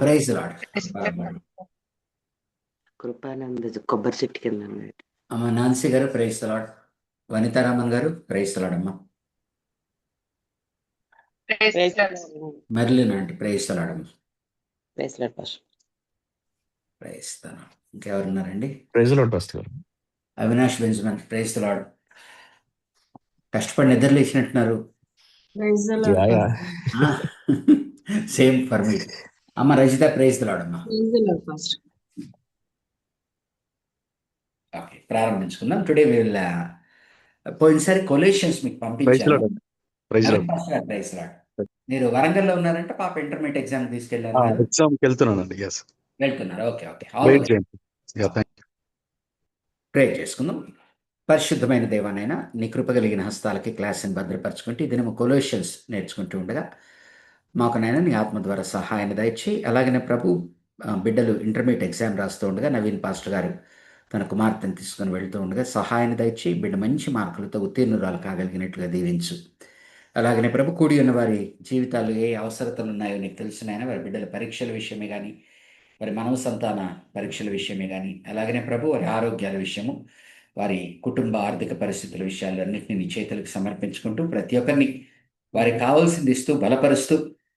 Praise lord. Kripananda కొబ్బరి చెట్టు కింద అమ్మ నాన్సీ గారు ప్రైజ్ లాడ్. వనితారామన్ గారు ప్రైజ్ లాడ్ అమ్మ. మెర్లిన్ అంటే ప్రైజ్ లాడ్ అమ్మ. ప్రైజ్ తన ఇంకెవరున్నారండి? ప్రైజ్ లాడ్ పాస్టర్ గారు. Avinash Benjamin praise Lord. కష్టపడి నిద్ర లేచినట్టున్నారు. Same for me. అమ్మ రజిత ప్రైజ్ లాడ్ అమ్మ. ఓకే, ప్రారంభించుకుందాం. టుడే విల్ పోయినసారి కొలేషన్స్ మీకు పంపించాను. Praise Lord. మీరు వరంగల్లో ఉన్నారంటే పాప ఇంటర్మీడియట్ ఎగ్జామ్ తీసుకెళ్ళారు. ఎగ్జామ్కి వెళ్తున్నానండి. వెళ్తున్నారు. Okay okay. Thank you. Pray చేసుకుందాం. పరిశుద్ధమైన దేవానైనా నీ కృప కలిగిన హస్తాలకి క్లాస్ని భద్రపరచుకుంటే ఈ దినము కొలేషన్స్ నేర్చుకుంటూ ఉండగా మాకునైనా నీ ఆత్మ ద్వారా సహాయాన్ని దయచి, అలాగనే ప్రభు బిడ్డలు ఇంటర్మీడియట్ ఎగ్జామ్ రాస్తూ ఉండగా నవీన్ పాస్టర్ గారు తన కుమార్తెను తీసుకొని వెళ్తూ ఉండగా సహాయాన్ని దయచి బిడ్డ మంచి మార్కులతో ఉత్తీర్ణురాలు కాగలిగినట్లుగా దీవించు. అలాగనే ప్రభు కూడి ఉన్న వారి జీవితాలు ఏ అవసరతలు ఉన్నాయో నీకు తెలిసినైనా వారి బిడ్డల పరీక్షల విషయమే కానీ, వారి మనవ సంతాన పరీక్షల విషయమే కానీ, అలాగనే ప్రభు వారి ఆరోగ్యాల విషయము, వారి కుటుంబ ఆర్థిక పరిస్థితుల విషయాలన్నింటినీ నీ చేతులకు సమర్పించుకుంటూ ప్రతి ఒక్కరిని వారికి కావాల్సింది ఇస్తూ బలపరుస్తూ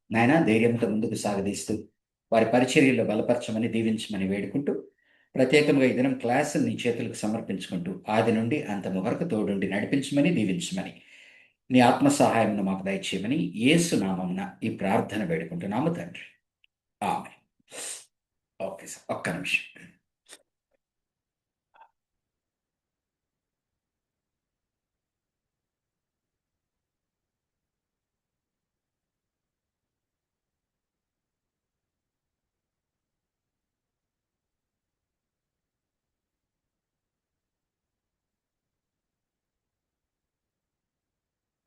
నాయన ధైర్యంతో ముందుకు సాగదీస్తూ వారి పరిచర్యల్లో బలపరచమని దీవించమని వేడుకుంటూ ప్రత్యేకంగా ఈ దినం క్లాసులు నీ చేతులకు సమర్పించుకుంటూ ఆది నుండి అంతము వరకు తోడుండి నడిపించమని దీవించమని నీ ఆత్మ సహాయంను మాకు దయచేయమని యేసు నామమున ఈ ప్రార్థన వేడుకుంటున్నాము తండ్రి. ఆమేన్. ఓకే సార్, ఒక్క నిమిషం.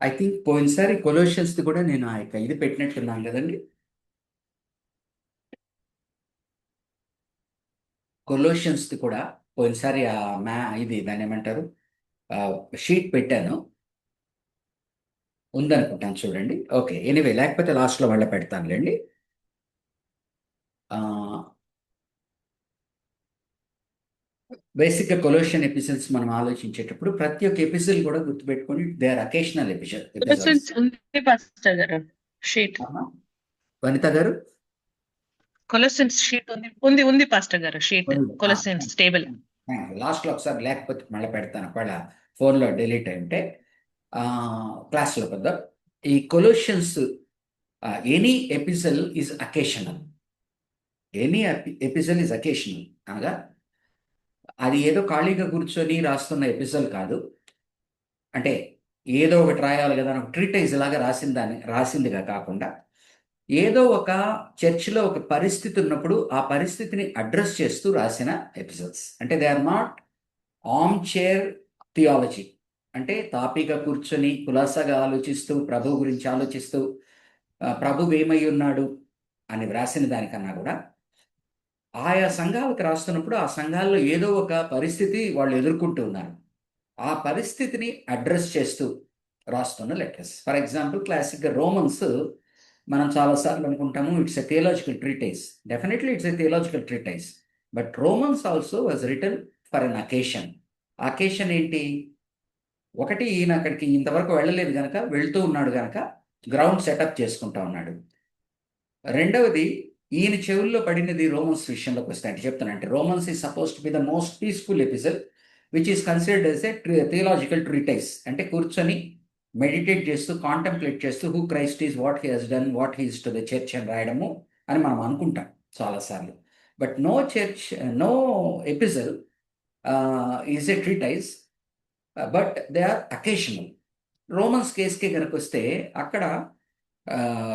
ఐ థింక్ పోయినసారి కొలోషియన్స్ది కూడా నేను ఆ యొక్క ఇది పెట్టినట్టున్నాను కదండి. కొలోషియన్స్ది కూడా పోయినసారి ఇది దాన్ని ఏమంటారు షీట్ పెట్టాను, ఉందనుకుంటాను చూడండి. ఓకే, ఎనీవే లేకపోతే లాస్ట్లో మళ్ళీ పెడతానులేండి. బేసిక్గా కొలోషియన్ ఎపిసోడ్స్ మనం ఆలోచించేటప్పుడు ప్రతి ఒక్క ఎపిసోడ్ కూడా గుర్తుపెట్టుకొని దే ఆర్ అకేషనల్ ఎపిసోడ్. వనిత గారు కొలెసెన్స్ షీట్ ఉంది పాస్టర్ గారు. షీట్ కొలెసెన్స్ టేబుల్ లాస్ట్లో ఒకసారి లేకపోతే మళ్ళీ పెడతాను, ఒకవేళ ఫోన్లో డిలీట్ అయింటే. క్లాస్లో పెద్ద ఈ Colossians any episode is occasional. Any episode is occasional అనగా అది ఏదో ఖాళీగా కూర్చొని రాస్తున్న ఎపిసోడ్ కాదు. అంటే ఏదో ఒకటి రాయాలి కదా అని ట్రీటైజ్ లాగా రాసిందిగా కాకుండా ఏదో ఒక చర్చిలో ఒక పరిస్థితి ఉన్నప్పుడు ఆ పరిస్థితిని అడ్రస్ చేస్తూ రాసిన ఎపిసోడ్స్. అంటే they are not armchair theology. అంటే తాపీగా కూర్చొని కులాసాగా ఆలోచిస్తూ ప్రభు గురించి ఆలోచిస్తూ ప్రభు ఏమై ఉన్నాడు అని వ్రాసిన దానికన్నా కూడా ఆయా సంఘాలకు రాస్తున్నప్పుడు ఆ సంఘాల్లో ఏదో ఒక పరిస్థితి వాళ్ళు ఎదుర్కొంటూ ఉన్నారు, ఆ పరిస్థితిని అడ్రస్ చేస్తూ రాస్తున్న లెటర్స్. ఫర్ ఎగ్జాంపుల్ క్లాసిక్గా రోమన్స్ మనం చాలాసార్లు అనుకుంటాము it's a theological treatise. Definitely it's a theological treatise, but Romans also was written for an occasion. Occasion ఏంటి? ఒకటి, ఈయన అక్కడికి ఇంతవరకు వెళ్ళలేదు కనుక, వెళ్తూ ఉన్నాడు కనుక గ్రౌండ్ సెటప్ చేసుకుంటా ఉన్నాడు. రెండవది, ఈయన చెవుల్లో పడినది రోమన్స్ విషయంలోకి వస్తే అంటే చెప్తాను, అంటే Romans is suppose to be the most peaceful episode which is considered as a theological treatise. అంటే కూర్చొని మెడిటేట్ చేస్తూ కాంటెంప్లేట్ చేస్తూ who Christ is, what he has done, what he is to the church అని రాయడము అని మనం అనుకుంటాం చాలాసార్లు. But no episode is a treatise, but they are occasional. Romans కేసుకే కనుక వస్తే అక్కడ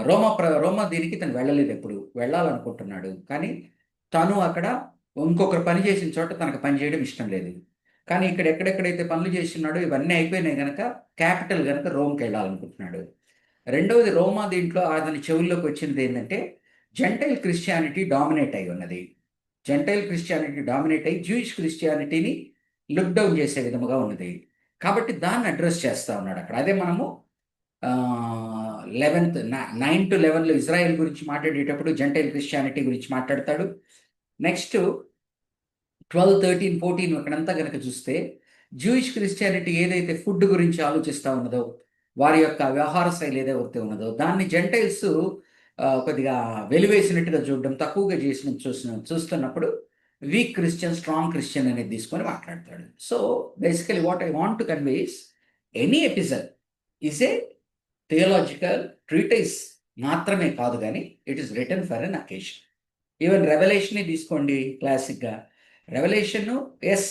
రోమా దీనికి తను వెళ్ళలేదు, ఎప్పుడు వెళ్ళాలనుకుంటున్నాడు కానీ తను అక్కడ ఇంకొకరు పని చేసిన చోట తనకు పని చేయడం ఇష్టం లేదు. కానీ ఇక్కడ ఎక్కడెక్కడైతే పనులు చేస్తున్నాడో ఇవన్నీ అయిపోయినాయి కనుక క్యాపిటల్ కనుక రోమ్కి వెళ్ళాలనుకుంటున్నాడు. రెండవది, రోమా దీంట్లో అతని చెవుల్లోకి వచ్చినది ఏంటంటే జెంటైల్ క్రిస్టియానిటీ డామినేట్ అయి ఉన్నది. జెంటైల్ క్రిస్టియానిటీ డామినేట్ అయ్యి జూయిష్ క్రిస్టియానిటీని లుక్ డౌన్ చేసే విధముగా ఉన్నది. కాబట్టి దాన్ని అడ్రస్ చేస్తూ ఉన్నాడు అక్కడ. అదే మనము 11th 9 to 11లో ఇజ్రాయెల్ గురించి మాట్లాడేటప్పుడు జెంటైల్ క్రిస్టియానిటీ గురించి మాట్లాడతాడు. నెక్స్ట్ 12, 13, 14 అక్కడంతా కనుక చూస్తే జూయిష్ క్రిస్టియానిటీ ఏదైతే ఫుడ్ గురించి ఆలోచిస్తూ ఉన్నదో, వారి యొక్క వ్యవహార శైలి ఏదైతే ఉన్నదో దాన్ని జెంటైల్స్ కొద్దిగా వెలివేసినట్టుగా చూడడం, తక్కువగా చూస్తున్నప్పుడు వీక్ క్రిస్టియన్, స్ట్రాంగ్ క్రిస్టియన్ అనేది తీసుకొని మాట్లాడతాడు. So basically what I want to convey is any episode is a theological treatise మాత్రమే కాదు, కానీ it is written for an occasion. Even రెవల్యూషనే తీసుకోండి, క్లాసిక్గా revolution as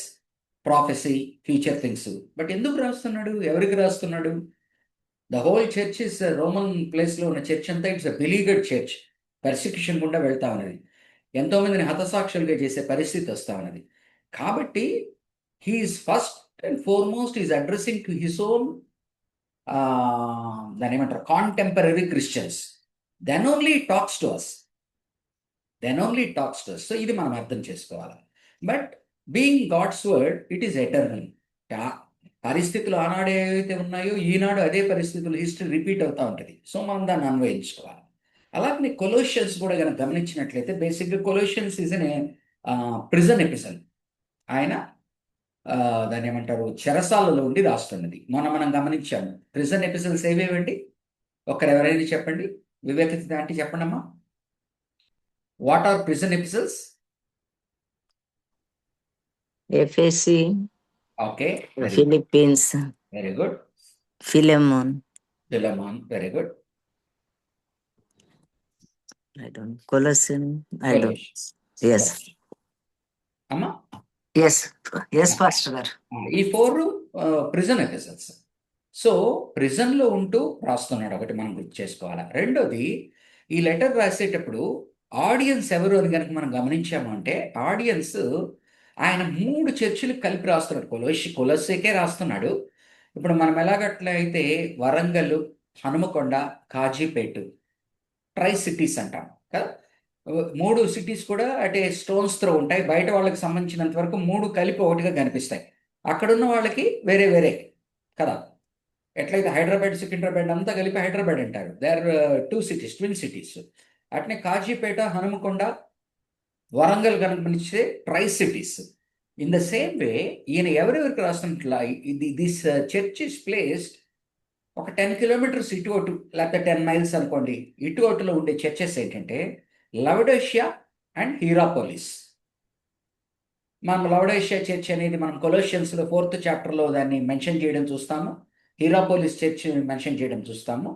prophecy, future things, but ఎందుకు రాస్తున్నాడు, ఎవరికి రాస్తున్నాడు? The whole church is Roman ప్లేస్లో ఉన్న చర్చ్ అంతా it's a beleaguered church. Persecution గుండా వెళ్తా ఉన్నది, ఎంతోమందిని హతసాక్షులుగా చేసే పరిస్థితి వస్తా ఉన్నది. కాబట్టి he's first and foremost is addressing to his own దాని ఏమంటారు contemporary Christians. Then only talks to us. So ఇది మనం అర్థం చేసుకోవాలి. But being God's word, it is eternal. పరిస్థితులు ఆనాడు ఏవైతే ఉన్నాయో ఈనాడు అదే పరిస్థితులు, హిస్టరీ రిపీట్ అవుతూ ఉంటుంది. సో మనం దాన్ని అన్వయించుకోవాలి. అలాగే కొలోషియన్స్ కూడా కనుక గమనించినట్లయితే బేసిక్గా Colossians is an prison episode. ఆయన దాన్ని ఏమంటారు చెరసాలలో ఉండి రాస్తున్నది. మనం గమనించాము ప్రిజన్ ఎపిసోడ్స్ ఏవేవండి, ఒకరు ఎవరైనా చెప్పండి, వివేకిత అంటే చెప్పండి అమ్మా. What are prison episodes? Ephesians, okay, Philippians, very good. Philemon, very good. Colossians, yes, అమ్మా yes పాస్టర్ గారు. ఈ 4 ప్రిజన్ ఎపిసోడ్స్. సో ప్రిజన్లో ఉంటూ రాస్తున్నాడు, ఒకటి మనం గుర్తు చేసుకోవాలి. రెండోది, ఈ లెటర్ రాసేటప్పుడు ఆడియన్స్ ఎవరు అని కనుక మనం గమనించాము అంటే, ఆడియన్స్ ఆయన 3 చర్చిలకు కలిపి రాస్తున్నాడు. కొలస్సేకే రాస్తున్నాడు. ఇప్పుడు మనం ఎలాగట్లయితే వరంగల్, హనుమకొండ, కాజీపేట ట్రై సిటీస్ అంటాం కదా, 3 సిటీస్ కూడా అంటే స్టోన్స్ త్రో ఉంటాయి. బయట వాళ్ళకి సంబంధించినంత వరకు 3 కలిపి ఒకటిగా కనిపిస్తాయి. అక్కడున్న వాళ్ళకి వేరే వేరే కదా. ఎట్లయితే హైదరాబాద్, సికింద్రాబాద్ అంతా కలిపి హైదరాబాద్ అంటారు. They are 2 cities, twin cities. అట్నే కాజీపేట, హనుమకొండ, వరంగల్ గమనించే tri cities. In the same way ఈయన ఎవరెవరికి రాస్తున్నట్ల దిస్ చర్చ్ ఇస్ ప్లేస్డ్ ఒక 10 కిలోమీటర్స్ ఇటు అటు, లేకపోతే 10 మైల్స్ అనుకోండి, ఇటు అటులో ఉండే చర్చెస్ ఏంటంటే లవడోషియా అండ్ హీరాపోలిస్. మనం లవడోషియా చర్చ్ అనేది మనం కొలోషియన్స్లో 4th చాప్టర్లో దాన్ని మెన్షన్ చేయడం చూస్తాము. హీరాపోలిస్ చర్చ్ మెన్షన్ చేయడం చూస్తాము.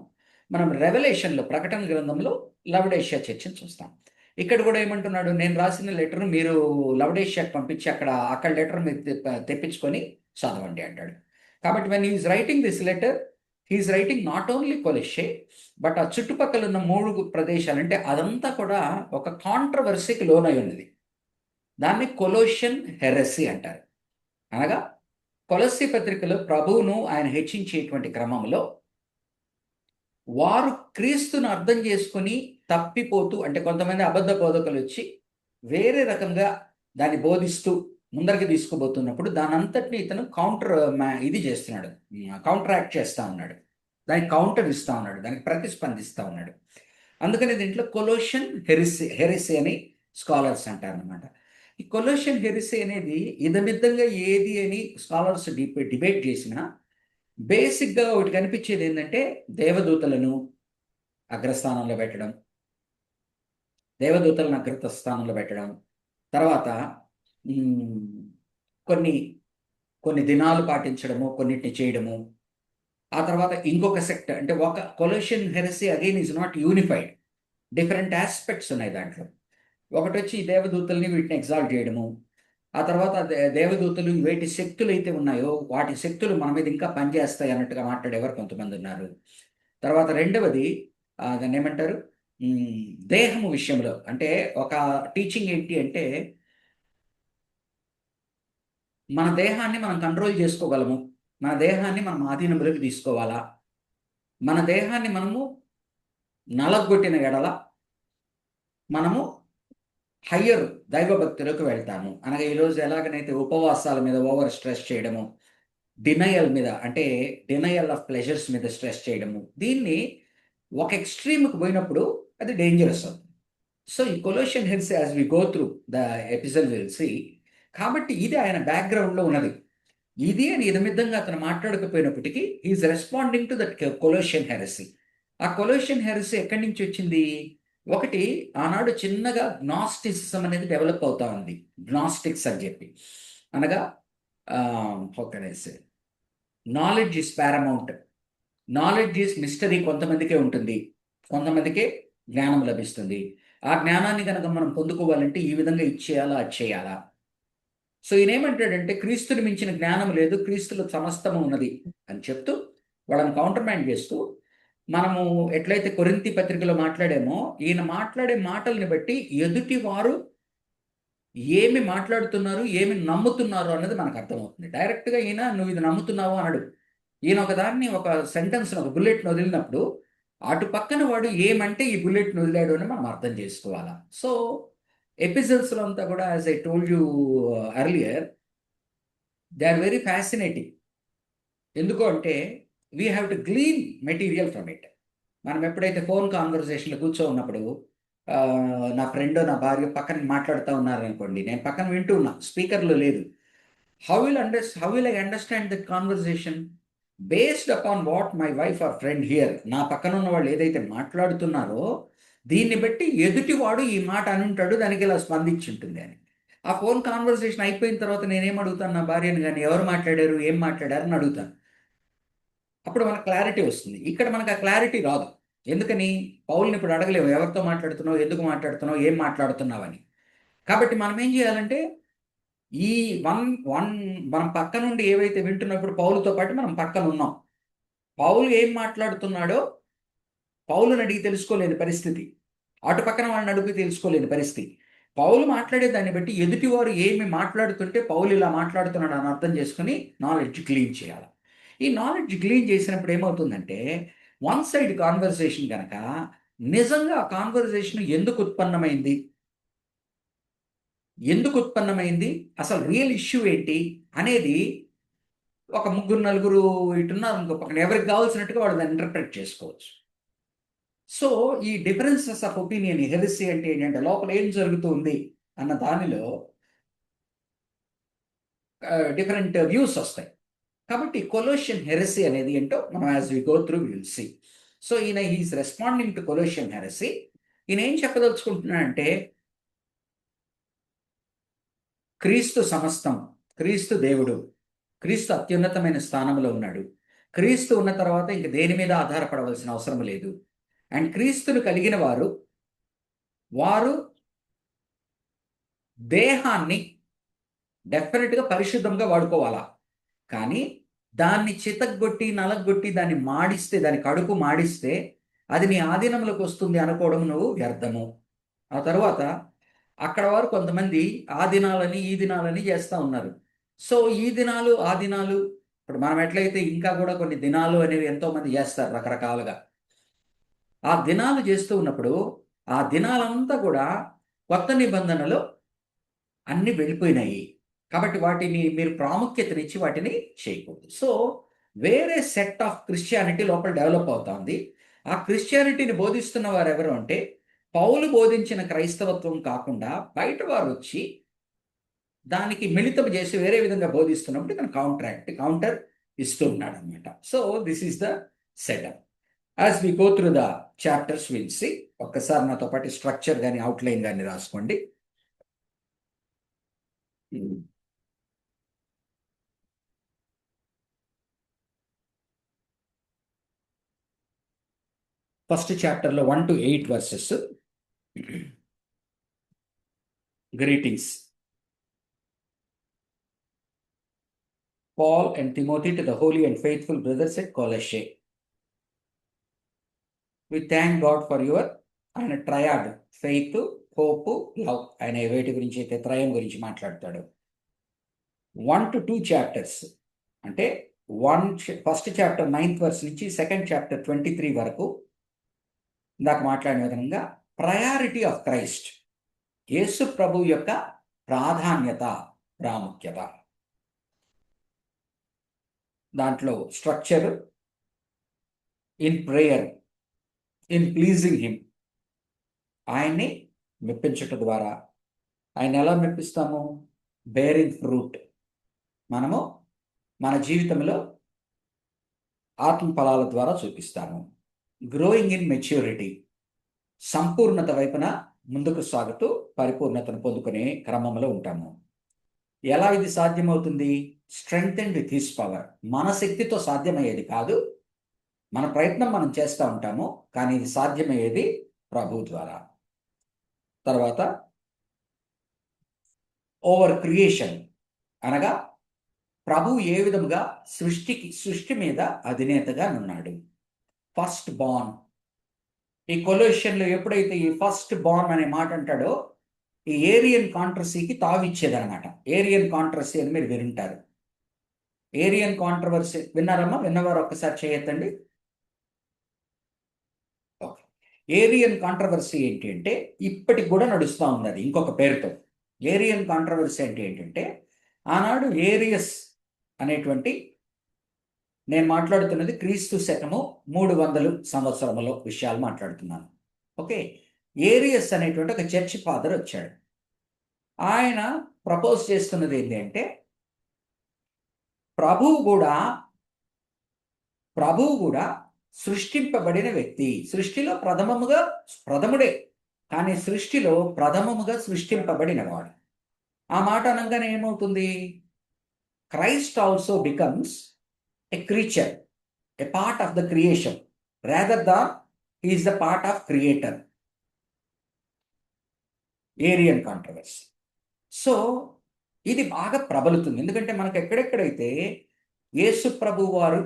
మనం రెవల్యూషన్లో, ప్రకటన గ్రంథంలో లవడోషియా చర్చ్ని చూస్తాం. ఇక్కడ కూడా ఏమంటున్నాడు, నేను రాసిన లెటర్ మీరు లవడోషియాకి పంపించి అక్కడ లెటర్ మీరు తెప్పించుకొని చదవండి అంటాడు. కాబట్టి when is writing this letter, he's writing not only Colossae, but ఆ చుట్టుపక్కల ఉన్న 3 ప్రదేశాలు, అంటే అదంతా కూడా ఒక కాంట్రవర్సీకి లోనై ఉన్నది. దాన్ని కొలోషియన్ హెరసీ అంటారు. అనగా కొలస్సీ పత్రికలో ప్రభువును ఆయన హెచ్చించేటువంటి క్రమంలో వారు క్రీస్తును అర్థం చేసుకుని తప్పిపోతూ, అంటే కొంతమంది అబద్ధ బోధకులు వచ్చి వేరే రకంగా దాన్ని బోధిస్తూ ముందరికి తీసుకుపోతున్నప్పుడు దాని అంతటిని ఇతను ఇది చేస్తున్నాడు, కౌంటరాక్ట్ చేస్తూ ఉన్నాడు, దానికి కౌంటర్ ఇస్తూ ఉన్నాడు, దానికి ప్రతిస్పందిస్తూ ఉన్నాడు. అందుకని దీంట్లో కొలోషియన్ హెరిసీ అని స్కాలర్స్ అంటారు అనమాట. ఈ కొలోషియన్ హెరిసీ అనేది ఇదమిద్దంగా ఏది అని స్కాలర్స్ డిబేట్ చేసినా బేసిక్గా ఒకటి కనిపించేది ఏంటంటే దేవదూతలను అగ్రస్థానంలో పెట్టడం, తర్వాత కొన్ని దినాలు పాటించడము, కొన్నిటిని చేయడము. ఆ తర్వాత ఇంకొక సెక్ట్, అంటే ఒక Colossian heresy again is not unified, different aspects ఉన్నాయి దాంట్లో. ఒకటి వచ్చి దేవదూతల్ని వీటిని ఎగ్జాల్ట్ చేయడము, ఆ తర్వాత దేవదూతలు వేటి శక్తులు అయితే ఉన్నాయో వాటి శక్తులు మన మీద ఇంకా పనిచేస్తాయి అన్నట్టుగా మాట్లాడేవారు కొంతమంది ఉన్నారు. తర్వాత రెండవది దాన్ని ఏమంటారు, దేహము విషయంలో, అంటే ఒక టీచింగ్ ఏంటి అంటే మన దేహాన్ని మనం కంట్రోల్ చేసుకోగలము, మన దేహాన్ని మనం ఆధీనంలోకి తీసుకోవాలా, మన దేహాన్ని మనము నలగొట్టిన ఎడల మనము హయ్యర్ దైవభక్తిలోకి వెళ్తాము. అనగా ఈరోజు ఎలాగనైతే ఉపవాసాల మీద ఓవర్ స్ట్రెస్ చేయడము, డినయల్ మీద, అంటే డినయల్ ఆఫ్ ప్లెజర్స్ మీద స్ట్రెస్ చేయడము, దీన్ని ఒక ఎక్స్ట్రీమ్కి పోయినప్పుడు అది డేంజరస్ అవుతుంది. సో ఈ Colossian heresy as we go through the episode we'll see. కాబట్టి ఇది ఆయన బ్యాక్గ్రౌండ్లో ఉన్నది. ఇది అని ఇదమిద్దంగా అతను మాట్లాడకపోయినప్పటికీ is responding to that Colossian heresy. ఆ కొలోషియన్ హెరెసీ ఎక్కడి నుంచి వచ్చింది? ఒకటి, ఆనాడు చిన్నగా గ్నాస్టిసిజం అనేది డెవలప్ అవుతా ఉంది. గ్నాస్టిక్స్ అని చెప్పి అనగా knowledge is paramount, knowledge is mystery. కొంతమందికే ఉంటుంది, కొంతమందికే జ్ఞానం లభిస్తుంది. ఆ జ్ఞానాన్ని కనుక మనం పొందుకోవాలంటే ఈ విధంగా ఇచ్చేయాలా, అది చేయాలా. సో ఈయన ఏమంటాడంటే క్రీస్తుని మించిన జ్ఞానం లేదు, క్రీస్తులో సమస్తము ఉన్నది అని చెప్తూ వాళ్ళని కౌంటర్మైండ్ చేస్తూ, మనము ఎట్లయితే కొరింథీ పత్రికలో మాట్లాడామో, ఈయన మాట్లాడే మాటల్ని బట్టి ఎదుటి వారు ఏమి మాట్లాడుతున్నారు, ఏమి నమ్ముతున్నారు అన్నది మనకు అర్థమవుతుంది. డైరెక్ట్గా ఈయన నువ్వు ఇది నమ్ముతున్నావు అనడు. ఈయన ఒక దాన్ని, ఒక సెంటెన్స్ని, ఒక బుల్లెట్ని వదిలినప్పుడు అటు పక్కన వాడు ఏమంటే ఈ బుల్లెట్ని వదిలాడు అని మనం అర్థం చేసుకోవాలా. సో ఎపిసోడ్స్లో అంతా కూడా, as I told you earlier, they are very fascinating. ఎందుకు అంటే we have to glean material from it. మనం ఎప్పుడైతే ఫోన్ కాన్వర్జేషన్లో కూర్చో ఉన్నప్పుడు నా ఫ్రెండ్, నా భార్య పక్కన మాట్లాడుతూ ఉన్నారనుకోండి, నేను పక్కన వింటూ ఉన్నా, స్పీకర్లో లేదు. How will I understand that conversation? Based upon what my wife or friend here. నా పక్కన ఉన్న వాళ్ళు ఏదైతే మాట్లాడుతున్నారో దీన్ని బట్టి ఎదుటివాడు ఈ మాట అని ఉంటాడు, దానికి ఇలా స్పందించి ఉంటుంది అని. ఆ ఫోన్ కాన్వర్సేషన్ అయిపోయిన తర్వాత నేనేం అడుగుతాను నా భార్యను కానీ, ఎవరు మాట్లాడారు, ఏం మాట్లాడారు అని అడుగుతాను. అప్పుడు మనకు క్లారిటీ వస్తుంది. ఇక్కడ మనకు ఆ క్లారిటీ రాదు. ఎందుకని? పౌల్ని ఇప్పుడు అడగలేము, ఎవరితో మాట్లాడుతున్నావు, ఎందుకు మాట్లాడుతున్నావు, ఏం మాట్లాడుతున్నావు అని. కాబట్టి మనం ఏం చేయాలంటే ఈ మనం పక్క నుండి ఏవైతే వింటున్నప్పుడు పౌలుతో పాటు మనం పక్కన ఉన్నాం. పౌలు ఏం మాట్లాడుతున్నాడో పౌలుని అడిగి తెలుసుకోలేని పరిస్థితి, అటు పక్కన వాళ్ళని అడిగి తెలుసుకోలేని పరిస్థితి. పౌలు మాట్లాడే దాన్ని బట్టి ఎదుటివారు ఏమి మాట్లాడుతుంటే పౌలు ఇలా మాట్లాడుతున్నాడు అని అర్థం చేసుకుని నాలెడ్జ్ క్లీన్ చేయాలి. ఈ నాలెడ్జ్ క్లీన్ చేసినప్పుడు ఏమవుతుందంటే, వన్ సైడ్ కాన్వర్సేషన్ కనుక నిజంగా ఆ కాన్వర్సేషన్ ఎందుకు ఉత్పన్నమైంది, అసలు రియల్ ఇష్యూ ఏంటి అనేది ఒక ముగ్గురు నలుగురు ఇటున్నారు ఇంకో పక్కన, ఎవరికి కావాల్సినట్టుగా వాళ్ళు దాన్ని ఇంటర్ప్రెట్ చేసుకోవచ్చు. సో ఈ డిఫరెన్సెస్ ఆఫ్ ఒపీనియన్, హెరెసీ అంటే ఏంటంటే లోపల ఏం జరుగుతుంది అన్న దానిలో డిఫరెంట్ వ్యూస్ వస్తాయి. కాబట్టి కొలోషియన్ హెరెసీ అనేది ఏంటో మనం as we go through will see. So ఈయన he's responding to Colossian heresy. ఈయన ఏం చెప్పదలుచుకుంటున్నాడంటే క్రీస్తు సమస్తం, క్రీస్తు దేవుడు, క్రీస్తు అత్యున్నతమైన స్థానంలో ఉన్నాడు. క్రీస్తు ఉన్న తర్వాత ఇంక దేని మీద ఆధారపడవలసిన అవసరం లేదు. అండ్ క్రీస్తును కలిగిన వారు దేహాన్ని డెఫినెట్గా పరిశుద్ధంగా వాడుకోవాలా. కానీ దాన్ని చితగ్గొట్టి నలగొట్టి దాన్ని మాడిస్తే, దాని కడుపు మాడిస్తే అది నీ ఆధీనంలోకి వస్తుంది అనుకోవడం నువ్వు వ్యర్థము. ఆ తర్వాత అక్కడ వారు కొంతమంది ఆ దినాలని ఈ దినాలని చేస్తూ ఉన్నారు. సో ఈ దినాలు ఆ దినాలు, ఇప్పుడు మనం ఎట్లయితే ఇంకా కూడా కొన్ని దినాలు అనేవి ఎంతోమంది చేస్తారు రకరకాలుగా. ఆ దినాలు చేస్తూ ఉన్నప్పుడు ఆ దినాలంతా కూడా కొత్త నిబంధనలో అన్ని వెళ్ళిపోయినాయి. కాబట్టి వాటిని మీరు ప్రాముఖ్యతనిచ్చి వాటిని చేయకూడదు. సో వేరే సెట్ ఆఫ్ క్రిస్టియానిటీ లోపల డెవలప్ అవుతుంది. ఆ క్రిస్టియానిటీని బోధిస్తున్న వారు ఎవరు అంటే పౌలు బోధించిన క్రైస్తవత్వం కాకుండా బయట వారు వచ్చి దానికి మిళితం చేసి వేరే విధంగా బోధిస్తున్నప్పుడు తన కౌంటర్ ఇస్తూ ఉన్నాడు అనమాట. So this is the setup. As we go through the chapters will see. ఒక్కసారి నాతో పాటు స్ట్రక్చర్ కానీ అవుట్లైన్ కానీ రాసుకోండి. ఫస్ట్ చాప్టర్లో 1 to 8 verses. Greetings. Paul and Timothy to the holy and faithful brothers at Colossae. We thank God for your ఆయన triad, faith, hope, love. ఆయన వేటి గురించి అయితే త్రయం గురించి మాట్లాడతాడు. 1 to 2 chapters అంటే ఫస్ట్ చాప్టర్ 9th verse నుంచి సెకండ్ చాప్టర్ 23 వరకు ఇందాక మాట్లాడిన విధంగా ప్రయారిటీ ఆఫ్ క్రైస్ట్, యేసు ప్రభు యొక్క ప్రాధాన్యత, ప్రాముఖ్యత. దాంట్లో structure in prayer, in pleasing him. ఆయన్ని మెప్పించటం ద్వారా. ఆయన ఎలా మెప్పిస్తాము? Bearing fruit. మనము మన జీవితంలో ఆత్మ ఫలాల ద్వారా చూపిస్తాము. Growing in maturity. సంపూర్ణత వైపున ముందుకు సాగుతూ పరిపూర్ణతను పొందుకునే క్రమంలో ఉంటాము. ఎలా ఇది సాధ్యమవుతుంది? Strengthen with his power. మన శక్తితో సాధ్యమయ్యేది కాదు. మన ప్రయత్నం మనం చేస్తూ ఉంటాము, కానీ ఇది సాధ్యమయ్యేది ప్రభు ద్వారా. తర్వాత ఓవర్ క్రియేషన్ అనగా ప్రభు ఏ విధముగా సృష్టి మీద అధినేతగా ఉన్నాడు. First born. ఈ కొలోషియన్లో ఎప్పుడైతే ఈ ఫస్ట్ బార్న్ అనే మాట అంటాడో, ఈ ఏరియన్ కాంట్రవర్సీకి తావిచ్చేదనమాట. ఏరియన్ కాంట్రవర్సీ అని మీరు వింటారు. ఏరియన్ కాంట్రవర్సీ విన్నారమ్మా? విన్నవారు ఒక్కసారి చేయొద్దండి. ఓకే. ఏరియన్ కాంట్రవర్సీ ఏంటి అంటే ఇప్పటికి కూడా నడుస్తూ ఉంది. అది ఇంకొక పేరుతో. ఏరియన్ కాంట్రవర్సీ అంటే ఏంటంటే, ఆనాడు ఏరియస్ అనేటువంటి, నేను మాట్లాడుతున్నది క్రీస్తు శకము 300 సంవత్సరములో విషయాలు మాట్లాడుతున్నాను. ఓకే. ఏరియస్ అనేటువంటి ఒక చర్చ్ ఫాదర్ వచ్చాడు. ఆయన ప్రపోజ్ చేస్తున్నది ఏంటి అంటే, ప్రభువు కూడా సృష్టింపబడిన వ్యక్తి. సృష్టిలో ప్రథముడే, కానీ సృష్టిలో ప్రథమముగా సృష్టింపబడినవాడు. ఆ మాట అనగానే ఏమవుతుంది? Christ also becomes a creature, a part of the creation, rather than he is the part of creator. Arian controversy. So ఇది బాగా ప్రబలుతుంది. ఎందుకంటే మనకు ఎక్కడెక్కడైతే యేసు ప్రభు వారు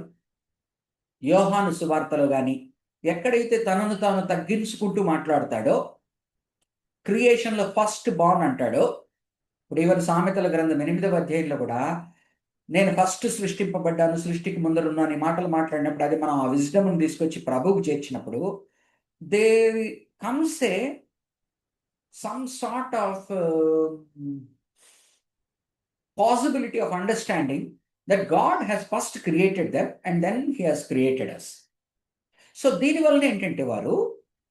యోహాను సువార్తలో కానీ ఎక్కడైతే తనను తాను తగ్గించుకుంటూ మాట్లాడతాడో, క్రియేషన్లో ఫస్ట్ బార్న్ అంటాడో, ఇప్పుడు ఈవెన్ సామెతల గ్రంథం 8వ అధ్యాయంలో కూడా నేను ఫస్ట్ సృష్టింపబడ్డాను, సృష్టికి ముందరున్నాను ఈ మాటలు మాట్లాడినప్పుడు, అది మనం ఆ విజ్డమ్ని తీసుకొచ్చి ప్రభువుకు చేర్చినప్పుడు, there comes a some sort of possibility of understanding that God has first created them and then he has created us. So దీనివల్ల ఏంటంటే వారు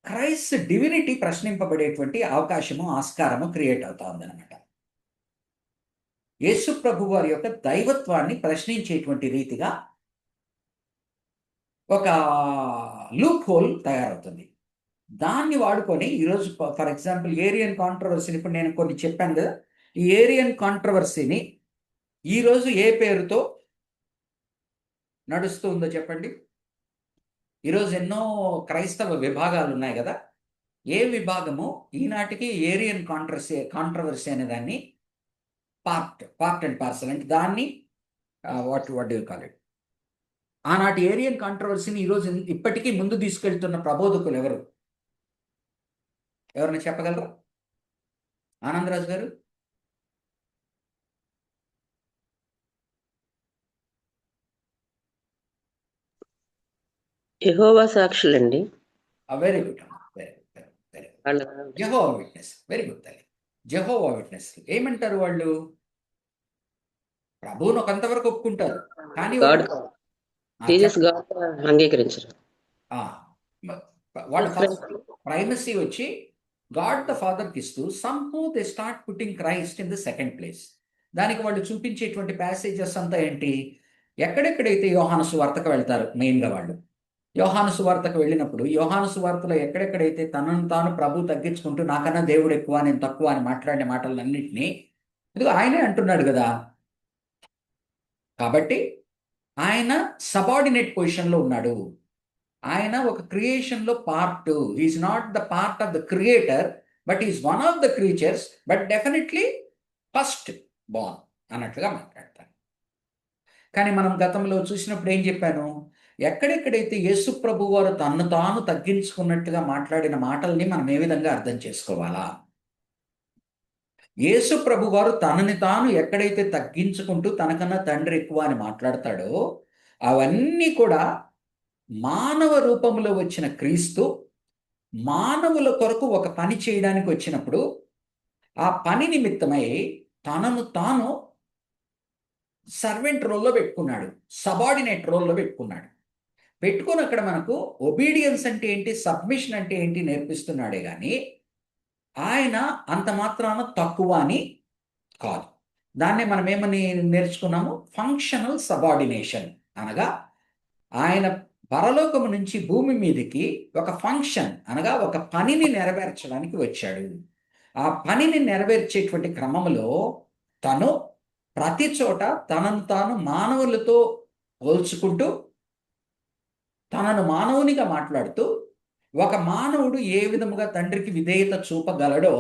క్రైస్ట్ డివినిటీ ప్రశ్నింపబడేటువంటి అవకాశము, ఆస్కారము క్రియేట్ అవుతా ఉందన్నమాట. యేసు ప్రభు వారి యొక్క దైవత్వాన్ని ప్రశ్నించేటువంటి రీతిగా ఒక లూప్ హోల్ తయారవుతుంది. దాన్ని వాడుకొని ఈరోజు ఫర్ ఎగ్జాంపుల్ ఏరియన్ కాంట్రవర్సీని, ఇప్పుడు నేను కొన్ని చెప్పాను కదా, ఈ ఏరియన్ కాంట్రవర్సీని ఈరోజు ఏ పేరుతో నడుస్తూ ఉందో చెప్పండి. ఈరోజు ఎన్నో క్రైస్తవ విభాగాలు ఉన్నాయి కదా. ఏ విభాగము ఈనాటికి ఏరియన్ కాంట్రవర్సీ అనే దాన్ని పార్ట్ అండ్ పార్సల్ అంటే దాన్ని వాట్ యు కాల్ ఇట్, ఆనాటి ఏరియన్ కాంట్రవర్సీని ఈరోజు ఇప్పటికీ ముందు తీసుకెళ్తున్న ప్రబోధకులు ఎవరు? ఎవరైనా చెప్పగలరా? ఆనందరాజు గారు. యెహోవా సాక్షులండి. Very good. Jehovah witness. Very good తల్లి. జెహోవా విట్నెస్ ఏమంటారు వాళ్ళు? ప్రభువును కొంతవరకు ఒప్పుకుంటారు, కానీ అంగీకరించరు. వాళ్ళ ఫస్ట్ ప్రైమసీ వచ్చి గాడ్ ద ఫాదర్కి ఇస్తూ somehow they start putting Christ in the second place. దానికి వాళ్ళు చూపించేటువంటి ప్యాసేజెస్ అంతా ఏంటి? ఎక్కడెక్కడైతే యోహాను సువార్తకు వెళ్తారు, మెయిన్గా వాళ్ళు యోహాను సువార్తకు వెళ్ళినప్పుడు యోహాను సువార్తలో ఎక్కడెక్కడైతే తనను తాను ప్రభు తగ్గించుకుంటూ నాకన్నా దేవుడు ఎక్కువ నేను తక్కువ అని మాట్లాడిన మాటలన్నింటినీ ఇదిగో ఆయనే అంటున్నాడు కదా. కాబట్టి ఆయన సబార్డినేట్ పొజిషన్లో ఉన్నాడు. ఆయన ఒక క్రియేషన్లో part. Is not the part of the creator, but is one of the creatures, but definitely first born అన్నట్లుగా మాట్లాడతాను. కానీ మనం గతంలో చూసినప్పుడు ఏం చెప్పాను? ఎక్కడెక్కడైతే యేసు ప్రభు వారు తన్ను తాను తగ్గించుకున్నట్టుగా మాట్లాడిన మాటల్ని మనం ఏ విధంగా అర్థం చేసుకోవాలా? యేసు ప్రభు వారు తనని తాను ఎక్కడైతే తగ్గించుకుంటూ తనకన్నా తండ్రి ఎక్కువ అని మాట్లాడతాడో, అవన్నీ కూడా మానవ రూపంలో వచ్చిన క్రీస్తు మానవుల కొరకు ఒక పని చేయడానికి వచ్చినప్పుడు ఆ పని నిమిత్తమై తనను తాను సర్వెంట్ రోల్లో పెట్టుకున్నాడు, సబార్డినేట్ రోల్లో పెట్టుకున్నాడు. పెట్టుకొని అక్కడ మనకు ఒబీడియన్స్ అంటే ఏంటి, సబ్మిషన్ అంటే ఏంటి నేర్పిస్తున్నాడే కానీ ఆయన అంత మాత్రాన తక్కువ అని కాదు. దాన్నే మనం ఏమని నేర్చుకున్నాము, ఫంక్షనల్ సబార్డినేషన్. అనగా ఆయన పరలోకము నుంచి భూమి మీదకి ఒక ఫంక్షన్ అనగా ఒక పనిని నెరవేర్చడానికి వచ్చాడు. ఆ పనిని నెరవేర్చేటువంటి క్రమంలో తను ప్రతి చోట తనను తాను మానవులతో పోల్చుకుంటూ, తనను మానవునిగా మాట్లాడుతూ, ఒక మానవుడు ఏ విధముగా తండ్రికి విధేయత చూపగలడో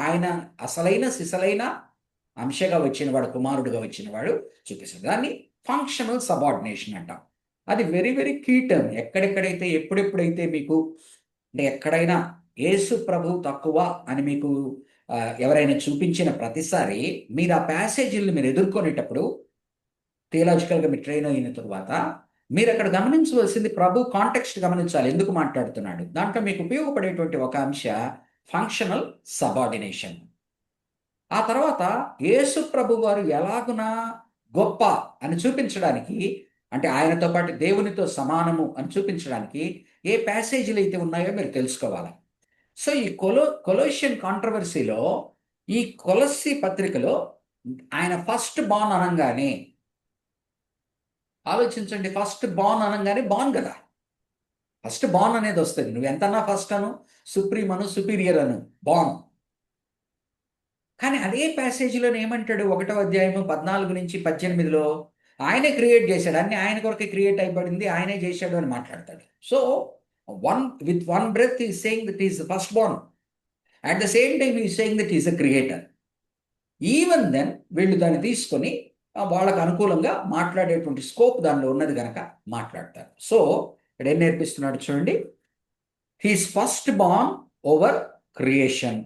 ఆయన అసలైన సిసలైన అంశగా వచ్చినవాడు, కుమారుడుగా వచ్చినవాడు చూపిస్తాడు. దాన్ని ఫంక్షనల్ సబార్డినేషన్ అంటాం. అది వెరీ వెరీ కీ టర్మ్. ఎక్కడెక్కడైతే ఎప్పుడెప్పుడైతే మీకు అంటే ఎక్కడైనా యేసు ప్రభు తక్కువ అని మీకు ఎవరైనా చూపించిన ప్రతిసారి మీరు ఆ ప్యాసేజీలను మీరు ఎదుర్కొనేటప్పుడు థియలాజికల్గా మీరు ట్రైన్ అయిన తర్వాత మీరు అక్కడ గమనించవలసింది ప్రభు కాంటెక్స్ట్ గమనించాలి, ఎందుకు మాట్లాడుతున్నాడు. దాంట్లో మీకు ఉపయోగపడేటువంటి ఒక అంశ ఫంక్షనల్ సబార్డినేషన్. ఆ తర్వాత యేసు ప్రభు వారు ఎలాగునా గొప్ప అని చూపించడానికి, అంటే ఆయనతో పాటు దేవునితో సమానము అని చూపించడానికి ఏ ప్యాసేజీలు అయితే ఉన్నాయో మీరు తెలుసుకోవాలి. సో ఈ కొలోషియన్ కాంట్రవర్సీలో, ఈ కొలస్సీ పత్రికలో ఆయన ఫస్ట్ బాన్ అనగానే ఆలోచించండి, ఫస్ట్ బాన్ అనగానే బాన్ కదా, ఫస్ట్ బాన్ అనేది వస్తుంది. నువ్వు ఎంతన్నా ఫస్ట్ అను, సుప్రీం అను, సుపీరియర్ అను, బాన్. కానీ అదే ప్యాసేజీలో ఏమంటాడు, 1వ అధ్యాయము 14 నుంచి 18లో ఆయనే క్రియేట్ చేశాడు, అన్ని ఆయన కొరకే క్రియేట్ అయిపడింది, ఆయనే చేశాడు అని మాట్లాడతాడు. So with one breath he is saying that he is the firstborn. At the same time he is saying that he is a creator. Even then వీళ్ళు దాన్ని తీసుకొని వాళ్ళకు అనుకూలంగా మాట్లాడేటువంటి స్కోప్ దానిలో ఉన్నది కనుక మాట్లాడతారు. సో ఇక్కడ ఏం నేర్పిస్తున్నాడు చూడండి, he's first born over creation.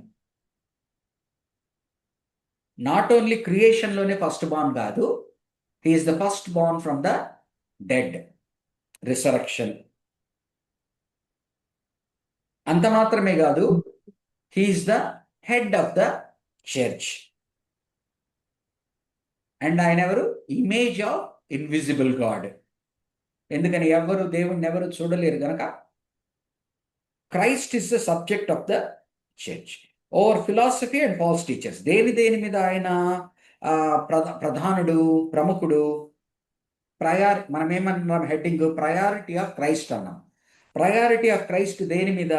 Not only క్రియేషన్లోనే ఫస్ట్ బార్న్ కాదు, he's the first born from the dead, resurrection. అంత మాత్రమే కాదు, he's the head of the church. And ఆయన ఎవరు, ఇమేజ్ ఆఫ్ ఇన్విజిబుల్ గాడ్. ఎందుకని ఎవరు దేవుణ్ణి ఎవరు చూడలేరు కనుక Christ is the subject of the church. Over philosophy and false teachers. దేని మీద ఆయన ప్రధానుడు, ప్రముఖుడు, మనం ఏమన్నాం హెడ్డింగ్, ప్రయారిటీ ఆఫ్ క్రైస్ట్ అన్నాం. ప్రయారిటీ ఆఫ్ క్రైస్ట్ దేని మీద,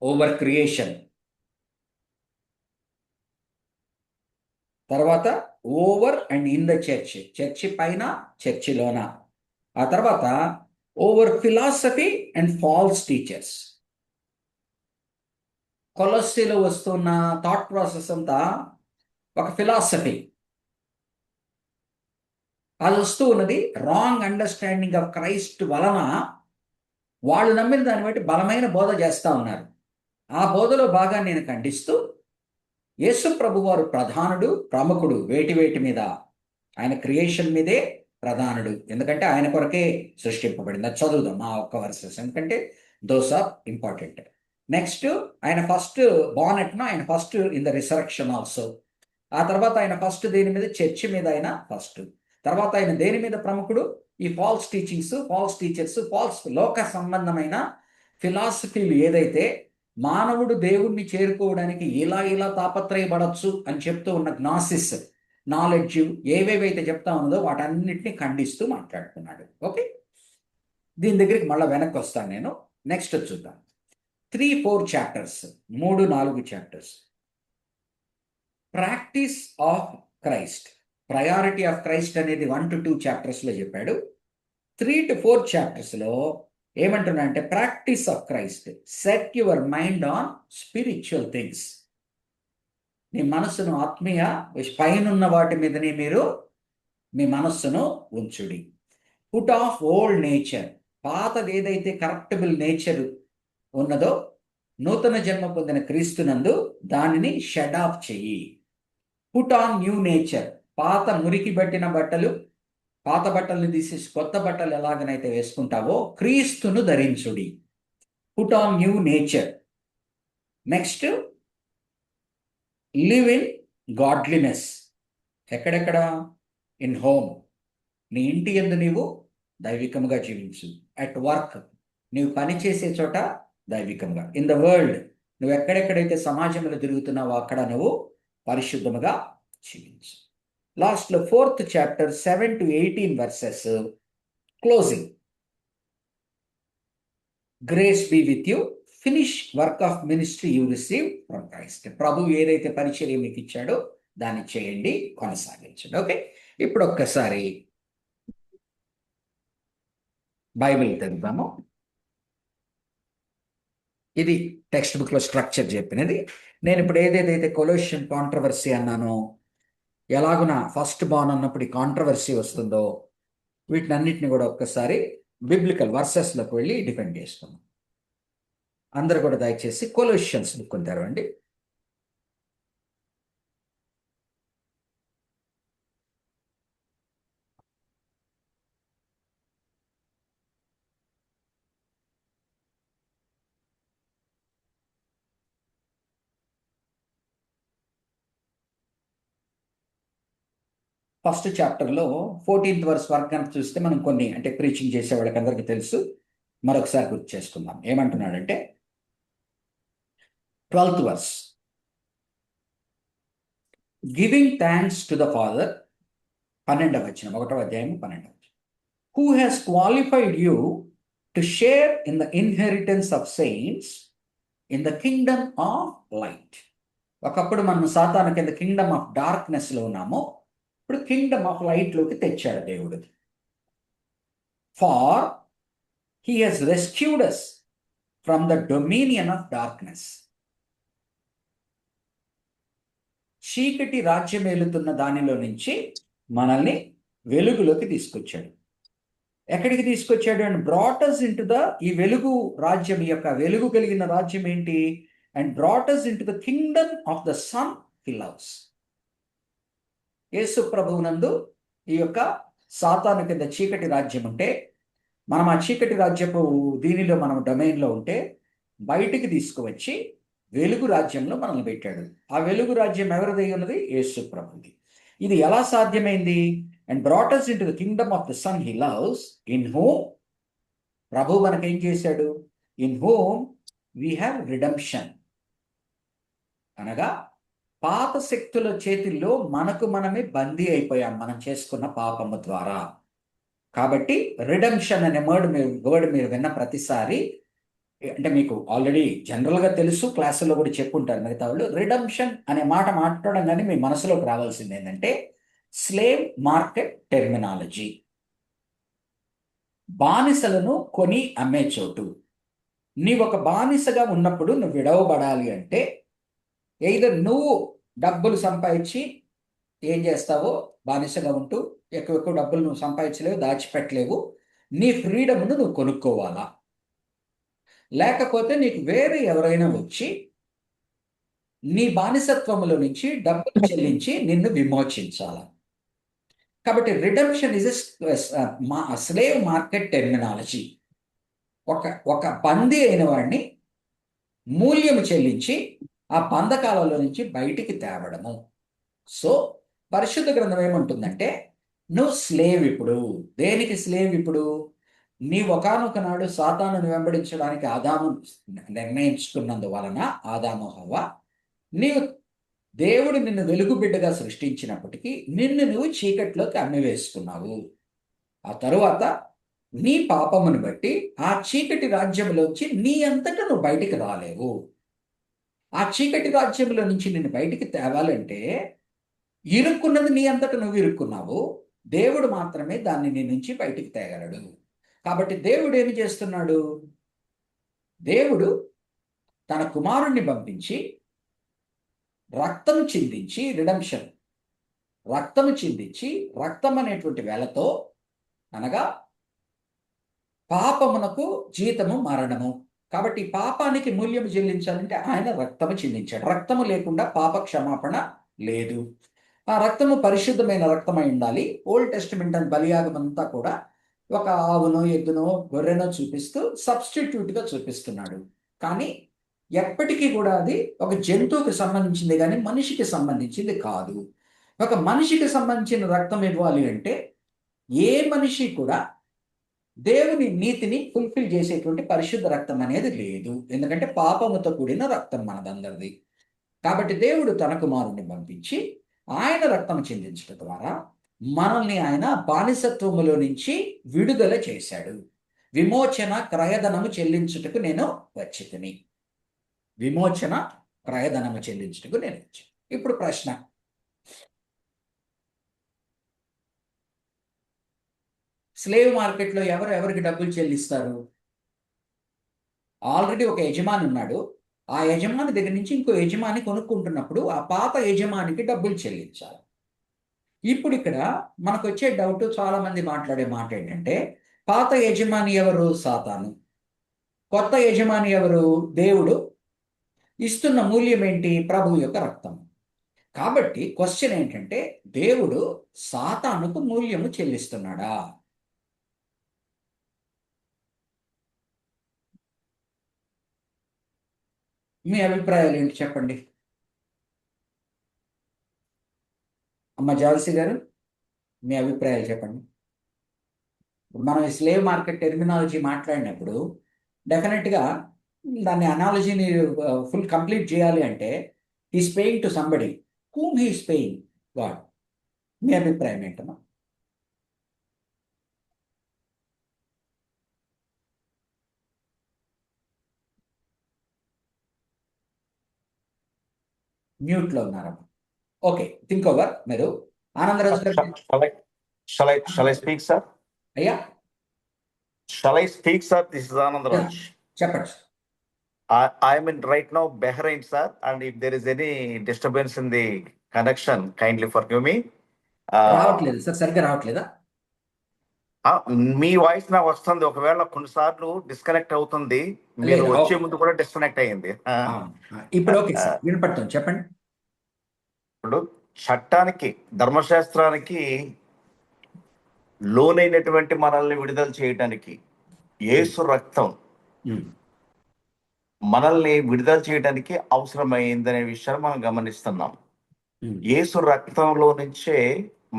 ఓవర్ క్రియేషన్. తర్వాత over and in the church, చర్చి పైన చర్చిలోన. ఆ తర్వాత over philosophy and false teachers. కొలస్సీలో వస్తున్న థాట్ ప్రాసెస్ అంతా ఒక ఫిలాసఫీ, అది వస్తూ ఉన్నది రాంగ్ అండర్స్టాండింగ్ ఆఫ్ క్రైస్ట్ వలన వాళ్ళు నమ్మిన దాన్ని బట్టి బలమైన బోధ చేస్తూ ఉన్నారు. ఆ బోధలో బాగా నేను ఖండిస్తూ, యేసు ప్రభు వారు ప్రధానుడు, ప్రముఖుడు వేటి మీద, ఆయన క్రియేషన్ మీదే ప్రధానుడు, ఎందుకంటే ఆయన కొరకే సృష్టింపబడింది. అది చదువుదాం ఆ ఒక్క వర్సెస్, ఎందుకంటే దోస్ ఆర్ ఇంపార్టెంట్. నెక్స్ట్ ఆయన ఫస్ట్ బానెట్ను, ఆయన first in the resurrection also. ఆ తర్వాత ఆయన ఫస్ట్ దేని మీద, చర్చి మీద ఆయన ఫస్ట్. తర్వాత ఆయన దేని మీద ప్రముఖుడు, ఈ false teachings, false teachers, false లోక సంబంధమైన ఫిలాసఫీలు ఏదైతే మానవుడు దేవుణ్ణి చేరుకోవడానికి ఇలా తాపత్రయపడచ్చు అని చెప్తూ ఉన్న గ్నాసిస్ నాలెడ్జ్ ఏవేవైతే చెప్తా ఉన్నదో వాటన్నిటిని ఖండిస్తూ మాట్లాడుతున్నాడు. ఓకే, దీని దగ్గరికి మళ్ళీ వెనక్కి వస్తాను నేను. నెక్స్ట్ చూద్దాం 3-4 chapters, 3-4 chapters. Practice of Christ, priority of Christ అనేది 1-2 చాప్టర్స్లో చెప్పాడు. 3-4 చాప్టర్స్లో ఏమంటున్నా అంటే practice of Christ, set your mind on spiritual things. నీ మనస్సును ఆత్మీయ పైనున్న వాటి మీదనే మీరు మీ మనస్సును ఉంచుడి. పుట్ ఆఫ్ ఓల్డ్ నేచర్, పాతది ఏదైతే కరప్టబుల్ నేచర్ ఉన్నదో నూతన జన్మ పొందిన క్రీస్తునందు దానిని షెడ్ ఆఫ్ చెయ్యి. పుట్ ఆన్ న్యూ నేచర్, పాత మురికి పట్టిన బట్టలు, పాత బట్టల్ని తీసేసి కొత్త బట్టలు ఎలాగనైతే వేసుకుంటావో క్రీస్తును ధరించుడి. Put on new nature. Next live in godliness. ఎక్కడెక్కడ, ఇన్ హోమ్, నీ ఇంటి యందు నీవు దైవికంగా జీవించు. అట్ వర్క్, నీవు పని చేసే చోట దైవికంగా. ఇన్ ద వరల్డ్, నువ్వు ఎక్కడెక్కడైతే సమాజంలో తిరుగుతున్నావో అక్కడ నువ్వు పరిశుద్ధముగా జీవించు. లాస్ట్లో 4th chapter 7 to 18 verses closing. Grace be with you, finish work of ministry you receive from Christ. ప్రభు ఏదైతే పరిచర్య మీకు ఇచ్చాడో దాన్ని చేయండి, కొనసాగించండి. ఓకే, ఇప్పుడు ఒక్కసారి బైబిల్ తెరుద్దాము. ఇది టెక్స్ట్ బుక్లో స్ట్రక్చర్ చెప్పినది. నేను ఇప్పుడు ఏదేదైతే కొలోషియన్ కాంట్రవర్సీ అన్నానో, ఎలాగున ఫస్ట్ బాన్ అన్నప్పుడు ఈ కాంట్రవర్సీ వస్తుందో, వీటినన్నిటిని కూడా ఒక్కసారి బిబ్లికల్ వర్సెస్లోకి వెళ్ళి డిఫెండ్ చేస్తున్నాం. అందరూ కూడా దయచేసి కొలోషియన్స్ బుక్ తెరవండి. ఫస్ట్ చాప్టర్లో 14th verse వరకు కనుక చూస్తే మనం కొన్ని, అంటే ప్రీచింగ్ చేసే వాళ్ళకి అందరికీ తెలుసు, మరొకసారి గుర్తు చేసుకుందాం. ఏమంటున్నాడంటే 12th verse, giving thanks to the father, 12వ వచనం, 1వ అధ్యాయం 12వ వచనం, who has qualified you to share in the inheritance of saints in the kingdom of light. ఒకప్పుడు మనం సాతాను కింద కింగ్డమ్ ఆఫ్ డార్క్నెస్లో ఉన్నాము, ఇప్పుడు కింగ్డమ్ ఆఫ్ లైట్లోకి తెచ్చాడు దేవుడు. For he has rescued us from the dominion of darkness. చీకటి రాజ్యం ఏలుతున్న దానిలో నుంచి మనల్ని వెలుగులోకి తీసుకొచ్చాడు. ఎక్కడికి తీసుకొచ్చాడు? And brought us into the, ఈ వెలుగు రాజ్యం, ఈ యొక్క వెలుగు కలిగిన రాజ్యం ఏంటి? And brought us into the kingdom of the son he loves. యేసు ప్రభువునందు ఈ యొక్క సాతాను కింద చీకటి రాజ్యం ఉంటే, మనం ఆ చీకటి రాజ్యపు దీనిలో మనం డొమైన్లో ఉంటే, బయటికి తీసుకువచ్చి వెలుగు రాజ్యంలో మనల్ని పెట్టాడు. ఆ వెలుగు రాజ్యం ఎవరిదై ఉన్నది? యేసు ప్రభుది. ఇది ఎలా సాధ్యమైంది? And brought us into the kingdom of the son he loves, in whom, ప్రభు మనకేం చేశాడు? in whom we have redemption. అనగా పాత శక్తుల చేతుల్లో మనకు మనమే బందీ అయిపోయాం, మనం చేసుకున్న పాపము ద్వారా. కాబట్టి రిడెంప్షన్ అనే వర్డ్ మీరు విన్న ప్రతిసారి, అంటే మీకు ఆల్రెడీ జనరల్గా తెలుసు, క్లాసుల్లో కూడా చెప్పుంటారు మిగతా వాళ్ళు, రిడెంప్షన్ అనే మాట మాట్లాడంగానే మీ మనసులోకి రావాల్సింది ఏంటంటే స్లేవ్ మార్కెట్ టెర్మినాలజీ. బానిసలను కొని అమ్మే చోటు. నీవు ఒక బానిసగా ఉన్నప్పుడు నువ్వు విడవబడాలి అంటే, ఎయిదర్ నువ్వు డబ్బులు సంపాదించి ఏం చేస్తావో, బానిసగా ఉంటూ ఎక్కువ డబ్బులు నువ్వు సంపాదించలేవు, దాచిపెట్టలేవు, నీ ఫ్రీడమ్ను నువ్వు కొనుక్కోవాలా, లేకపోతే నీకు వేరే ఎవరైనా వచ్చి నీ బానిసత్వములో నుంచి డబ్బులు చెల్లించి నిన్ను విమోచించాలా. కాబట్టి redemption is slave market terminology. ఒక బందీ అయిన వాడిని మూల్యము చెల్లించి ఆ బంధకాలలో నుంచి బయటికి తేవడము. సో పరిశుద్ధ గ్రంథం ఏమంటుందంటే, నువ్వు స్లేవ్ ఇప్పుడు. దేనికి స్లేవ్ ఇప్పుడు? నీ ఒకానొక నాడు సాతానుని వెంబడించడానికి ఆదాము నిర్ణయించుకున్నందువలన, ఆదాము హవ్వ, నీవు దేవుడు నిన్ను వెలుగు బిడ్డగా సృష్టించినప్పటికీ నిన్ను నువ్వు చీకట్లోకి అమ్మివేసుకున్నావు. ఆ తరువాత నీ పాపమును బట్టి ఆ చీకటి రాజ్యంలోంచి నీ అంతటా నువ్వు బయటికి రాలేవు. ఆ చీకటి రాజ్యంలో నుంచి నిన్ను బయటికి తేవాలంటే, ఇరుక్కున్నది నీ అంతటా నువ్వు ఇరుక్కున్నావు, దేవుడు మాత్రమే దాన్ని నీ నుంచి బయటికి తేగలడు. కాబట్టి దేవుడు ఏమి చేస్తున్నాడు? దేవుడు తన కుమారుణ్ణి పంపించి రక్తము చిందించి, రిడెంప్షన్, రక్తము చిందించి, రక్తం అనేటువంటి వెలతో, అనగా పాపమునకు జీతము మరణము. కాబట్టి పాపానికి మూల్యము చెల్లించాలంటే ఆయన రక్తము చిందించాడు. రక్తము లేకుండా పాప క్షమాపణ లేదు. ఆ రక్తము పరిశుద్ధమైన రక్తమై ఉండాలి. ఓల్డ్ టెస్టిమెంట్ అని బలియాగం అంతా కూడా ఒక ఆవునో ఎద్దునో గొర్రెనో చూపిస్తూ సబ్స్టిట్యూట్గా చూపిస్తున్నాడు. కానీ ఎప్పటికీ కూడా అది ఒక జంతువుకి సంబంధించింది కానీ మనిషికి సంబంధించింది కాదు. ఒక మనిషికి సంబంధించిన రక్తం ఇవ్వాలి అంటే ఏ మనిషి కూడా దేవుని నీతిని ఫుల్ఫిల్ చేసేటువంటి పరిశుద్ధ రక్తం అనేది లేదు, ఎందుకంటే పాపముతో కూడిన రక్తం మనదందరిది. కాబట్టి దేవుడు తన కుమారుని పంపించి ఆయన రక్తం చెందించడం ద్వారా మనల్ని ఆయన బానిసత్వములో నుంచి విడుదల చేశాడు. విమోచన క్రయధనము చెల్లించుటకు నేను వచ్చితిని. విమోచన క్రయధనము చెల్లించుటకు నేను వచ్చాను. ఇప్పుడు ప్రశ్న, స్లేవ్ మార్కెట్లో ఎవరికి డబ్బులు చెల్లిస్తారు? ఆల్రెడీ ఒక యజమాని ఉన్నాడు. ఆ యజమాని దగ్గర నుంచి ఇంకో యజమాని కొనుక్కుంటున్నప్పుడు ఆ పాత యజమానికి డబ్బులు చెల్లించాలి. ఇప్పుడు ఇక్కడ మనకు వచ్చే డౌట్, చాలా మంది మాట్లాడే మాట ఏంటంటే, పాత యజమాని ఎవరు? సాతాను. కొత్త యజమాని ఎవరు? దేవుడు. ఇస్తున్న మూల్యం ఏంటి? ప్రభు యొక్క రక్తం. కాబట్టి క్వశ్చన్ ఏంటంటే, దేవుడు సాతానుకు మూల్యము చెల్లిస్తున్నాడా? మీ అభిప్రాయాలు ఏంటి చెప్పండి. అమ్మ జాల్సీ గారు, మీ అభిప్రాయాలు చెప్పండి. మనం స్లేవ్ మార్కెట్ టెర్మినాలజీ మాట్లాడినప్పుడు డెఫినెట్గా దాన్ని అనాలజీని ఫుల్ కంప్లీట్ చేయాలి అంటే he's paying to somebody whom he's paying, God. మీ అభిప్రాయం ఏంటమ్మా? మ్యూట్లో ఉన్నారమ్మా. Okay, think over. మీరు ఆనందరాజు గారు. Shall I speak, sir? అయ్యా Shall I speak, sir? This is Anandraj. చెప్పండి. I am in right now Bahrain, sir, and if there is any disturbance in the connection, kindly forgive me. రావట్లేదు sir, సరిగ్గా రావట్లేదా? మీ voice నాకు వస్తుంది, ఒకవేళ కొన్నిసార్లు disconnect అవుతుంది. మీరు లేదు, వచ్చే ఓకే. ముందు కూడా డిస్కనెక్ట్ అయ్యింది. ఇప్పుడు ఓకే సార్, వినపడుతుంది, చెప్పండి. ఇప్పుడు చట్టానికి, ధర్మశాస్త్రానికి లోనైనటువంటి మనల్ని విడుదల చేయడానికి యేసు రక్తం ఉమ్, మనల్ని విడుదల చేయడానికి అవసరమైందనే విషయాన్ని మనం గమనిస్తున్నాం. ఉమ్, యేసు రక్తంలో నుంచే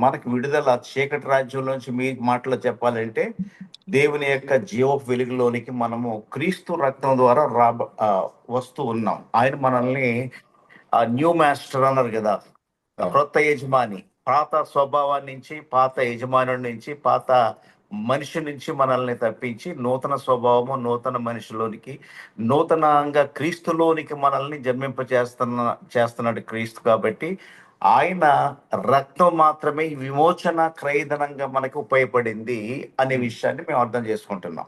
మనకు విడుదల. చీకటి రాజ్యం నుంచి మీ మాటలో చెప్పాలంటే దేవుని యొక్క జీవ వెలుగులోనికి మనము క్రీస్తు రక్తం ద్వారా వస్తూ ఉన్నాం. ఆయన మనల్ని న్యూ మాస్టర్ అన్నారు కదా, క్రొత్త యజమాని. పాత స్వభావాన్ని నుంచి, పాత యజమాని నుంచి, పాత మనిషి నుంచి మనల్ని తప్పించి నూతన స్వభావము, నూతన మనిషిలోనికి, నూతనంగా క్రీస్తులోనికి మనల్ని చేస్తున్నాడు క్రీస్తు. కాబట్టి ఆయన రక్తం మాత్రమే విమోచన క్రయధనంగా మనకు ఉపయోగపడింది అనే విషయాన్ని మేము అర్థం చేసుకుంటున్నాం.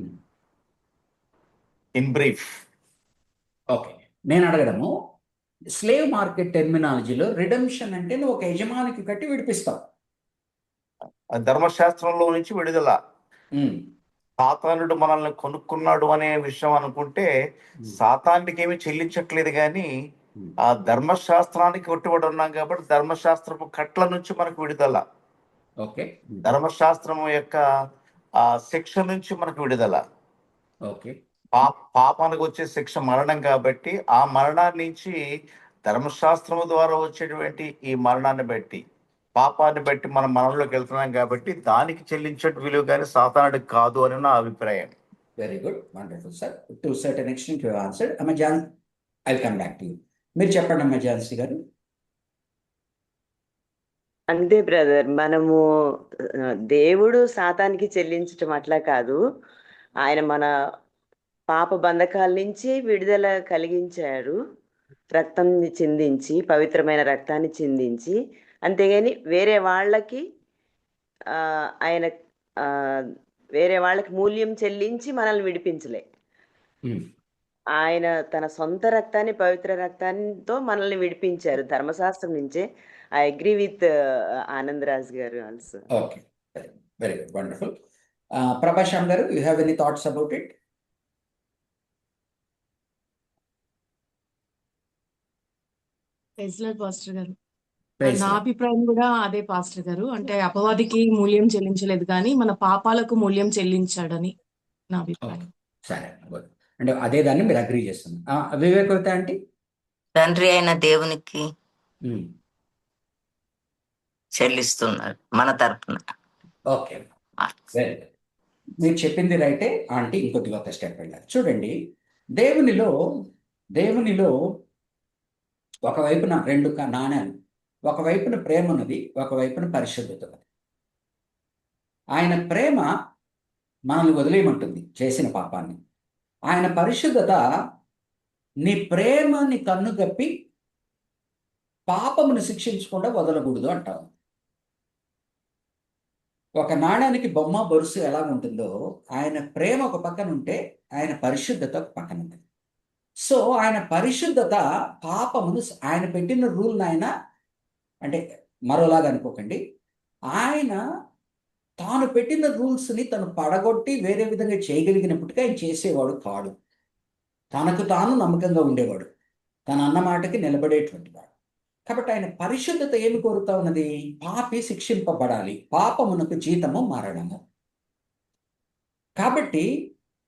ఉమ్. In brief. ఓకే, నేను అడగడము, స్లేవ్ మార్కెట్ టెర్మినాలజీలో రిడెంప్షన్ అంటే నువ్వు ఒక యజమానికి కట్టి విడిపిస్తావు. ధర్మశాస్త్రంలో నుంచి విడుదల. ఉమ్, సాతానుడు మనల్ని కొనుక్కున్నాడు అనే విషయం అనుకుంటే సాతానికి ఏమి చెల్లించట్లేదు, కానీ ఆ ధర్మశాస్త్రానికి కట్టుబడి ఉన్నాం కాబట్టి ధర్మశాస్త్రపు కట్ల నుంచి మనకు విడుదల. ఓకే, ధర్మశాస్త్రము యొక్క శిక్ష నుంచి మనకు విడుదల. ఓకే, పాపానికి వచ్చే శిక్ష మరణం కాబట్టి ఆ మరణాన్ని నుంచి ధర్మశాస్త్రము ద్వారా వచ్చేటువంటి ఈ మరణాన్ని బట్టి, పాపాన్ని బట్టి మనం మరణంలోకి వెళ్తున్నాం కాబట్టి దానికి చెల్లించే విలువ కానీ సాతానుడికి కాదు అని నా అభిప్రాయం. Very good, wonderful sir. To certain extent you answered. అమ్మ John, I will come back to you. మీరు చెప్పండి అమ్మ ఝాన్సీ గారు. అంతే బ్రదర్, మనము దేవుడు సాతానికి చెల్లించటం అట్లా కాదు. ఆయన మన పాప బంధకాల నుంచి విడుదల కలిగించాడు, రక్తం చిందించి, పవిత్రమైన రక్తాన్ని చిందించి. అంతేగాని వేరే వాళ్ళకి ఆయన వేరే వాళ్ళకి మూల్యం చెల్లించి మనల్ని విడిపించలే. ఆయన తన సొంత రక్తాన్ని, పవిత్ర రక్తాన్నితో మనల్ని విడిపించారు ధర్మశాస్త్రం నుంచే. ఐ అగ్రీ విత్ ఆనందరాజ్ గారు also. Okay, very good, wonderful. Prabhashyam గారు, you have any thoughts about it? Pastor గారు, నా అభిప్రాయం కూడా అదే పాస్టర్ గారు. అంటే అపవాదికి మూల్యం చెల్లించలేదు, కానీ మన పాపాలకు మూల్యం చెల్లించాడని నా అభిప్రాయం. సరే, అంటే అదే దాన్ని మీరు అగ్రీ చేస్తున్నారు. వివేకవత ఆంటీ? తండ్రి అయిన దేవునికి చెల్లిస్తున్నారు మన తరపున. Okay, very good. మీరు చెప్పింది రైటే ఆంటీ, ఇంకొద్దిగా ఒక స్టెప్ వెళ్ళాలి. చూడండి, దేవునిలో దేవునిలో ఒకవైపున రెండు నాణ్యాలు, ఒకవైపున ప్రేమ ఉన్నది, ఒకవైపున పరిశుద్ధత ఉన్నది. ఆయన ప్రేమ మనల్ని వదిలేయమంటుంది చేసిన పాపాన్ని. ఆయన పరిశుద్ధత నీ ప్రేమని కన్నుగప్పి పాపమును శిక్షించకుండా వదలకూడదు అంటారు. ఒక నాణ్యానికి బొమ్మ బొరుసు ఎలా ఉంటుందో ఆయన ప్రేమ ఒక పక్కన ఉంటే ఆయన పరిశుద్ధత ఒక పక్కన ఉంటుంది. సో ఆయన పరిశుద్ధత పాపమును, ఆయన పెట్టిన రూల్ని ఆయన, అంటే మరోలాగా అనుకోకండి, ఆయన తాను పెట్టిన రూల్స్ని తను పడగొట్టి వేరే విధంగా చేయగలిగినప్పటికీ ఆయన చేసేవాడు కాడు. తనకు తాను నమ్మకంగా ఉండేవాడు, తన అన్న మాటకి నిలబడేటువంటి వాడు. కాబట్టి ఆయన పరిశుద్ధత ఏమి కోరుతా ఉన్నది? పాపి శిక్షింపబడాలి, పాపమునకు జీతము మరణము. కాబట్టి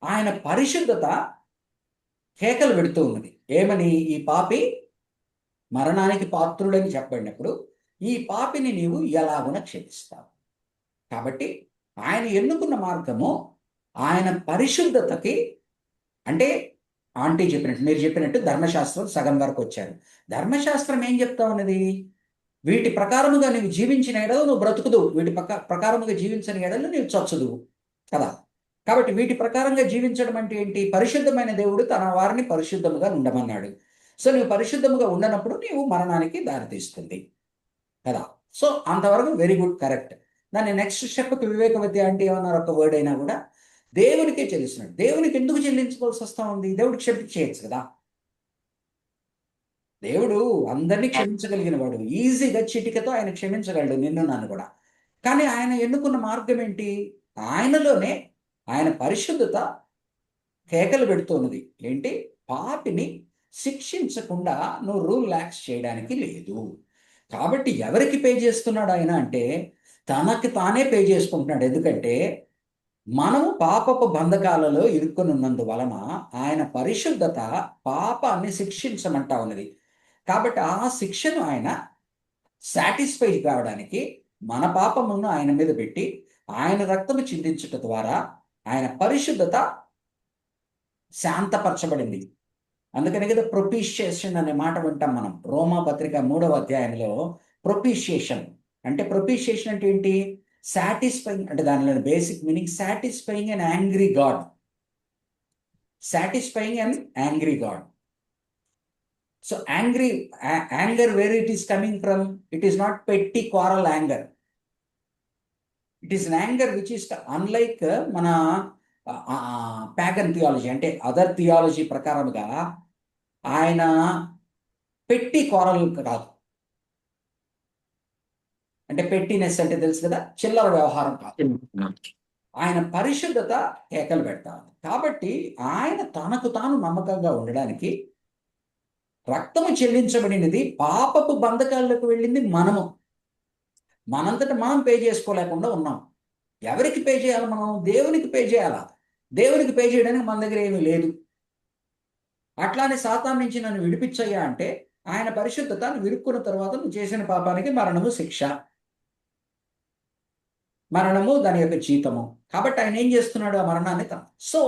ఆయన పరిశుద్ధత కేకలు పెడుతూ ఉన్నది. ఏమని? ఈ పాపి మరణానికి పాత్రుడని చెప్పబడినప్పుడు ఈ పాపిని నీవు ఎలాగున క్షమిస్తావు. కాబట్టి ఆయన ఎన్నుకున్న మార్గము ఆయన పరిశుద్ధతకి, అంటే ఆంటీ చెప్పినట్టు, మీరు చెప్పినట్టు ధర్మశాస్త్రం సగం వరకు వచ్చారు. ధర్మశాస్త్రం ఏం చెప్తా ఉన్నది? వీటి ప్రకారముగా నువ్వు జీవించిన ఎడలు నువ్వు బ్రతుకుదు, వీటి ప్రకారముగా జీవించిన ఎడలు నువ్వు చచ్చుదు కదా. కాబట్టి వీటి ప్రకారంగా జీవించడం అంటే ఏంటి? పరిశుద్ధమైన దేవుడు తన వారిని పరిశుద్ధముగా ఉండమన్నాడు. సో నువ్వు పరిశుద్ధముగా ఉండనప్పుడు నీవు మరణానికి దారితీస్తుంది కదా. సో అంతవరకు వెరీ గుడ్, కరెక్ట్. దాన్ని నెక్స్ట్ స్టెప్కి వివేకవతి అంటే ఏమన్నారు? ఒక వర్డ్ అయినా కూడా దేవునికే చెల్లిస్తున్నాడు. దేవునికి ఎందుకు చెల్లించుకోవాల్సి వస్తా ఉంది? దేవుడికి క్షమించేయచ్చు కదా. దేవుడు అందరినీ క్షమించగలిగిన వాడు, ఈజీగా చిటికతో ఆయన క్షమించగలడు నిన్ను నన్ను కూడా. కానీ ఆయన ఎన్నుకున్న మార్గం ఏంటి? ఆయనలోనే ఆయన పరిశుద్ధత కేకలు పెడుతున్నది. ఏంటి? పాపిని శిక్షించకుండా నువ్వు రూల్ ల్యాక్స్ చేయడానికి లేదు. కాబట్టి ఎవరికి పే చేస్తున్నాడు ఆయన అంటే తనకి తానే పే చేసుకుంటున్నాడు. ఎందుకంటే మనము పాపపు బంధకాలలో ఇరుక్కొని ఉన్నందువలన ఆయన పరిశుద్ధత పాపాన్ని శిక్షించమంటా ఉన్నది. కాబట్టి ఆ శిక్షను ఆయన సాటిస్ఫై కావడానికి మన పాపమును ఆయన మీద పెట్టి ఆయన రక్తము చిందించుట ద్వారా ఆయన పరిశుద్ధత శాంతపరచబడింది. అందుకని కదా ప్రొపిషియేషన్ అనే మాట వింటాం మనం. రోమా పత్రిక 3వ అధ్యాయంలో ప్రొపిషియేషన్ అంటే, ప్రొపిషియేషన్ అంటే ఏంటి? సాటిస్ఫైయింగ్, అంటే దానిలోని basic meaning satisfying and angry God. Satisfying and angry God. So anger where it is coming from? It is not petty quarrel anger. It is an anger which is unlike మన pagan theology, అంటే other theology ప్రకారముగా ఆయన పెట్టి కోరలు కాదు. అంటే పెట్టినెస్ అంటే తెలుసు కదా, చిల్లర వ్యవహారం కాదు. ఆయన పరిశుద్ధత కేకలు పెడతాడు. కాబట్టి ఆయన తనకు తాను నమ్మకంగా ఉండడానికి రక్తము చెల్లించబడినది. పాపపు బంధకాలకు వెళ్ళింది మనము. మనంతటా మనం పే చేసుకోలేకుండా ఉన్నాం. ఎవరికి పే చేయాలి? మనం దేవునికి పే చేయాలా. దేవునికి పే చేయడానికి మన దగ్గర ఏమీ లేదు. అట్లానే సాతాను నుంచి నన్ను విడిపించయ్యా అంటే ఆయన పరిశుద్ధత విరుక్కున్న తర్వాత నువ్వు చేసిన పాపానికి మరణము శిక్ష, మరణము దాని యొక్క జీతము. కాబట్టి ఆయన ఏం చేస్తున్నాడు? ఆ మరణాన్ని సో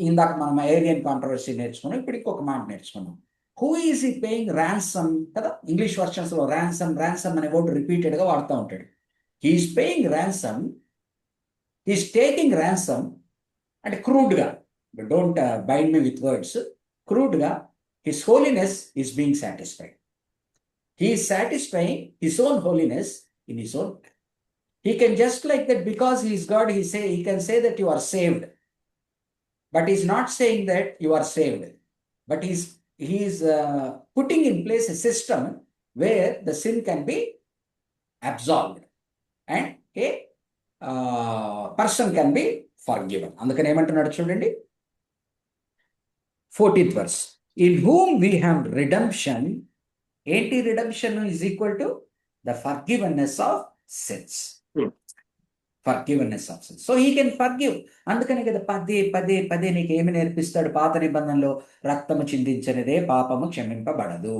ఇందాక మనం ఏరియన్ కాంట్రవర్సీ నేర్చుకున్నాం, ఇప్పుడు ఇంకొక మాట నేర్చుకున్నాం. హూ ఈజ్ ఈ పేయింగ్ ర్యాన్సమ్ కదా. ఇంగ్లీష్ వర్షన్స్ లో ర్యాన్సమ్ అనే వర్డ్ రిపీటెడ్గా వాడుతూ ఉంటాడు. He's paying ransom, he's taking ransom. అంటే క్రూడ్గా, don't bind me with words, క్రూడ్గా his holiness is being satisfied. He is satisfying his own holiness in his own. He can just like that, because he is God, he can say that you are saved, but he's not saying that you are saved, but he's putting in place a system where the sin can be absolved and a person can be forgiven. అందుకని ఏమంటున్నాడు చూడండి, 14th verse, in whom we have redemption. ఏంటి redemption? is equal to the forgiveness of sins. Forgiveness of sins. So he can forgive. అందుకని కదా పదే నీకు ఏమి నేర్పిస్తాడు? పాత నిబంధనలో రక్తము చిందించనిదే పాపము క్షమింపబడదు.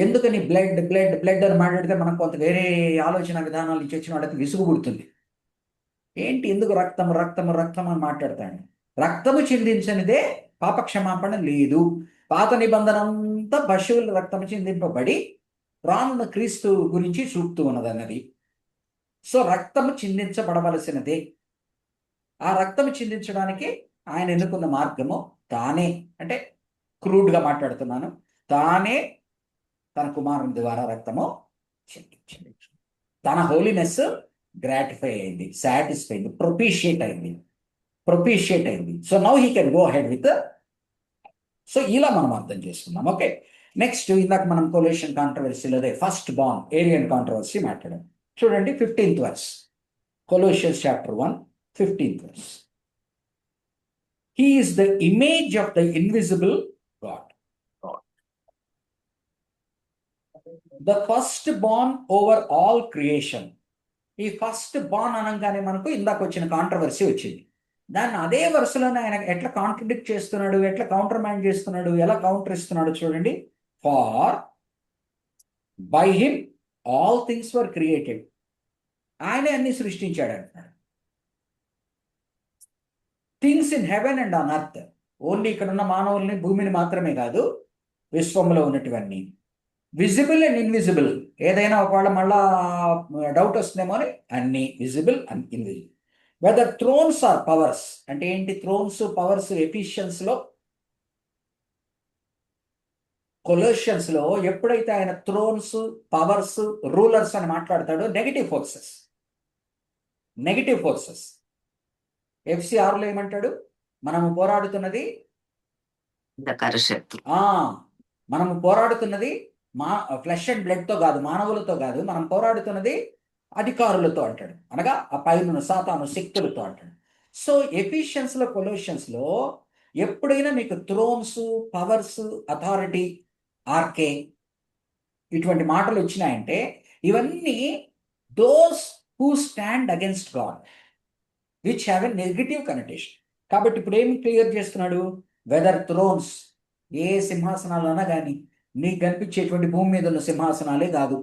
ఎందుకని బ్లడ్ బ్లడ్ బ్లడ్ అని మాట్లాడితే మనకు కొంత వేరే ఆలోచన విధానాలు ఇచ్చి వచ్చిన వాళ్ళకి విసుగు పుడుతుంది. ఏంటి ఎందుకు రక్తము రక్తము రక్తం అని మాట్లాడతాడు? రక్తము చిందించనిదే పాప క్షమాపణ లేదు. పాత నిబంధన అంతా పశువుల రక్తము చిందింపబడి రానున్న క్రీస్తు గురించి చూపుతూ ఉన్నదన్నది. సో రక్తము చిందించబడవలసినదే. ఆ రక్తము చిందించడానికి ఆయన ఎన్నుకున్న మార్గము తానే, అంటే క్రూడ్గా మాట్లాడుతున్నాను, తానే తన కుమారుని ద్వారా రక్తము చిందించింది. తన హోలీనెస్ గ్రాటిఫై అయింది, సాటిస్ఫై అయింది, ప్రొపీషియేట్ అయింది. So now he can go head with. So ఇలా మనం అర్థం చేసుకున్నాం. ఓకే, నెక్స్ట్ ఇందాక మనం కొలేషన్ కాంట్రవర్సీలో ఫస్ట్ బార్న్ ఏలియన్ కాంట్రవర్సీ మాట్లాడాం. చూడండి 15th verse, Colossians chapter 1 15th verse. He is the image of the invisible God, the firstborn over all creation. ఈ ఫస్ట్ బార్న్ అనగానే మనకు ఇందాక వచ్చిన కాంట్రవర్సీ వచ్చింది. దాన్ని అదే వరుసలోనే ఆయన ఎట్లా కాంట్రడిక్ట్ చేస్తున్నాడు, ఎట్లా కౌంటర్ మైండ్ చేస్తున్నాడు, ఎలా కౌంటర్ ఇస్తున్నాడు చూడండి. For by him all things were created. ఆయనే అన్ని సృష్టించాడు అంటున్నాడు. Things in heaven and on earth, only ఇక్కడ ఉన్న మానవుల్ని, భూమిని మాత్రమే కాదు, విశ్వంలో ఉన్నటివన్నీ. విజిబుల్ అండ్ ఇన్విజిబుల్, ఏదైనా ఒకవేళ మళ్ళా డౌట్ వస్తుందేమో అని, అన్ని visible and invisible. Whether thrones or powers, అంటే ఏంటి థ్రోన్స్ పవర్స్? ఎఫిషియన్స్లో, కొలోషియన్స్లో ఎప్పుడైతే ఆయన థ్రోన్స్, పవర్స్, రూలర్స్ అని మాట్లాడతాడో నెగటివ్ ఫోర్సెస్. FCRలో ఏమంటాడు? మనము పోరాడుతున్నది శక్తి. మనము పోరాడుతున్నది ఫ్లెష్ అండ్ బ్లడ్తో కాదు, మానవులతో కాదు, మనం పోరాడుతున్నది అధికారులతో అంటాడు, అనగా ఆ పైన సాతాను శక్తులతో అంటాడు. సో ఎఫిషియన్స్లో, కొలోషియన్స్లో ఎప్పుడైనా మీకు థ్రోన్స్, పవర్స్, అథారిటీ, ఆర్కే ఇటువంటి మాటలు వచ్చినాయంటే ఇవన్నీ those who stand against God which have a negative connotation. కాబట్టి ఇప్పుడు ఏమి క్లియర్ చేస్తున్నాడు? వెదర్ థ్రోన్స్, ఏ సింహాసనాలన్నా కానీ నీకు కనిపించేటువంటి భూమి మీద ఉన్న సింహాసనాలే కాదు,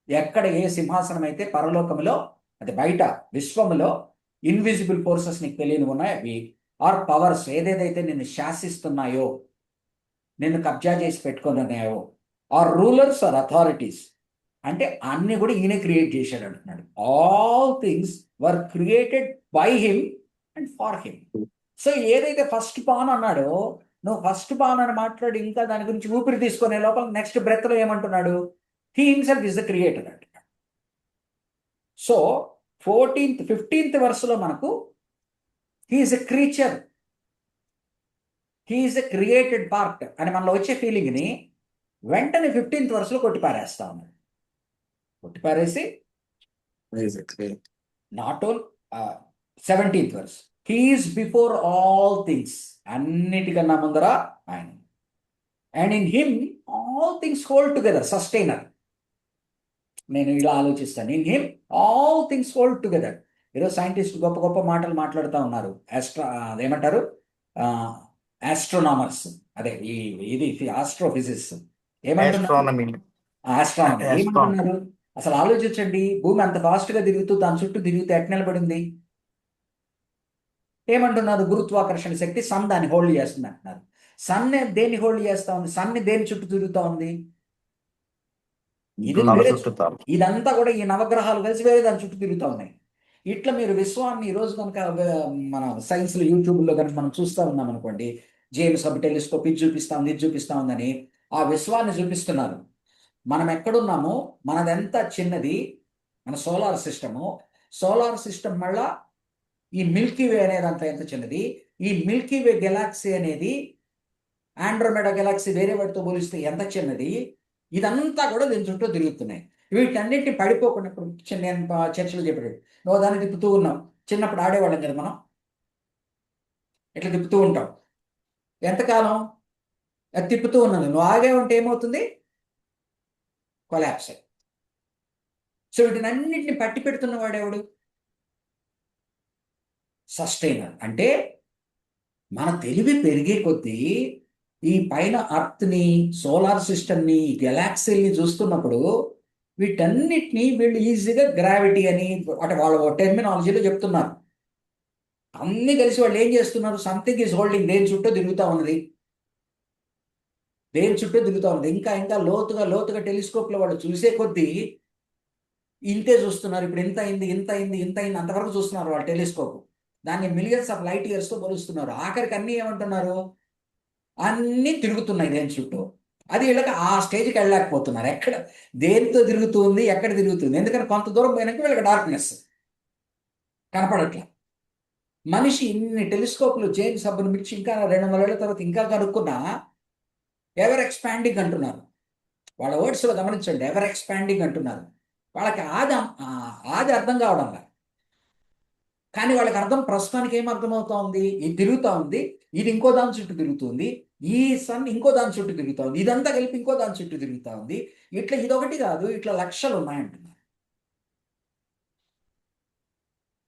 ఎక్కడ ఏ సింహాసనం అయితే పరలోకంలో, అది బయట విశ్వములో ఇన్విజిబుల్ ఫోర్సెస్ నీకు తెలియని ఉన్నాయి, అవి ఆర్ పవర్స్ ఏదేదైతే నిన్ను శాసిస్తున్నాయో, నిన్ను కబ్జా చేసి పెట్టుకొని ఉన్నాయో, ఆర్ రూలర్స్ ఆర్ అథారిటీస్, అంటే అన్ని కూడా ఈయన క్రియేట్ చేశాడు అంటున్నాడు. All things were created by him and for him. So ఏదైతే ఫస్ట్ బాన్ అన్నాడో, నువ్వు ఫస్ట్ బాన్ అని మాట్లాడి ఇంకా దాని గురించి ఊపిరి తీసుకునే లోపల నెక్స్ట్ బ్రెత్లో ఏమంటున్నాడు? He himself is the creator అంటున్నాడు. సో 15th verseలో మనకు he is a creature, he is a created part అని మనలో వచ్చే ఫీలింగ్ని వెంటనే 15th verseలో కొట్టిపారేస్తా ఉన్నాడు. కొట్టిపారేసి not own 17th verse, he is before all things, అన్నిటికన్నా ముందర ఆయన. And in him all things hold together, sustainer. నేను ఇలా ఆలోచిస్తాను, in him all things hold together. ఈరోజు సైంటిస్ట్ గొప్ప గొప్ప మాటలు మాట్లాడుతూ ఉన్నారు. అదేమంటారు, ఆస్ట్రోనామర్స్, అదే ఇది ఆస్ట్రోఫిజిక్స్ ఏమంటున్నారు, ఆస్ట్రానమీ ఏమంటున్నారు? అసలు ఆలోచించండి, భూమి అంత ఫాస్ట్గా తిరుగుతూ దాని చుట్టూ తిరుగుతూ ఎట్ నిలబడింది. ఏమంటున్నారు? గురుత్వాకర్షణ శక్తి సన్ దాన్ని హోల్డ్ చేస్తుంది అంటున్నారు. సన్ దేన్ని హోల్డ్ చేస్తా ఉంది? సన్ని దేని చుట్టూ తిరుగుతూ ఉంది? ఇదంతా కూడా ఈ నవగ్రహాలు కలిసి వేరే దాని చుట్టూ తిరుగుతూ ఉన్నాయి. ఇట్లా మీరు విశ్వాన్ని ఈరోజు కనుక మన సైన్స్లో, యూట్యూబ్లో కనుక మనం చూస్తూ ఉన్నాం అనుకోండి, జేమ్స్ హబ్ టెలిస్కోప్ ఇది చూపిస్తా ఉంది, ఇది చూపిస్తా ఉందని ఆ విశ్వాన్ని చూపిస్తున్నారు. మనం ఎక్కడున్నామో మనదెంత చిన్నది, మన సోలార్ సిస్టమ్ మళ్ళా ఈ మిల్కీ వే అనేది అంత ఎంత చిన్నది. ఈ మిల్కీ వే గెలాక్సీ అనేది ఆండ్రోమెడా గెలాక్సీ వేరే వాటితో పోలిస్తే ఎంత చిన్నది. ఇదంతా కూడా దీని చుట్టూ తిరుగుతున్నాయి. వీటన్నిటిని పడిపోకుండా, ఇప్పుడు నేను చర్చలు చెప్పాడు, నువ్వు దాన్ని తిప్పుతూ ఉన్నావు. చిన్నప్పుడు ఆడేవాళ్ళం కదా మనం, ఇట్లా తిప్పుతూ ఉంటాం. ఎంతకాలం అది తిప్పుతూ ఉన్నది, నువ్వు ఆగే ఉంటే ఏమవుతుంది? కొలాప్స్. సో వీటినన్నిటిని పట్టి పెడుతున్న వాడేవాడు? సస్టైనర్. అంటే మన తెలివి పెరిగే కొద్దీ ఈ పైన అర్త్ని, సోలార్ సిస్టమ్ని, గెలాక్సీల్ని చూస్తున్నప్పుడు వీటన్నిటినీ వీళ్ళు ఈజీగా గ్రావిటీ అని అంటే వాళ్ళ టెర్మినాలజీలో చెప్తున్నారు. అన్ని కలిసి వాళ్ళు ఏం చేస్తున్నారు? సంథింగ్ ఈజ్ హోల్డింగ్, దేని చుట్టూ తిరుగుతూ ఉన్నది, దేని చుట్టూ తిరుగుతూ ఉన్నది. ఇంకా ఇంకా లోతుగా టెలిస్కోప్లో వాళ్ళు చూసే కొద్దీ ఇంతే చూస్తున్నారు. ఇప్పుడు ఇంత అయింది అంతవరకు చూస్తున్నారు వాళ్ళు టెలిస్కోప్. దాన్ని మిలియన్స్ ఆఫ్ లైట్ ఇయర్స్తో పోలుస్తున్నారు. ఆఖరికి అన్నీ ఏమంటున్నారు? అన్నీ తిరుగుతున్నాయి దేని చుట్టూ. అది వీళ్ళకి ఆ స్టేజ్కి వెళ్ళలేకపోతున్నారు. ఎక్కడ దేనితో తిరుగుతుంది, ఎక్కడ తిరుగుతుంది. ఎందుకంటే కొంత దూరం పోయినాక వీళ్ళకి డార్క్నెస్ కనపడట్లా. మనిషి ఇన్ని టెలిస్కోప్లు జేమ్స్ హబ్బును మించి ఇంకా 200 ఏళ్ల తర్వాత ఇంకా కనుక్కున్నా ఎవర్ ఎక్స్పాండింగ్ అంటున్నారు. వాళ్ళ వర్డ్స్లో గమనించండి, ఎవర్ ఎక్స్పాండింగ్ అంటున్నారు. వాళ్ళకి ఆది అర్థం కావడం లేదు. కానీ వాళ్ళకి అర్థం ప్రస్తుతానికి ఏం అర్థమవుతా ఉంది? ఇది తిరుగుతూ ఉంది, ఇది ఇంకో దాని చుట్టూ తిరుగుతుంది, ఈ సన్ ఇంకో దాని చుట్టూ తిరుగుతూ ఉంది, ఇదంతా కలిపి ఇంకో దాని చుట్టూ తిరుగుతూ ఉంది. ఇట్లా ఇదొకటి కాదు, ఇట్లా లక్షలు ఉన్నాయంటున్నారు.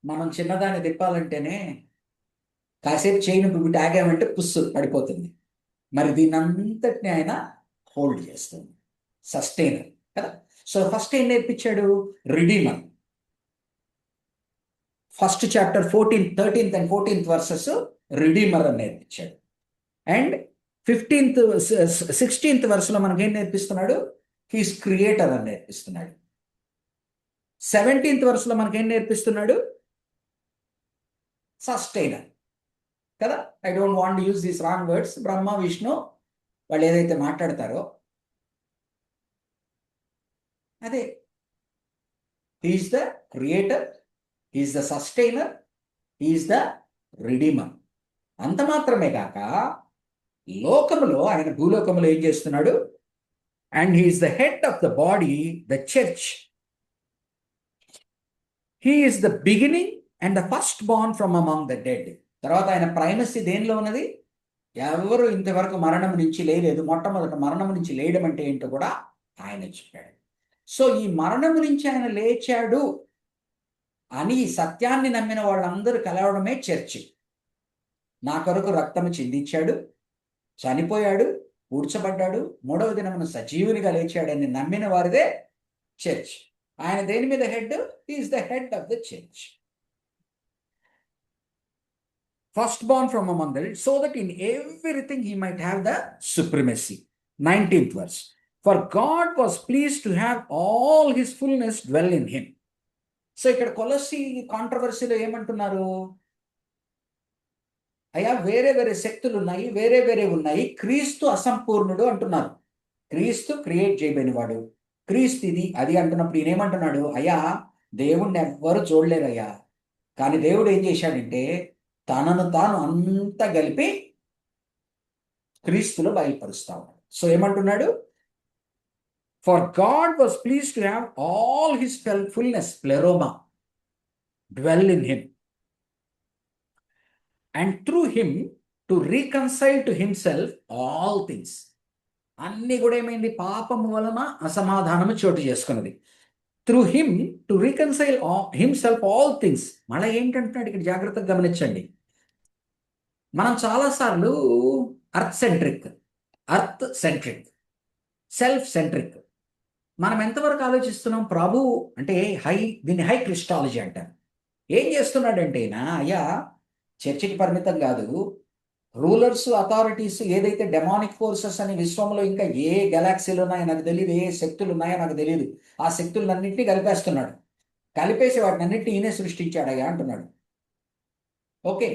మనం చిన్నదాన్ని తిప్పాలంటేనే కాసేపు చైన్ బిట్టి ఆగామంటే పుస్సు పడిపోతుంది. మరి దీని అంతటిని ఆయన హోల్డ్ చేస్తుంది, సస్టైనర్ కదా. సో ఫస్ట్ ఏం నేర్పించాడు? Redeemer. First chapter 13th and 14th versus redeemer అని నేర్పించాడు. అండ్ 16th వర్స్లో మనకేం నేర్పిస్తున్నాడు? హీస్ క్రియేటర్ అని నేర్పిస్తున్నాడు. 17th వర్స్లో మనకేం నేర్పిస్తున్నాడు? సస్టైనర్ కదా. I don't want use these wrong words. Brahma Vishnu వాళ్ళు ఏదైతే మాట్లాడతారో అదే. He's the creator, he's the sustainer, he's the redeemer. అంత మాత్రమే కాక లోకములో ఆయన భూలోకములో ఏం చేస్తున్నాడు? And he's the head of the body, the church. He's the beginning and the first born from among the dead. తర్వాత ఆయన ప్రైమసీ దేనిలో ఉన్నది? ఎవరు ఇంతవరకు మరణం నుంచి లేలేదు, మొట్టమొదట మరణం నుంచి లేయడం అంటే ఏంటో కూడా ఆయన చెప్పాడు. సో ఈ మరణం నుంచి ఆయన లేచాడు అని ఈ సత్యాన్ని నమ్మిన వాళ్ళందరూ కలవడమే చర్చి. నా కొరకు రక్తము చిందించాడు, చనిపోయాడు, పూడ్చబడ్డాడు, 3వ దినమున సజీవునిగా లేచాడని నమ్మిన వారిదే చర్చ్. ఆయన దేని మీద head? Is the head of the church. First born from among them, so that in everything he might have the supremacy. 19th verse. For God was pleased to have all his fullness dwell in him. So ఇక్కడ కొలస్సీ కాంట్రవర్సీలో ఏమంటున్నారు? అయ్యా వేరే వేరే శక్తులు ఉన్నాయి, వేరే ఉన్నాయి, క్రీస్తు అసంపూర్ణుడు అంటున్నారు. క్రీస్తు క్రియేట్ చేయబడినవాడు, క్రీస్తు ఇది అది అంటున్నప్పుడు ఈయన ఏమంటున్నాడు? అయ్యా దేవుణ్ణి ఎవ్వరు చూడలేరయ్యా, కానీ దేవుడు ఏం చేశాడంటే తనను తాను అంతా కలిపి క్రీస్తులో బయలుపరుస్తా ఉన్నాడు. సో ఏమంటున్నాడు? For God was please to have all his fullness, pleroma, dwell in him, and through him to reconcile to himself all things. అన్ని కూడా ఏమైంది? పాపము వలన అసమాధానము చోటు చేసుకున్నది. Through him to reconcile himself all things. మళ్ళీ ఏంటంటున్నాడు ఇక్కడ? జాగ్రత్తగా గమనించండి. మనం చాలాసార్లు ఎర్త్ సెంట్రిక్, సెల్ఫ్ సెంట్రిక్. మనం ఎంతవరకు ఆలోచిస్తున్నాం? ప్రభు అంటే దీన్ని హై క్రిస్టాలజీ అంటారు. ఏం చేస్తున్నాడంటే అయ్యా చర్చికి పరిమితం కాదు, రూలర్స్, అథారిటీస్, ఏదైతే డెమానిక్ ఫోర్సెస్ అని విశ్వంలో ఇంకా ఏ గెలాక్సీలు ఉన్నాయో నాకు తెలియదు, ఏ శక్తులు ఉన్నాయో నాకు తెలియదు, ఆ శక్తులన్నింటినీ కలిపేస్తున్నాడు. కలిపేసి వాటిని అన్నింటినీ ఈయనే సృష్టించాడయ్యా అంటున్నాడు. ఓకే,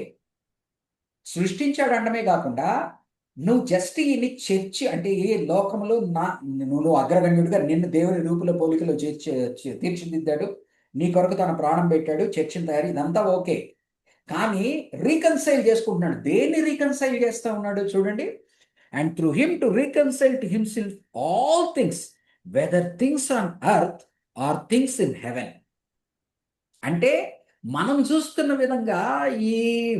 సృష్టించాడు అనడమే కాకుండా నువ్వు జస్ట్ ఈయన్ని చర్చి అంటే ఏ లోకంలో నువ్వు అగ్రగణ్యుడిగా నిన్ను దేవుని రూపులో పోలికలో తీర్చిదిద్దాడు, నీ కొరకు తన ప్రాణం పెట్టాడు, చర్చిని తయారు, ఇదంతా ఓకే. కానీ రీకన్సైల్ చేసుకుంటున్నాడు. దేన్ని రీకన్సైల్ చేస్తా ఉన్నాడు చూడండి. And through him to reconcile to himself all things, whether things on earth or things in heaven. అంటే మనం చూస్తున్న విధంగా ఈ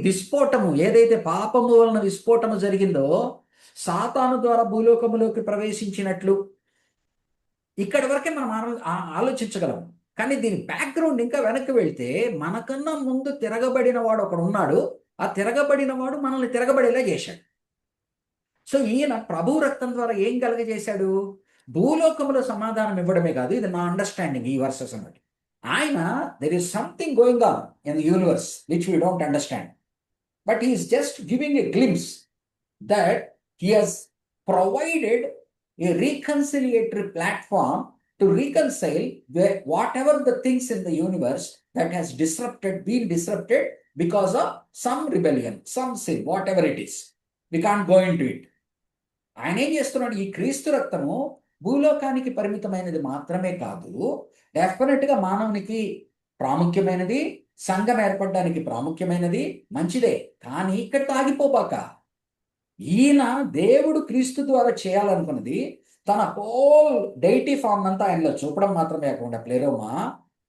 విస్ఫోటము ఏదైతే పాపము వలన విస్ఫోటము జరిగిందో, సాతాను ద్వారా భూలోకములోకి ప్రవేశించినట్లు ఇక్కడి వరకే మనం ఆలోచించగలం. కానీ దీని బ్యాక్గ్రౌండ్ ఇంకా వెనక్కి వెళ్తే మనకన్నా ముందు తిరగబడిన వాడు ఒకడు ఉన్నాడు. ఆ తిరగబడిన వాడు మనల్ని తిరగబడేలా చేశాడు. సో ఈయన ప్రభు రక్తం ద్వారా ఏం కలగజేశాడు? భూలోకంలో సమాధానం ఇవ్వడమే కాదు, ఇది నా అండర్స్టాండింగ్ ఈ వర్సెస్ అన్నట్టు. ఆయన there is something going on in the universe which we don't understand, but is just giving a glimpse that he has provided a reconciliatory platform to reconcile whatever the things in the universe that has been disrupted because of some rebellion, some sin, whatever it is. We can't go into it. ఆయన ఏం చేస్తున్నాడు, ఈ క్రీస్తు రక్తము భూలోకానికి పరిమితమైనది మాత్రమే కాదు, డెఫినెట్గా మానవునికి ప్రాముఖ్యమైనది, సంఘం ఏర్పడడానికి ప్రాముఖ్యమైనది, మంచిదే. కానీ ఇక్కడితో ఆగిపోబాక, ఈయన దేవుడు క్రీస్తు ద్వారా చేయాలనుకున్నది తన హోల్ డైటీ ఫామ్ అంతా ఆయనలో చూపడం మాత్రమే కాకుండా ప్లేరోమా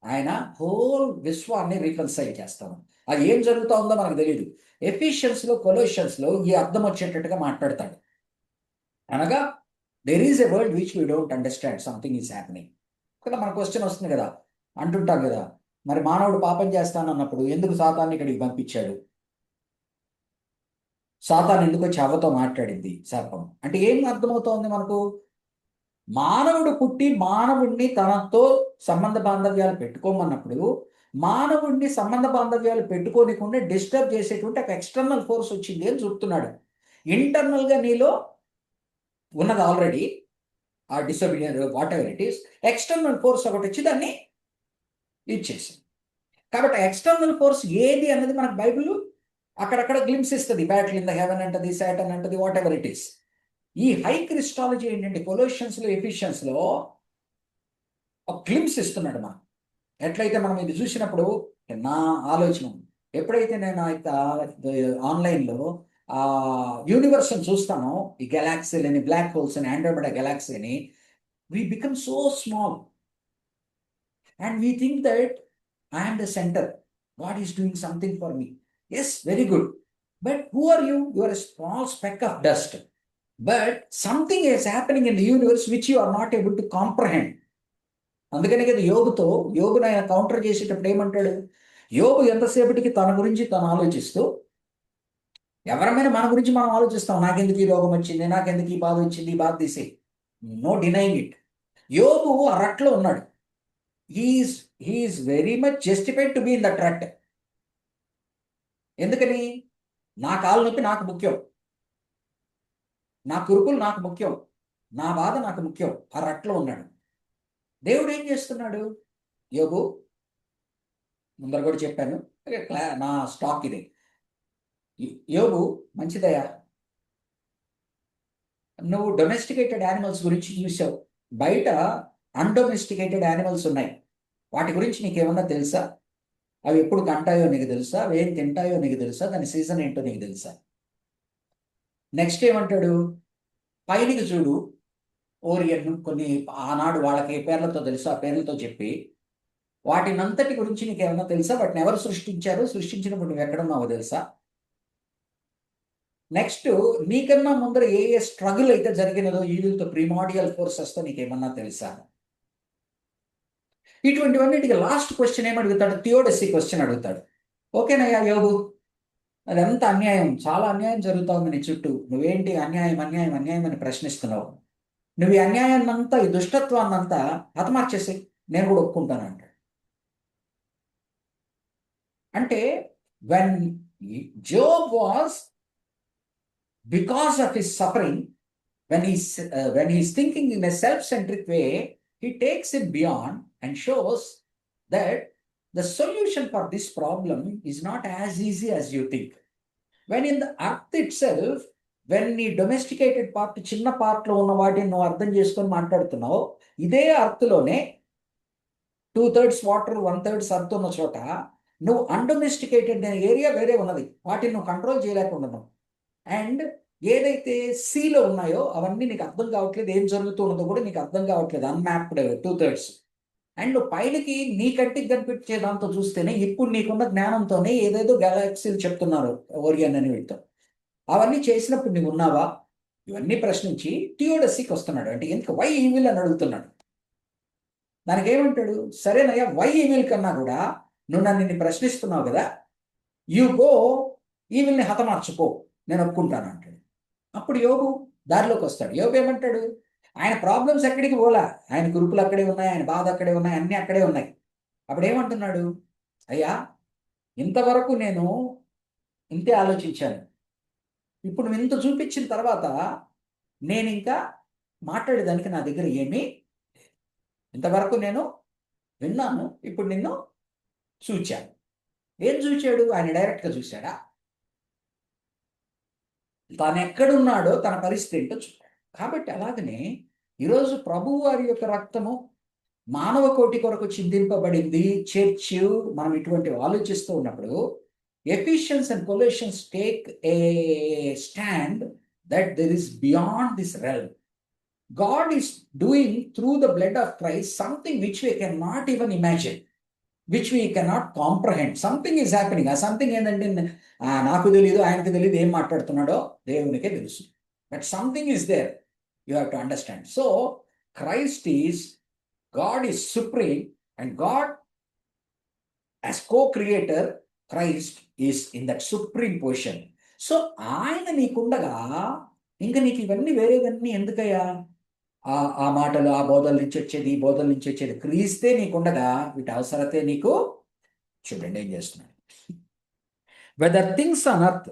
ఆయన హోల్ విశ్వాన్ని రీకన్సైల్ చేస్తాను. అది ఏం జరుగుతూ ఉందో మనకు తెలియదు. ఎఫిషియన్స్లో, కొలోషియన్స్లో ఈ అర్థం వచ్చేటట్టుగా మాట్లాడతాడు. అనగా there is a world which we don't understand, something is happening కదా. మన క్వశ్చన్ వస్తుంది కదా, అంటుంటాం కదా, మరి మానవుడు పాపం చేస్తానన్నప్పుడు ఎందుకు సాతాన్ని ఇక్కడికి పంపించాడు? సాతాను ఎందుకు వచ్చి అవ్వతో మాట్లాడింది సర్పం అంటే ఏం అర్థమవుతోంది మనకు? మానవుడు పుట్టి మానవుడిని తనతో సంబంధ బాంధవ్యాలు పెట్టుకోమన్నప్పుడు మానవుడిని సంబంధ బాంధవ్యాలు పెట్టుకోనికుండా డిస్టర్బ్ చేసేటువంటి ఒక ఎక్స్టర్నల్ ఫోర్స్ వచ్చింది అని చెప్తున్నాడు. ఇంటర్నల్గా నీలో ఉన్నది ఆల్రెడీ ఆ డిసొబీడియన్ what ever it is, external force ఒకటి వచ్చి దాన్ని ఇచ్చేసింది. కాబట్టి ఎక్స్టర్నల్ ఫోర్స్ ఏది అన్నది మనకు బైబిల్ అక్కడక్కడ గ్లిమ్స్ ఇస్తుంది. బ్యాటిల్ ఇన్ ద హెవెన్ అంటది, సాటర్న్ అంటది, వాట్ ఎవర్ ఇట్ ఈస్. ఈ హై క్రిస్టాలజీ ఏంటంటే కొలోషియన్స్లో, ఎఫిషియన్స్లో ఒక గ్లిమ్స్ ఇస్తున్నాడు మనం. ఎట్లయితే మనం ఇది చూసినప్పుడు నా ఆలోచన, ఎప్పుడైతే నేను ఆన్లైన్లో ఆ యూనివర్స్ని చూస్తానో, ఈ గెలాక్సీలని, బ్లాక్ హోల్స్ అని, ఆండ్రోమెడా గెలాక్సీ అని, we become so small and we think that I'm the centre, God is doing something for me. Yes, very good. But who are you? You are a small speck of dust. But something is happening in the universe which you are not able to comprehend. అందుకనే కదా యోగును ఆయన counter చేసేటప్పుడు ఏమంటాడు, యోగు ఎంతసేపటికి తన గురించి తను ఆలోచిస్తూ, ఎవరమైనా మన గురించి మనం ఆలోచిస్తాం, నాకెందుకు ఈ రోగం వచ్చింది, నాకెందుకు ఈ బాధ వచ్చింది, ఈ బాధ తీసే, నో డినైయింగ్ ఇట్. యోగు ఆ రట్లో ఉన్నాడు. He's very much justified to be in that rut. ఎందుకని? నా కాలు నొప్పి నాకు ముఖ్యం, నా కురుపులు నాకు ముఖ్యం, నా బాధ నాకు ముఖ్యం. ఆ రట్లో ఉన్నాడు. దేవుడు ఏం చేస్తున్నాడు? యోగు ముందర కూడా చెప్పాను, నా స్టాక్ ఇది. యోగు మంచిదయా, నువ్వు డొమెస్టికేటెడ్ యానిమల్స్ గురించి చూసావు, బయట అన్డొమెస్టికేటెడ్ యానిమల్స్ ఉన్నాయి, వాటి గురించి నీకేమన్నా తెలుసా? అవి ఎప్పుడు కంటాయో నీకు తెలుసా? అవి ఏం తింటాయో నీకు తెలుసా? దాని సీజన్ ఏంటో నీకు తెలుసా? నెక్స్ట్ ఏమంటాడు, పైనకి చూడు, ఓరియన్, కొన్ని ఆనాడు వాళ్ళకి ఏ పేర్లతో తెలుసో ఆ పేర్లతో చెప్పి, వాటినంతటి గురించి నీకు ఏమన్నా తెలుసా? వాటిని ఎవరు సృష్టించారు? సృష్టించినప్పుడు నువ్వు ఎక్కడున్నావో తెలుసా? నెక్స్ట్, నీకన్నా ముందర ఏ ఏ స్ట్రగుల్ అయితే జరిగినదో ఈవిల్తో, ప్రిమాడియల్ ఫోర్సెస్తో నీకేమన్నా తెలుసా? ఇటువంటివన్నిటికి లాస్ట్ క్వశ్చన్ ఏమడుగుతాడు? థియోడసీ క్వశ్చన్ అడుగుతాడు. ఓకేనయ్యా యోగు, అదంతా అన్యాయం, చాలా అన్యాయం జరుగుతా ఉంది నీ చుట్టూ, నువ్వేంటి అన్యాయం అన్యాయం అన్యాయం అని ప్రశ్నిస్తున్నావు, నువ్వు ఈ అన్యాయాన్నంతా, ఈ దుష్టత్వాన్నంతా హతమార్చేసి నేను కూడా ఒప్పుకుంటాను అంటాడు. అంటే when Job was, because of his suffering, when he's thinking in a self-centric way, he takes it beyond and shows that the solution for this problem is not as easy as you think. When in the earth itself, when the domesticated part, చిన్న పార్ట్లో ఉన్న వాటిని నువ్వు అర్థం చేసుకొని మాట్లాడుతున్నావు, ఇదే అర్త్లోనే 2/3 water 1/3 earth ఉన్న చోట నువ్వు అన్డొమెస్టికేటెడ్ ఏరియా వేరే ఉన్నది, వాటిని నువ్వు కంట్రోల్ చేయలేకుండాను. అండ్ ఏదైతే సీలో ఉన్నాయో అవన్నీ నీకు అర్థం కావట్లేదు, ఏం జరుగుతున్నదో కూడా నీకు అర్థం కావట్లేదు, అన్మ్యాప్డ్ 2/3. అండ్ నువ్వు పైనకి నీ కంటికి కనిపించే దాంతో చూస్తేనే ఇప్పుడు నీకున్న జ్ఞానంతోనే ఏదేదో గెలాక్సీలు చెప్తున్నారు, ఓరియన్ అని వీటితో. అవన్నీ చేసినప్పుడు నువ్వు ఉన్నావా? ఇవన్నీ ప్రశ్నించి థియోడసీకి వస్తున్నాడు. అంటే ఎందుకు వై ఈవిల్ అని అడుగుతున్నాడు. దానికి ఏమంటాడు, సరేనయ్యా వై ఈవిల్ కన్నా కూడా నువ్వు నన్ను ప్రశ్నిస్తున్నావు కదా, యు గో ఈవిల్ని హతమార్చుకో, నేను ఒప్పుకుంటాను అంటాడు. అప్పుడు యోగు దారిలోకి వస్తాడు. యోగు ఏమంటాడు, ఆయన ప్రాబ్లమ్స్ ఎక్కడికి పోలా, ఆయన కురుపులు అక్కడే ఉన్నాయి, ఆయన బాధ అక్కడే ఉన్నాయి, అన్నీ అక్కడే ఉన్నాయి. అప్పుడు ఏమంటున్నాడు, అయ్యా ఇంతవరకు నేను ఇంతే ఆలోచించాను, ఇప్పుడు నువ్వు ఇంత చూపించిన తర్వాత నేను ఇంకా మాట్లాడేదానికి నా దగ్గర ఏమీ, ఇంతవరకు నేను విన్నాను, ఇప్పుడు నిన్ను చూచాను. ఏం చూచాడు? ఆయన డైరెక్ట్గా చూశాడా? తాను ఎక్కడున్నాడో తన పరిస్థితి ఏంటో చూశాడు. కాబట్టి అలాగనే ఈరోజు ప్రభువు వారి యొక్క రక్తము మానవ కోటి కొరకు చిందింపబడింది, చర్చ్, మనం ఇటువంటివి ఆలోచిస్తూ ఉన్నప్పుడు Ephesians and Colossians take a stand that there is beyond this realm. God is doing through the blood of Christ something which we cannot even imagine, which we cannot comprehend. Something is happening. ఆ something ఏంటంటే నాకు తెలియదు, ఆయనకు తెలియదు, ఏం మాట్లాడుతున్నాడో దేవునికే తెలుసు. But something is there, you have to understand. So Christ is, God is supreme, and God as co-creator, Christ is in that supreme position. So ఆయన నీకుండగా ఇంకా నీకు ఇవన్నీ వేరేవన్నీ ఎందుకయ్యా? ఆ మాటలు, ఆ బోధల నుంచి వచ్చేది, ఈ బోధల నుంచి వచ్చేది, క్రీస్తే నీకుండగా వీటి అవసరతే నీకు. చూడండి ఏం చేస్తున్నాడు. Whether things on earth,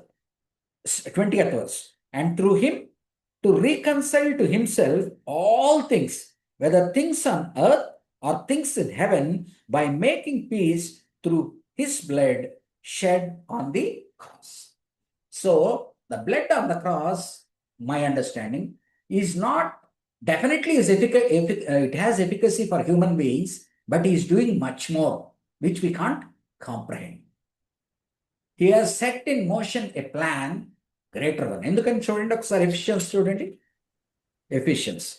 20th verse, and through him to reconcile to himself all things, whether things on earth or things in heaven, by making peace through his blood shed on the cross. So the blood on the cross, my understanding, is not definitely is it has efficacy for human beings, but he is doing much more which we can't comprehend. He has set in motion a plan greater one. ఎందుకని చూడండి ఒకసారి Ephesians చూడండి. Ephesians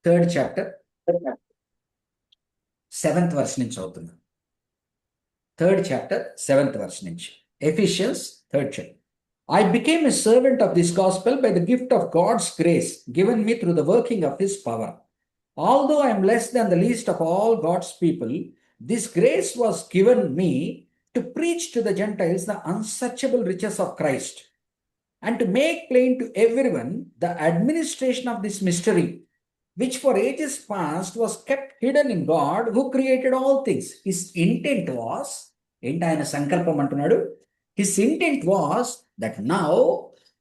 third chapter 7th verse నుంచి అవుతుంది. Third chapter 7th verse నుంచి. Ephesians 3rd chapter. I became a servant of this gospel by the gift of God's grace given me through the working of his power. Although I am less than the least of all God's people, this grace was given me to preach to the Gentiles the unsearchable riches of Christ, and to make plain to everyone the administration of this mystery, which for ages past was kept hidden in God who created all things. His intent was, ఏంటి ఆయన సంకల్పం అంటున్నాడు? His intent was that now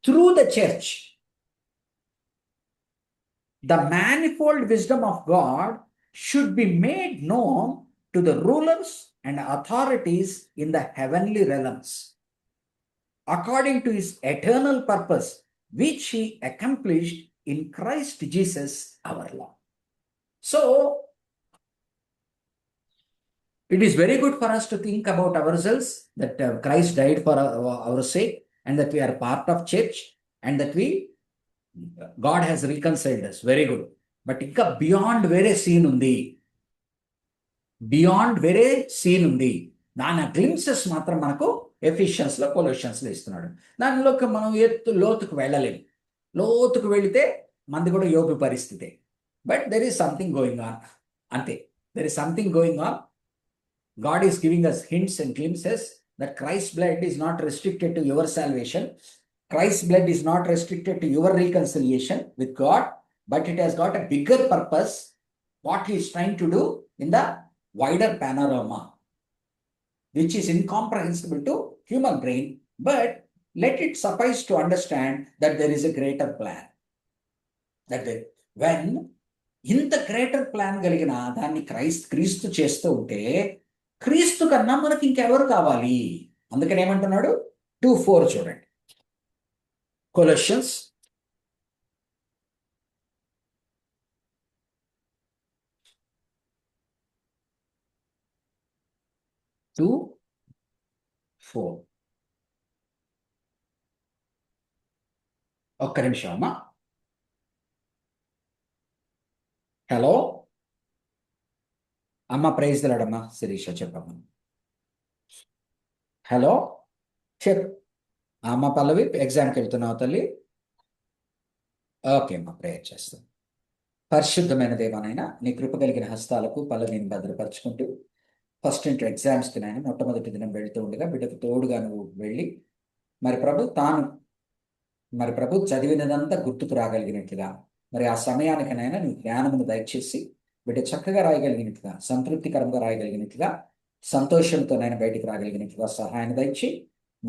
through the church the manifold wisdom of God should be made known to the rulers and authorities in the heavenly realms, according to his eternal purpose, which he accomplished in Christ Jesus our Lord. So it is very good for us to think about ourselves that Christ died for our sake, and that we are part of church, and that God has reconciled us. Very good. But ఇంకా beyond వేరే scene ఉంది, beyond వేరే scene ఉంది. దాని glimpses మాత్రం మనకు ఎఫిషియన్స్లో, కొలోషియన్స్లో ఇస్తున్నాడు. దానిలోకి మనం లోతుకు వెళ్ళలేము. లోతుకు వెళితే మనది కూడా యోబు పరిస్థితే. But there is something going on, అంతే. There is something going on. God is giving us hints and glimpses that Christ's blood is not restricted to your salvation. Christ's blood is not restricted to your reconciliation with God, but it has got a bigger purpose, what he is trying to do in the wider panorama, which is incomprehensible to human brain. But let it suffice to understand that there is a greater plan. That when ఇంత greater plan కలిగిన దాన్ని క్రీస్తు చేస్తూ ఉంటే, క్రీస్తు కన్నా మనకి ఇంకెవరు కావాలి? అందుకని ఏమంటున్నాడు? 2:4 చూడండి. కొలోషియన్స్ 2:4. ఒక్క నిమిషం అమ్మా. హలో అమ్మ, ప్రైజ్ ది లార్డ్ అమ్మా. శిరీష చెప్పమ్మా. హలో, చెప్ అమ్మ పల్లవి, ఎగ్జామ్కి వెళ్తున్నావు తల్లి? ఓకే అమ్మా, ప్రేయర్ చేస్తాం. పరిశుద్ధమైన దేవానైనా నీ కృప కలిగిన హస్తాలకు పల్లవిని భద్రపరుచుకుంటూ ఫస్ట్ ఇంటర్ ఎగ్జామ్స్కి నాయన మొట్టమొదటి దినం వెళుతూ ఉండగా బిడ్డకు తోడుగా నువ్వు వెళ్ళి మరి ప్రభు చదివినదంతా గుర్తుకు రాగలిగినట్లుగా మరి ఆ సమయానికనైనా నీ జ్ఞానమును దయచేసి బిడ్డ చక్కగా రాయగలిగినట్లుగా, సంతృప్తికరంగా రాయగలిగినట్లుగా, సంతోషంతోనైనా బయటికి రాగలిగినట్లుగా సహాయాన్ని దయచి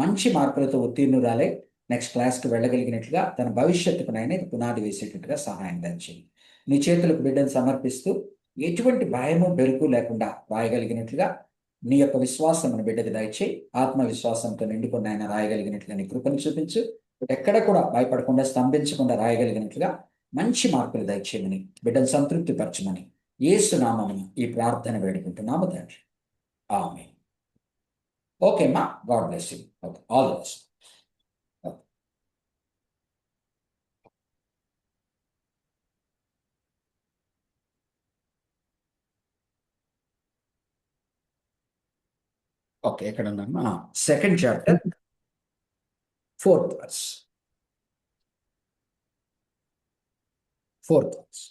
మంచి మార్కులతో ఉత్తీర్ణురాలే నెక్స్ట్ క్లాస్కి వెళ్ళగలిగినట్లుగా తన భవిష్యత్తుకునైనా ఇది పునాది వేసేటట్టుగా సహాయం దయచి నీ చేతులకు బిడ్డను సమర్పిస్తూ ఎటువంటి భయము బెరుకు లేకుండా రాయగలిగినట్లుగా నీ యొక్క విశ్వాసమును బిడ్డకు దయచేయి. ఆత్మవిశ్వాసంతో నిండుకొని ఆయన రాయగలిగినట్లుగా నీ కృపను చూపించు. ఎక్కడ కూడా భయపడకుండా, స్తంభించకుండా రాయగలిగినట్లుగా మంచి మార్కులు దయచేయమని, బిడ్డను సంతృప్తి పరచమని యేసు నామమున ఈ ప్రార్థన వేడుకుంటున్నాము తండ్రి. ఆమేన్. ఓకే అమ్మా, God bless you. Okay, all the best. Okay, ఎక్కడ ఉన్నామా? Second chapter, 4th verse. 4th verse.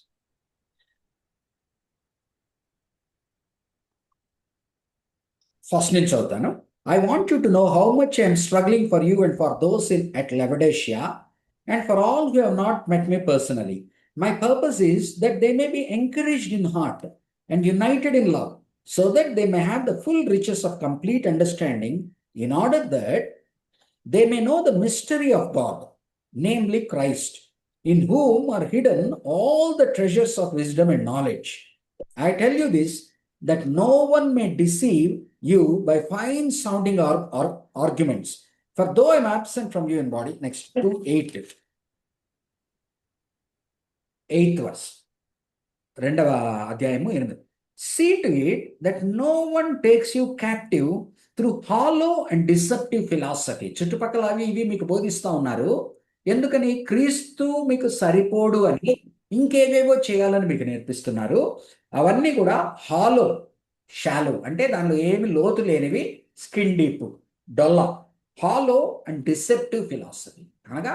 First నుంచి చదువుతాను. I want you to know how much I am struggling for you and for those at Laodicea and for all who have not met me personally. My purpose is that they may be encouraged in heart and united in love, so that they may have the full riches of complete understanding, in order that they may know the mystery of God, namely Christ, in whom are hidden all the treasures of wisdom and knowledge. I tell you this, that no one may deceive you by fine sounding arguments. For though I am absent from you in body, next to 8th verse, 2వ అధ్యాయము 8. See to it that no one takes you captive through hollow and deceptive philosophy. చుట్టుపక్కల అవి ఇవి మీకు బోధిస్తూ ఉన్నారు. ఎందుకని? క్రీస్తు మీకు సరిపోడు అని ఇంకేవేవో చేయాలని మీకు నేర్పిస్తున్నారు. అవన్నీ కూడా హాలో, షాలో అంటే దానిలో ఏమి లోతు లేనివి, స్కిన్ డీప్, డొల్లా. హాలో అండ్ డిసెప్టివ్ ఫిలాసఫీ అనగా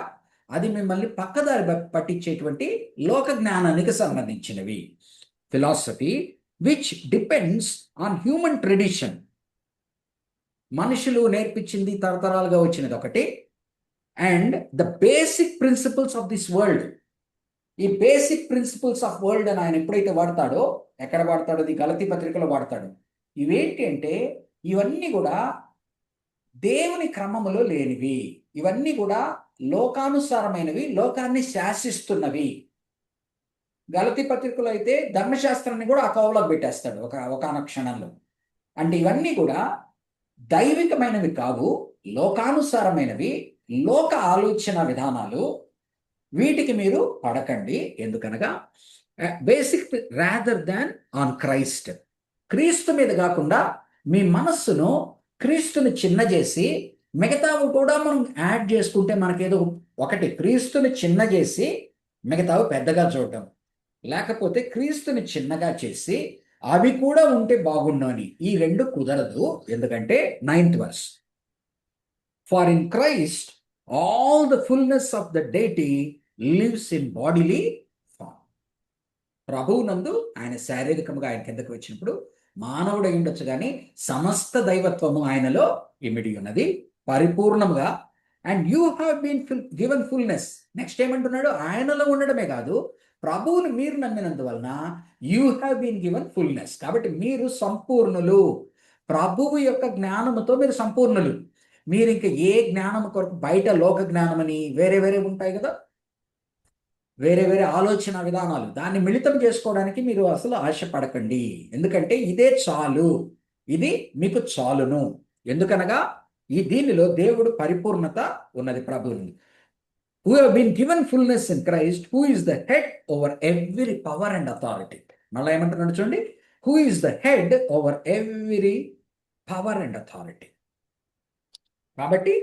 అది మిమ్మల్ని పక్కదారి పట్టించేటువంటి లోక జ్ఞానానికి సంబంధించినవి. Philosophy which depends on human tradition, మనుషులు నేర్పించింది, తరతరాలుగా వచ్చినది ఒకటి. And the basic principles of this world. ఈ బేసిక్ ప్రిన్సిపల్స్ ఆఫ్ వరల్డ్ అని ఆయన ఎప్పుడైతే వాడతాడో, ఎక్కడ వాడతాడో? అది గలతీ పత్రికలో వాడతాడు. ఇవేంటి అంటే ఇవన్నీ కూడా దేవుని క్రమములో లేనివి, ఇవన్నీ కూడా లోకానుసారమైనవి, లోకాన్ని శాసిస్తున్నవి. గలతీ పత్రికలో అయితే ధర్మశాస్త్రాన్ని కూడా ఆ కోవలోకి పెట్టేస్తాడు ఒకనొక క్షణంలో. అంటే ఇవన్నీ కూడా దైవికమైనవి కావు, లోకానుసారమైనవి, లోక ఆలోచన విధానాలు. వీటికి మీరు పడకండి. ఎందుకనగా basic rather than on Christ, క్రీస్తు మీద కాకుండా మీ మనస్సును క్రీస్తుని చిన్న చేసి మిగతావి కూడా మనం యాడ్ చేసుకుంటే మనకేదో ఒకటి, క్రీస్తుని చిన్న చేసి మిగతావి పెద్దగా చూడటం, లేకపోతే క్రీస్తుని చిన్నగా చేసి అవి కూడా ఉంటే బాగుండు అని. ఈ రెండు కుదరదు. ఎందుకంటే 9th verse, for in Christ all the fullness of the deity lives in bodily form. ప్రభువునందు ఆయన శారీరకంగా ఆయన కిందకు వచ్చినప్పుడు మానవుడు అయి ఉండొచ్చు, కానీ సమస్త దైవత్వము ఆయనలో ఇమిడి ఉన్నది పరిపూర్ణంగా. And you have been given fullness. Next ఏమంటున్నాడు? ఆయనలో ఉండడమే కాదు, ప్రభువుని మీరు నమ్మినందువలన you have been given fullness. కాబట్టి మీరు సంపూర్ణులు. ప్రభువు యొక్క జ్ఞానముతో మీరు సంపూర్ణులు. మీరు ఇంకా ఏ జ్ఞానం కొరకు బయట లోక జ్ఞానమని వేరే వేరే ఉంటాయి కదా, వేరే వేరే ఆలోచన విధానాలు, దాన్ని మిళితం చేసుకోవడానికి మీరు అసలు ఆశపడకండి. ఎందుకంటే ఇదే చాలు, ఇది మీకు చాలును. ఎందుకనగా దీనిలో దేవుడు పరిపూర్ణత ఉన్నది ప్రభువుని. Who have been given fullness in Christ, who is the head over every power and authority. మళ్ళీ ఏమంటున్నాడు చూడండి, who is the head over every power and authority. కాబట్టి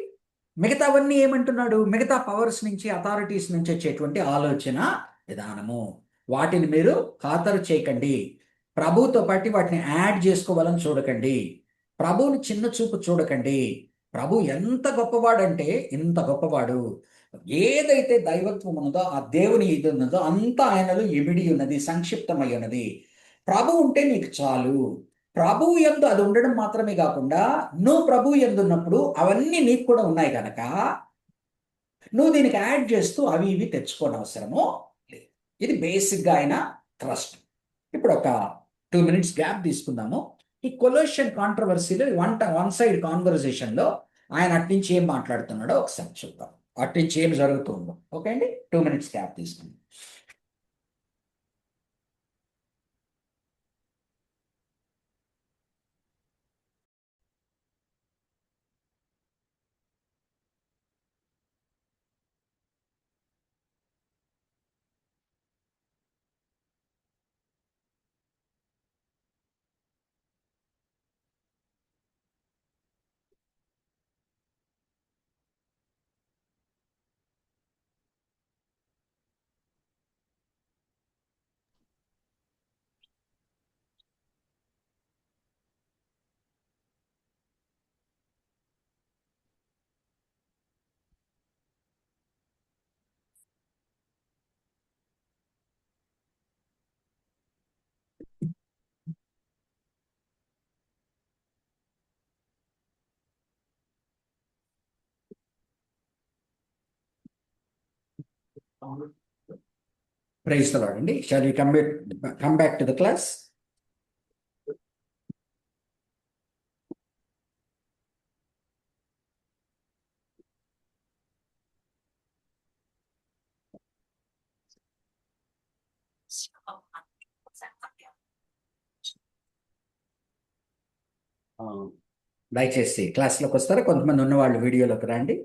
మిగతావన్నీ ఏమంటున్నాడు? మిగతా పవర్స్ నుంచి, అథారిటీస్ నుంచి వచ్చేటువంటి ఆలోచన విధానము, వాటిని మీరు ఖాతరు చేయకండి. ప్రభువుతో పాటు వాటిని యాడ్ చేసుకోవాలని చూడకండి. ప్రభువుని చిన్న చూపు చూడకండి. ప్రభు ఎంత గొప్పవాడంటే ఇంత గొప్పవాడు. ఏదైతే దైవత్వం ఉన్నదో ఆ దేవుని ఇది ఉన్నదో అంతా ఆయనలో ఇమిడి ఉన్నది, సంక్షిప్తమై ఉన్నది. ప్రభు ఉంటే నీకు చాలు. ప్రభువు యందు అది ఉండడం మాత్రమే కాకుండా నువ్వు ప్రభువు యందు ఉన్నప్పుడు అవన్నీ నీకు కూడా ఉన్నాయి కనుక నువ్వు దీనికి యాడ్ చేస్తూ అవి ఇవి తెచ్చుకోని అవసరము లేదు. ఇది బేసిక్గా ఆయన ట్రస్ట్. ఇప్పుడు ఒక 2 minutes గ్యాప్ తీసుకుందాము. ఈ కొలోషియన్ కాంట్రవర్సీలో వన్ సైడ్ కాన్వర్సేషన్లో ఆయన అట్నుంచి ఏం మాట్లాడుతున్నాడో ఒకసారి చూద్దాం, అట్నుంచి ఏం జరుగుతుందో. ఓకే అండి, 2 minutes గ్యాప్ తీసుకుందాం. ప్రైజ్ ది లార్డ్ అండి. Shall we come back to the class? దయచేసి క్లాస్లోకి వస్తారా? కొంతమంది ఉన్నవాళ్ళు వీడియోలోకి రండి.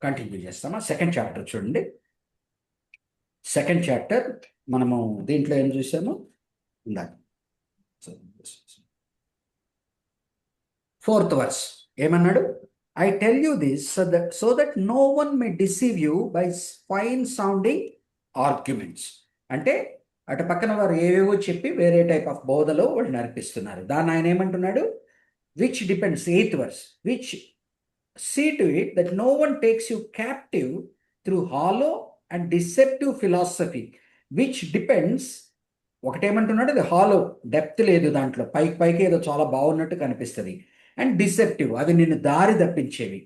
కంటిన్యూ చేస్తామా? సెకండ్ చాప్టర్ చూడండి. సెకండ్ చాప్టర్ మనము దీంట్లో ఏం చూసాము ఇందాక. 4th verse ఏమన్నాడు? I tell you this so that no one may deceive you by fine sounding arguments. అంటే అటు పక్కన వారు ఏవేవో చెప్పి వేరే టైప్ ఆఫ్ బోధలో వాళ్ళు నడిపిస్తున్నారు. దాన్ని ఆయన ఏమంటున్నాడు? Which depends 8th verse, which see to it that no one takes you captive through hollow and deceptive philosophy which depends. ఒకటేమంటున్నాడు? అది హాలో, డెప్త్ లేదు దాంట్లో, పైకి పైకి ఏదో చాలా బాగున్నట్టు కనిపిస్తుంది. అండ్ డిసెప్టివ్, అవి నిన్ను దారి తప్పించేవి.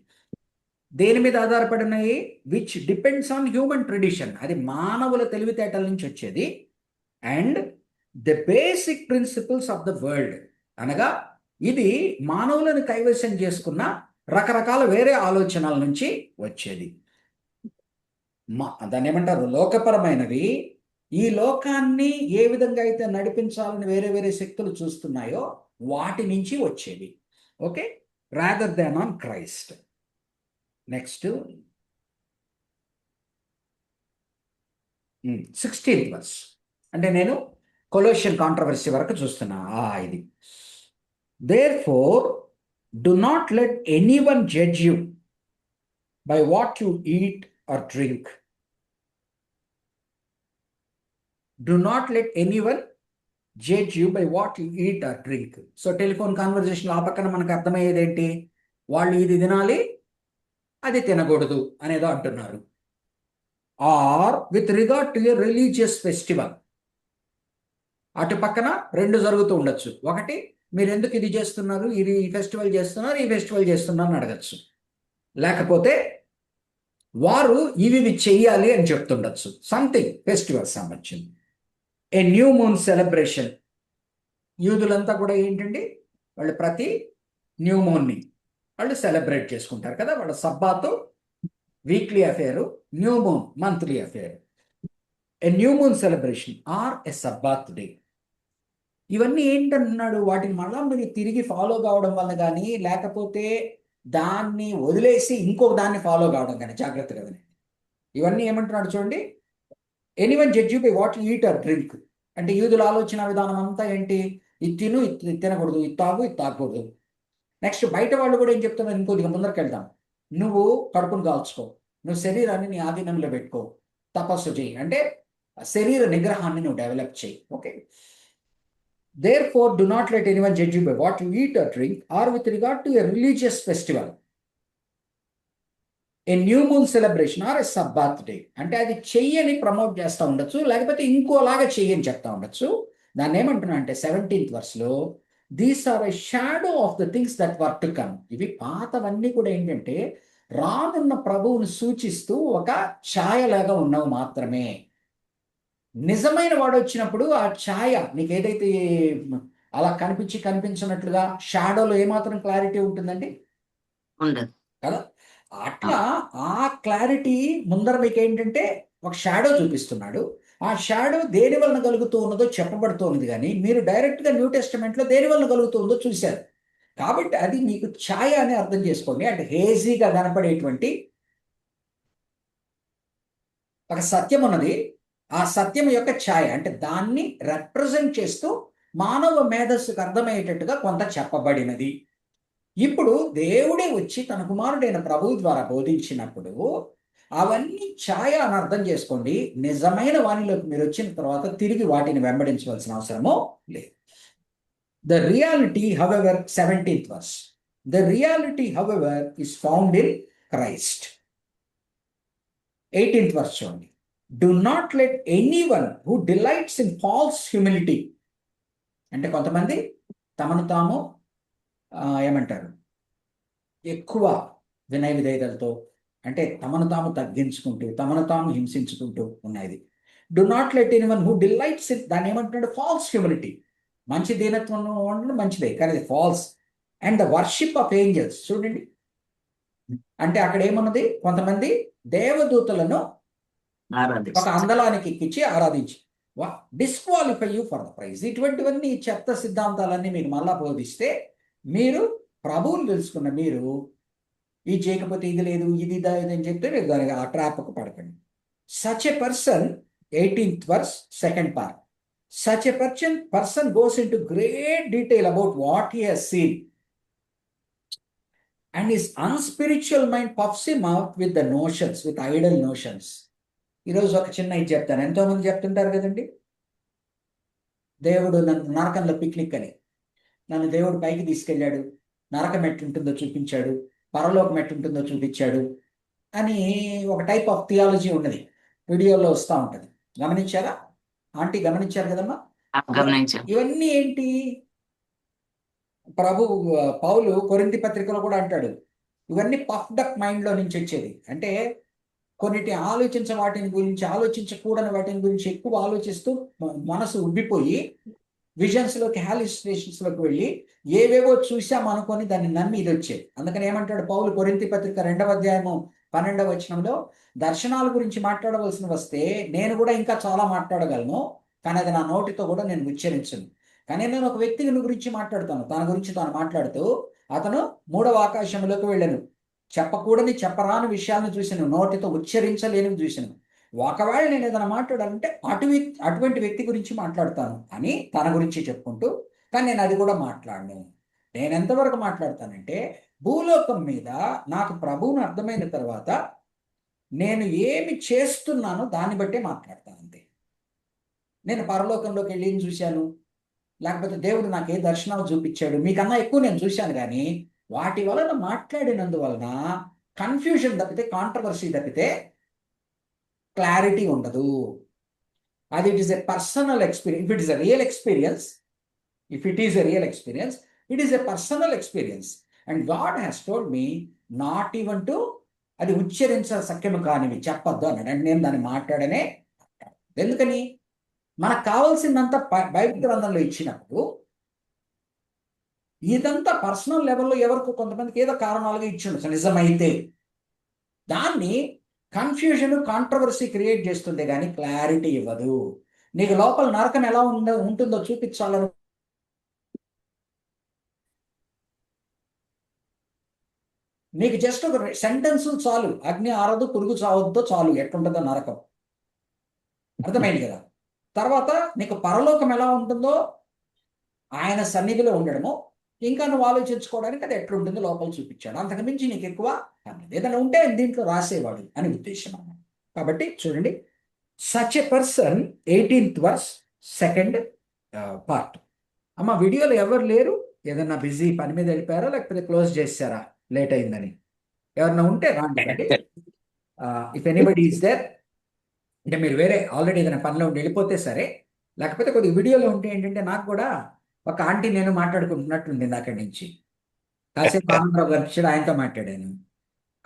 దేని మీద ఆధారపడినాయి? Which depends on human tradition, అది మానవుల తెలివితేటల నుంచి వచ్చేది. And the basic principles of the world, అనగా ఇది మానవులను కైవసం చేసుకున్న రకరకాల వేరే ఆలోచనల నుంచి వచ్చేది. దాన్ని ఏమంటారు? లోకపరమైనవి. ఈ లోకాన్ని ఏ విధంగా అయితే నడిపించాలని వేరే వేరే శక్తులు చూస్తున్నాయో వాటి నుంచి వచ్చేవి. Okay, rather than on Christ. Next 16th verse. అంటే నేను కొలోషియన్ కాంట్రవర్సీ వరకు చూస్తున్నా. ఇది therefore do not let anyone judge you by what you eat or drink. Do not let anyone judge you by what you eat or drink. So telephone conversation ఆ పక్కన మనకు అర్థమయ్యేది ఏంటి? వాళ్ళు ఇది తినాలి, అది తినకూడదు అనేదో అంటున్నారు. Or with regard to a religious festival, అటు పక్కన 2 జరుగుతూ ఉండొచ్చు. ఒకటి, మీరు ఎందుకు ఇది చేస్తున్నారు, ఇది ఈ ఫెస్టివల్ చేస్తున్నారు, ఈ ఫెస్టివల్ చేస్తున్నారు అని అడగచ్చు. లేకపోతే వారు ఇవి చెయ్యాలి అని చెప్తుండొచ్చు. సంథింగ్ ఫెస్టివల్ సంబంధించింది. ఏ న్యూ మూన్ సెలబ్రేషన్, యూదులంతా కూడా ఏంటండి, వాళ్ళు ప్రతి న్యూ మూన్ని వాళ్ళు సెలబ్రేట్ చేసుకుంటారు కదా. వాళ్ళ Sabbath weekly affair, new moon monthly affair. A new moon celebration or a Sabbath day. ఇవన్నీ ఏంటంటున్నాడు? వాటిని మళ్ళా మీరు తిరిగి ఫాలో కావడం వల్ల కానీ, లేకపోతే దాన్ని వదిలేసి ఇంకొక దాన్ని ఫాలో కావడం కానీ జాగ్రత్తగా వినండి. ఇవన్నీ ఏమంటున్నాడు చూడండి? Anyone judge you by what you eat or drink. అంటే యూదుల ఆలోచన విధానం అంతా ఏంటి? ఇది తిను, ఇది తినకూడదు, ఇది తాగు, ఇది తాగకూడదు. నెక్స్ట్ బయట వాళ్ళు కూడా ఏం చెప్తున్నారు? ఇంకొద్దిగా ముందరికి వెళ్దాం. నువ్వు కడుపును కాల్చుకో, నువ్వు శరీరాన్ని నీ ఆధీనంలో పెట్టుకో, తపస్సు చేయి, అంటే శరీర నిగ్రహాన్ని నువ్వు డెవలప్ చేయి. Okay, therefore do not let anyone judge you by what you eat or drink, or with regard to a religious festival, a new moon celebration or a Sabbath day. అంటే అది చెయ్యని ప్రమోట్ చేస్తూ ఉండొచ్చు, లేకపోతే ఇంకోలాగా చెయ్యని చెప్తా ఉండొచ్చు. దాన్ని ఏమంటున్నా అంటే 17th verse these are a shadow of the things that were to come. ఇవి పాతవన్నీ కూడా ఏంటంటే రానున్న ప్రభువును సూచిస్తూ ఒక ఛాయలాగా ఉన్నవి మాత్రమే. నిజమైన వాడు వచ్చినప్పుడు ఆ ఛాయ నీకు ఏదైతే అలా కనిపించినట్లుగా షాడోలో ఏమాత్రం క్లారిటీ ఉంటుందండి? ఉండదు కదా. అట్లా ఆ క్లారిటీ ముందర మీకు ఏంటంటే ఒక షాడో చూపిస్తున్నాడు. ఆ షాడో దేని వలన కలుగుతూ ఉన్నదో చెప్పబడుతూ ఉన్నది, కానీ మీరు డైరెక్ట్గా న్యూ టెస్టమెంట్లో దేని వలన కలుగుతూ ఉందో చూశారు. కాబట్టి అది మీకు ఛాయ అని అర్థం చేసుకోండి. అంటే హేజీగా కనపడేటువంటి ఒక సత్యం ఉన్నది, ఆ సత్యం యొక్క ఛాయ, అంటే దాన్ని రిప్రజెంట్ చేస్తూ మానవ మేధస్సుకు అర్థమయ్యేటట్టుగా కొంత చెప్పబడినది. ఇప్పుడు దేవుడే వచ్చి తన కుమారుడైన ప్రభువు ద్వారా బోధించినప్పుడు అవన్నీ ఛాయ అని అర్థం చేసుకోండి. నిజమైన వాణిలోకి మీరు వచ్చిన తర్వాత తిరిగి వాటిని వెంబడించవలసిన అవసరమో లేదు. The reality however 17th verse, the reality however is found in Christ. 18th verse చూడండి. Do not let anyone who delights in false humility, అంటే కొంతమంది తమను తాము ఏమంటారు ఎక్కువ వినయ విధేయతలతో, అంటే తమను తాము తగ్గించుకుంటూ తమను తాము హింసించుకుంటూ ఉన్నది. Do not let anyone who delights in, దాన్ని ఏమంటున్నాడు? False humility. మంచి దీనత్వం ఉండడం మంచిదే, కానీ అది false. And the worship of angels చూడండి, అంటే అక్కడ ఏమున్నది? కొంతమంది దేవదూతలను ఒక అందలానికి ఎక్కించి ఆరాధించి disqualify you for the prize. ఇటువంటివన్నీ చెత్త సిద్ధాంతాలన్నీ మీకు మళ్ళా బోధిస్తే మీరు ప్రభువుని తెలుసుకున్న మీరు ఇది చేయకపోతే ఇది లేదు, ఇది అని చెప్తే మీరు దానికి ఆ ట్రాప్కు పడకండి. Such a person, 18th verse 2nd part, such a person goes into great detail about what he has seen, and his unspiritual mind puffs him out with the notions, with idle notions. ఈరోజు ఒక చిన్న ఇది చెప్తాను. ఎంతోమంది చెప్తుంటారు కదండి, దేవుడు నన్ను నరకంలో పిక్నిక్ అని, నన్ను దేవుడు పైకి తీసుకెళ్ళాడు, నరకం ఎట్లుంటుందో చూపించాడు, పరలోకం ఎట్లుంటుందో చూపించాడు అని ఒక టైప్ ఆఫ్ థియాలజీ ఉన్నది, వీడియోలో వస్తూ ఉంటుంది. గమనించారా ఆంటీ? గమనించారు కదమ్మా? ఇవన్నీ ఏంటి? పౌలు కొరింథీ పత్రికలో కూడా అంటాడు, ఇవన్నీ పఫ్డ్ అప్ మైండ్లో నుంచి వచ్చేది. అంటే కొన్నిటి వాటిని గురించి ఆలోచించకూడని వాటిని గురించి ఎక్కువ ఆలోచిస్తూ మనసు ఉబ్బిపోయి విజన్స్లోకి, హాలిసినేషన్స్లోకి వెళ్ళి ఏవేవో చూసామనుకొని దాన్ని నమ్మి ఇది వచ్చేది. అందుకని ఏమంటాడు పౌలు కొరింథీ పత్రిక 2వ అధ్యాయము 12వ వచనంలో, దర్శనాల గురించి మాట్లాడవలసిన వస్తే నేను కూడా ఇంకా చాలా మాట్లాడగలను, కానీ అది నా నోటితో కూడా నేను ఉచ్చరించను. కానీ నేను ఒక వ్యక్తి గురించి మాట్లాడతాను, తన గురించి తాను మాట్లాడుతూ అతను 3వ ఆకాశంలోకి వెళ్ళాను, చెప్పకూడని చెప్పరాని విషయాలను చూసాను, నోటితో ఉచ్చరించలేనివి చూసాను. ఒకవేళ నేను ఏదైనా మాట్లాడాలంటే అటువంటి వ్యక్తి గురించి మాట్లాడతాను అని తన గురించి చెప్పుకుంటూ, కానీ నేను అది కూడా మాట్లాడను. నేను ఎంతవరకు మాట్లాడతానంటే భూలోకం మీద నాకు ప్రభువును అర్థమైన తర్వాత నేను ఏమి చేస్తున్నానో దాన్ని బట్టే మాట్లాడతాను అంతే. నేను పరలోకంలోకి వెళ్ళి ఏం చూశాను, లేకపోతే దేవుడు నాకు ఏ దర్శనాలు చూపించాడు, మీకన్నా ఎక్కువ నేను చూశాను, కానీ వాటి వలన మాట్లాడినందువలన కన్ఫ్యూజన్ తప్పితే, కాంట్రవర్సీ తప్పితే క్లారిటీ ఉండదు. అది it is a personal experience. If it is a real experience, it is a personal experience. And God has told me not even to, అది ఉచ్చరించ సఖ్యము కానివి చెప్పొద్దు అన్నాడు. అంటే నేను దాన్ని మాట్లాడనే. ఎందుకని? మనకు కావాల్సిందంతా బైబిల్ గ్రంథంలో ఇచ్చినప్పుడు ఇదంతా పర్సనల్ లెవెల్లో ఎవరికి కొంతమందికి ఏదో కారణాలుగా ఇచ్చిండొచ్చు నిజమైతే, దాన్ని కన్ఫ్యూజన్, కాంట్రవర్సీ క్రియేట్ చేస్తుంది కానీ క్లారిటీ ఇవ్వదు. నీకు లోపల నరకం ఎలా ఉంటుందో చూపించాలని నీకు జస్ట్ ఒక సెంటెన్స్ చాలు, అగ్ని ఆరదు పురుగు చావద్దో చాలు, ఎట్లుంటుందో నరకం. అర్థమైంది కదా? తర్వాత నీకు పరలోకం ఎలా ఉంటుందో ఆయన సన్నిధిలో ఉండడము, ఇంకా నువ్వు ఆలోచించుకోవడానికి అది ఎట్లుంటుందో లోపల చూపించాడు. అంతకు మించి నీకు ఎక్కువ కాదు. ఏదైనా ఉంటే దీంట్లో రాసేవాడు అని ఉద్దేశం అన్నమాట. కాబట్టి చూడండి, such a person 18th verse 2nd part. అమ్మ వీడియోలో ఎవరు లేరు? ఏదన్నా బిజీ పని మీద వెళ్ళిపోయారా, లేకపోతే క్లోజ్ చేశారా లేట్ అయిందని? ఎవరన్నా ఉంటే రాండి. ఇఫ్ ఎనీబడి ఈస్ దేర్, అంటే మీరు వేరే ఆల్రెడీ ఏదైనా పనిలో ఉండి వెళ్ళిపోతే సరే, లేకపోతే కొద్దిగా వీడియోలో ఉంటే ఏంటంటే నాకు కూడా ఒక ఆంటీ నేను మాట్లాడుకుంటున్నట్టుంది అక్కడి నుంచి. కాసేపు ఆనందరావు కల్పించాడు, ఆయనతో మాట్లాడాను.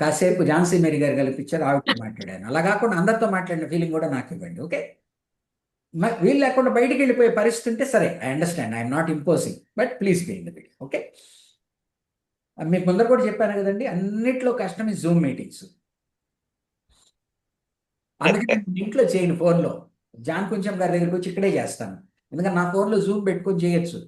కాసేపు ఝాన్సీ మేరీ గారు కల్పించారు, ఆవిడతో మాట్లాడాను. అలా కాకుండా అందరితో మాట్లాడిన ఫీలింగ్ కూడా నాకు ఇవ్వండి, ఓకే? వీళ్ళు లేకుండా బయటికి వెళ్ళిపోయే పరిస్థితి ఉంటే సరే, I understand, I'm not imposing, but please be in the video, okay? మీకు ముందర కూడా చెప్పాను కదండి, అన్నిట్లో కష్టం ఈ జూమ్ మీటింగ్స్. అందుకే ఇంట్లో చేయను, ఫోన్లో జాన్ కొంచెం గారి దగ్గరికి వచ్చి ఇక్కడే చేస్తాను. ఎందుకంటే నా ఫోన్లో జూమ్ పెట్టుకొని చేయొచ్చు.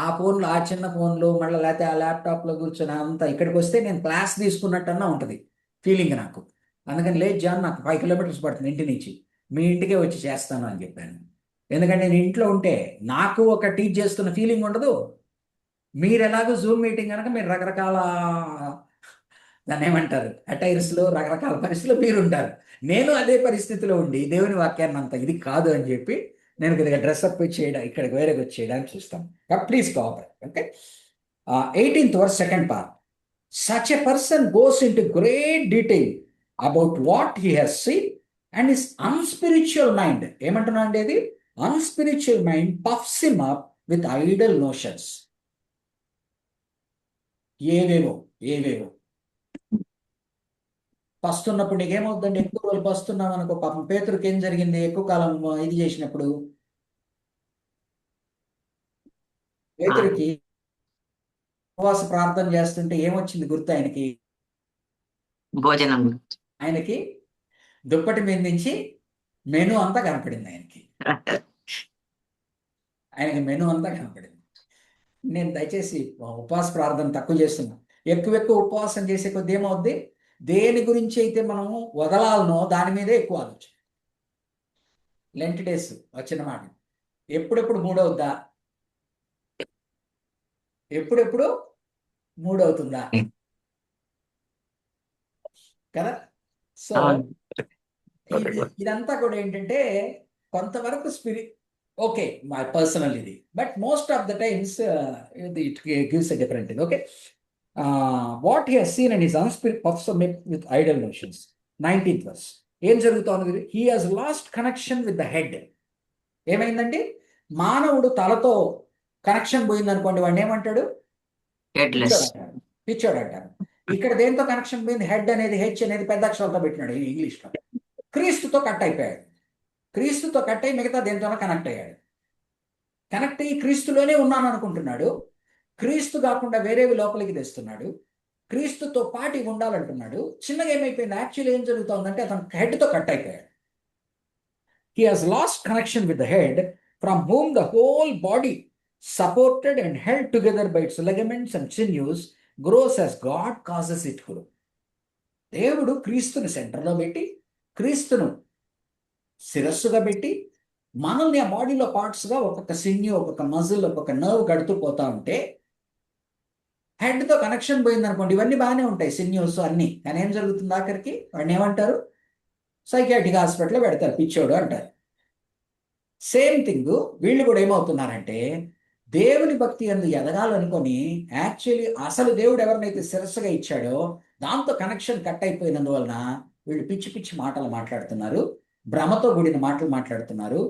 ఆ ఫోన్లో, ఆ చిన్న ఫోన్లో మళ్ళీ లేకపోతే ఆ ల్యాప్టాప్లో కూర్చొని అంతా ఇక్కడికి వస్తే నేను క్లాస్ తీసుకున్నట్టన్నా ఉంటుంది ఫీలింగ్ నాకు. అందుకని లేదు జాన్, నాకు 5 kilometers పడుతుంది ఇంటి నుంచి, మీ ఇంటికే వచ్చి చేస్తాను అని చెప్పాను. ఎందుకంటే నేను ఇంట్లో ఉంటే నాకు ఒక టీచ్ చేస్తున్న ఫీలింగ్ ఉండదు. మీరు ఎలాగో జూమ్ మీటింగ్ కనుక మీరు రకరకాల దాన్ని ఏమంటారు అటైర్స్లో, రకరకాల పరిస్థితుల్లో మీరు ఉంటారు. నేను అదే పరిస్థితిలో ఉండి దేవుని వాక్యాన్ని అంత ఇది కాదు అని చెప్పి నేను కొద్దిగా డ్రెస్అప్ చేయడం, ఇక్కడికి వేరేగా వచ్చి చేయడానికి చూస్తాను. Please cooperate, okay? 18th verse 2nd part. Such a person goes into great detail about what he has seen, and his unspiritual mind, ఏమంటున్నా అండి, అది unspiritual mind puffs him up with idle notions. ఏవేవో పస్తున్నప్పుడు నీకేమవుతుందండి? ఎక్కువ రోజులు పస్తున్నాం అనుకో, పాపం పేతురుకి ఏం జరిగింది? ఎక్కువ కాలం ఇది చేసినప్పుడు పేతురుకి ఉపవాస ప్రార్థన చేస్తుంటే ఏమొచ్చింది గుర్తు ఆయనకి? భోజనం. ఆయనకి దుప్పటి మీద నుంచి మెను అంతా కనపడింది. ఆయనకి మెను అంతా కనపడింది. నేను దయచేసి ఉపవాస ప్రార్థన తక్కువ చేస్తున్నా. ఎక్కువ ఉపవాసం చేసే కొద్ది ఏమవుద్ది? దేని గురించి అయితే మనం వదలాలనో దాని మీదే ఎక్కువ ఆలోచన. లెంట్ డేస్ వచ్చిన మాట, ఎప్పుడెప్పుడు మూడవుద్దా, ఎప్పుడెప్పుడు మూడవుతుందా కదా? సో ఇదంతా కూడా ఏంటంటే కొంతవరకు ఓకే, మై పర్సనల్ ఇది, but most of the times it gives a different ఇది, okay? What he has seen and his unspirit puffs with idle notions. 19th verse. ఏం జరుగుతోంది? He has lost connection with the head. ఏమైందండి? మానవుడు తలతో connection పోయింది అనుకోండి, వాడిని ఏమంటాడు? పిచ్చోడు అంటారు. ఇక్కడ దేంతో కనెక్షన్ పోయింది? హెడ్ అనేది, హెచ్ అనేది పెద్ద అక్షరాలతో పెట్టినాడు ఇంగ్లీష్లో. క్రీస్తుతో కట్ అయిపోయాడు. క్రీస్తుతో కట్ అయ్యి మిగతా దేంతోనో కనెక్ట్ అయ్యాడు. కనెక్ట్ అయ్యి క్రీస్తులోనే ఉన్నాను అనుకుంటున్నాడు. క్రీస్తు కాకుండా వేరేవి లోపలికి తెస్తున్నాడు. క్రీస్తుతో పాటు ఉండాలంటున్నాడు. చిన్నగా ఏమైపోయింది? యాక్చువల్లీ ఏం జరుగుతుందంటే అతను హెడ్తో కట్ అయిపోయాడు. He has lost connection with the head, from whom the whole body supported and held together by its ligaments and sinews grows as God causes it to grow. దేవుడు క్రీస్తుని సెంటర్లో పెట్టి, క్రీస్తును శిరస్సుగా పెట్టి, మనల్ని ఆ బాడీలో పార్ట్స్గా ఒక్కొక్క సిన్యూ, ఒక్కొక్క మజిల్, ఒక్కొక్క నర్వ్ కడుతూ పోతా ఉంటే, హెడ్తో కనెక్షన్ పోయింది అనుకోండి, ఇవన్నీ బాగానే ఉంటాయి, సిన్యూస్ అన్నీ. కానీ ఏం జరుగుతుంది? ఆఖరికి వాడిని ఏమంటారు? సైకియాట్రిక్ హాస్పిటల్లో పెడతారు, పిచ్చోడు అంటారు. సేమ్ థింగ్ వీళ్ళు కూడా ఏమవుతున్నారంటే, దేవుని భక్తి అందు ఎదగాలనుకొని యాక్చువల్లీ అసలు దేవుడు ఎవరినైతే శిరస్సుగా ఇచ్చాడో దాంతో కనెక్షన్ కట్ అయిపోయినందువలన వీళ్ళు పిచ్చి పిచ్చి మాటలు మాట్లాడుతున్నారు, భ్రమతో కూడిన మాటలు మాట్లాడుతున్నారు,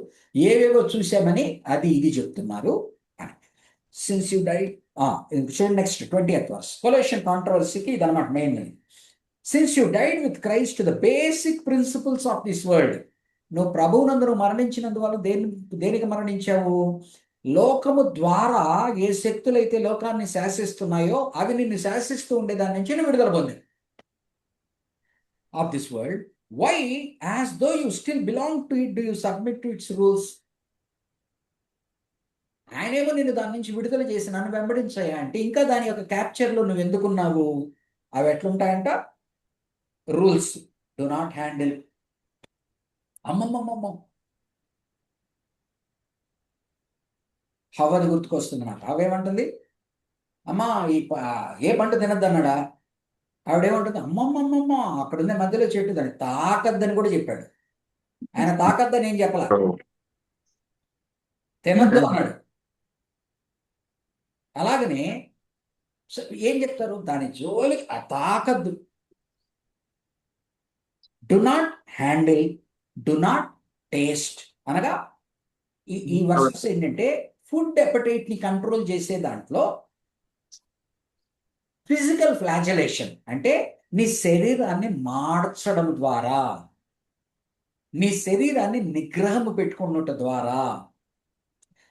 ఏవేవో చూసామని అది ఇది చెప్తున్నారు. Since you died, next 20th verse. Colossian కాంట్రవర్సీకి ఇదన్నమాట main. Since you died with Christ the basic principles of this world. నువ్వు ప్రభువునందు మరణించినందువల్ల దేనికి మరణించావు? లోకము ద్వారా ఏ శక్తులైతే లోకాన్ని శాసిస్తున్నాయో అవి నిన్ను శాసిస్తూ ఉండే దాని నుంచి నువ్వు విడుదల పొందావు. Of this world, why as though you still belong to it, do you submit to its rules? ఆయనేమో నిన్ను దాని నుంచి విడుదల చేసి నన్ను వెంబడించాయా అంటే, ఇంకా దాని యొక్క క్యాప్చర్లో నువ్వు ఎందుకున్నావు? అవి ఎట్లుంటాయంట? రూల్స్. డు నాట్ హ్యాండిల్ అమ్మమ్మమ్మమ్మ, హవ్వది గుర్తుకొస్తుంది నాకు. అవేమంటుంది, అమ్మా ఏ పంట తినద్దు అన్నాడా? ఆవిడేమంటుంది, అమ్మమ్మమ్మమ్మ అక్కడ ఉన్న మధ్యలో చెట్టు దాన్ని తాకద్దని కూడా చెప్పాడు. ఆయన తాకద్దని ఏం చెప్పలా, తినద్దు అన్నాడు. అలాగనే ఏం చెప్తారు, దాని జోలికి తాకద్దు. Do not handle, do not taste అనగా ఈ వర్సెస్ ఏంటంటే ఫుడ్ అపెటైట్ ని కంట్రోల్ చేసే దాంట్లో ఫిజికల్ ఫ్లాజలేషన్ అంటే నీ శరీరాన్ని మార్చడం ద్వారా, నీ శరీరాన్ని నిగ్రహము పెట్టుకున్నట్టు ద్వారా,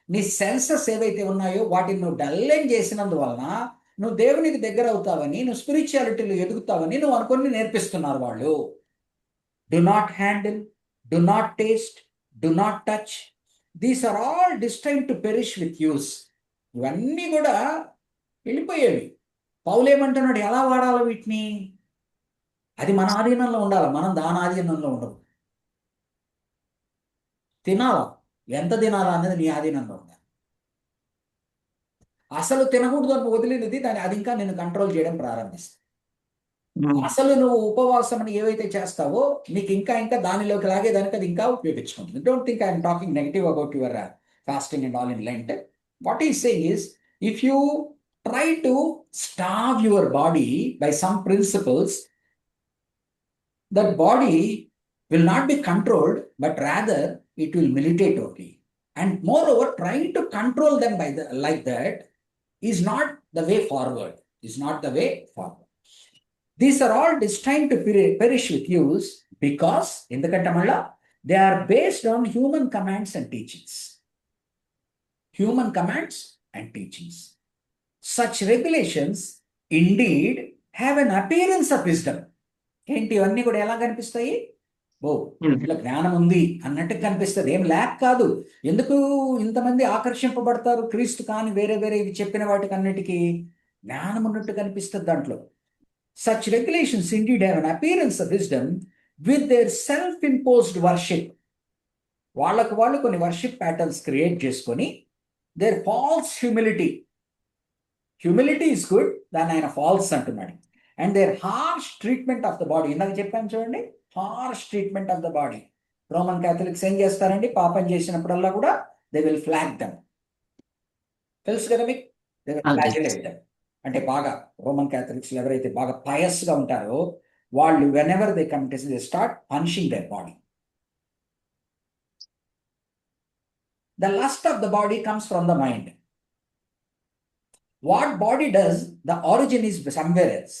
నీ సెన్సెస్ ఏవైతే ఉన్నాయో వాటిని నువ్వు డల్లెన్ చేసినందువలన నువ్వు దేవునికి దగ్గర అవుతావని, నువ్వు స్పిరిచువాలిటీలో ఎదుగుతావని నువ్వు అనుకుని నేర్పిస్తున్నారు వాళ్ళు. Do not handle, do not taste, do not touch, these are all destined to perish with use. ఇవన్నీ కూడా వెళ్ళిపోయేవి. పౌలు ఏమంటున్నాడు, ఎలా వాడాలి వీటిని? అది మన ఆధీనంలో ఉండాలి, మనం దాని ఆధీనంలో ఉండవు. తినాలా, ఎంత తినాలా అనేది నీ ఆధీనంలో ఉండాలి. అసలు తినకూడదు అని వదిలినది అది ఇంకా నేను కంట్రోల్ చేయడం ప్రారంభిస్తాను. అసలు నువ్వు ఉపవాసం అని ఏవైతే చేస్తావో నీకు ఇంకా దానిలోకి లాగేదానికి అది ఇంకా ఉపయోగించుకుంటుంది. Don't think I'm talking negative about your fasting and all in Lent. What is saying is, if you try to starve your body by some principles, that body will not be controlled, but rather it will militate only. And moreover, trying to control them like that is not the way forward. Is not the way forward. These are all destined to perish with use because in the Katamala, they are based on human commands and teachings. Human commands and teachings. Such regulations indeed have an appearance of wisdom. ఏంటి ఇవన్నీ కూడా ఎలా కనిపిస్తాయి? ఇట్లా జ్ఞానం ఉంది అన్నట్టు కనిపిస్తుంది, ఏం ల్యాక్ కాదు. ఎందుకు ఇంతమంది ఆకర్షింపబడతారు క్రీస్తు కాని వేరే వేరే ఇవి చెప్పిన వాటికి అన్నిటికీ జ్ఞానం ఉన్నట్టు కనిపిస్తుంది దాంట్లో. Such regulations indeed have an appearance of wisdom with their self-imposed worship. వాళ్ళకు వాళ్ళు కొన్ని వర్షిప్ ప్యాటర్న్స్ క్రియేట్ చేసుకొని their false humility. Humility is good, దాన్ని ఆయన ఫాల్స్ అంటున్నాడు. And there harsh treatment of the body, ఇందాక చెప్పాను చూడండి, harsh treatment of the body. Roman Catholics ఏం చేస్తారండి, పాపం చేసినప్పుడల్లా కూడా దే విల్ ఫ్లాగ్ దెమ్. తెలుసు కదా మీకు, దే విల్ ఫ్లాగెలేట్ దెమ్. అంటే బాగా రోమన్ క్యాథలిక్స్ ఎవరైతే బాగా పయస్ గా ఉంటారో వాళ్ళు when ever they come to they start punishing their body. The lust of the body comes from the mind. What body does, the origin is somewhere else.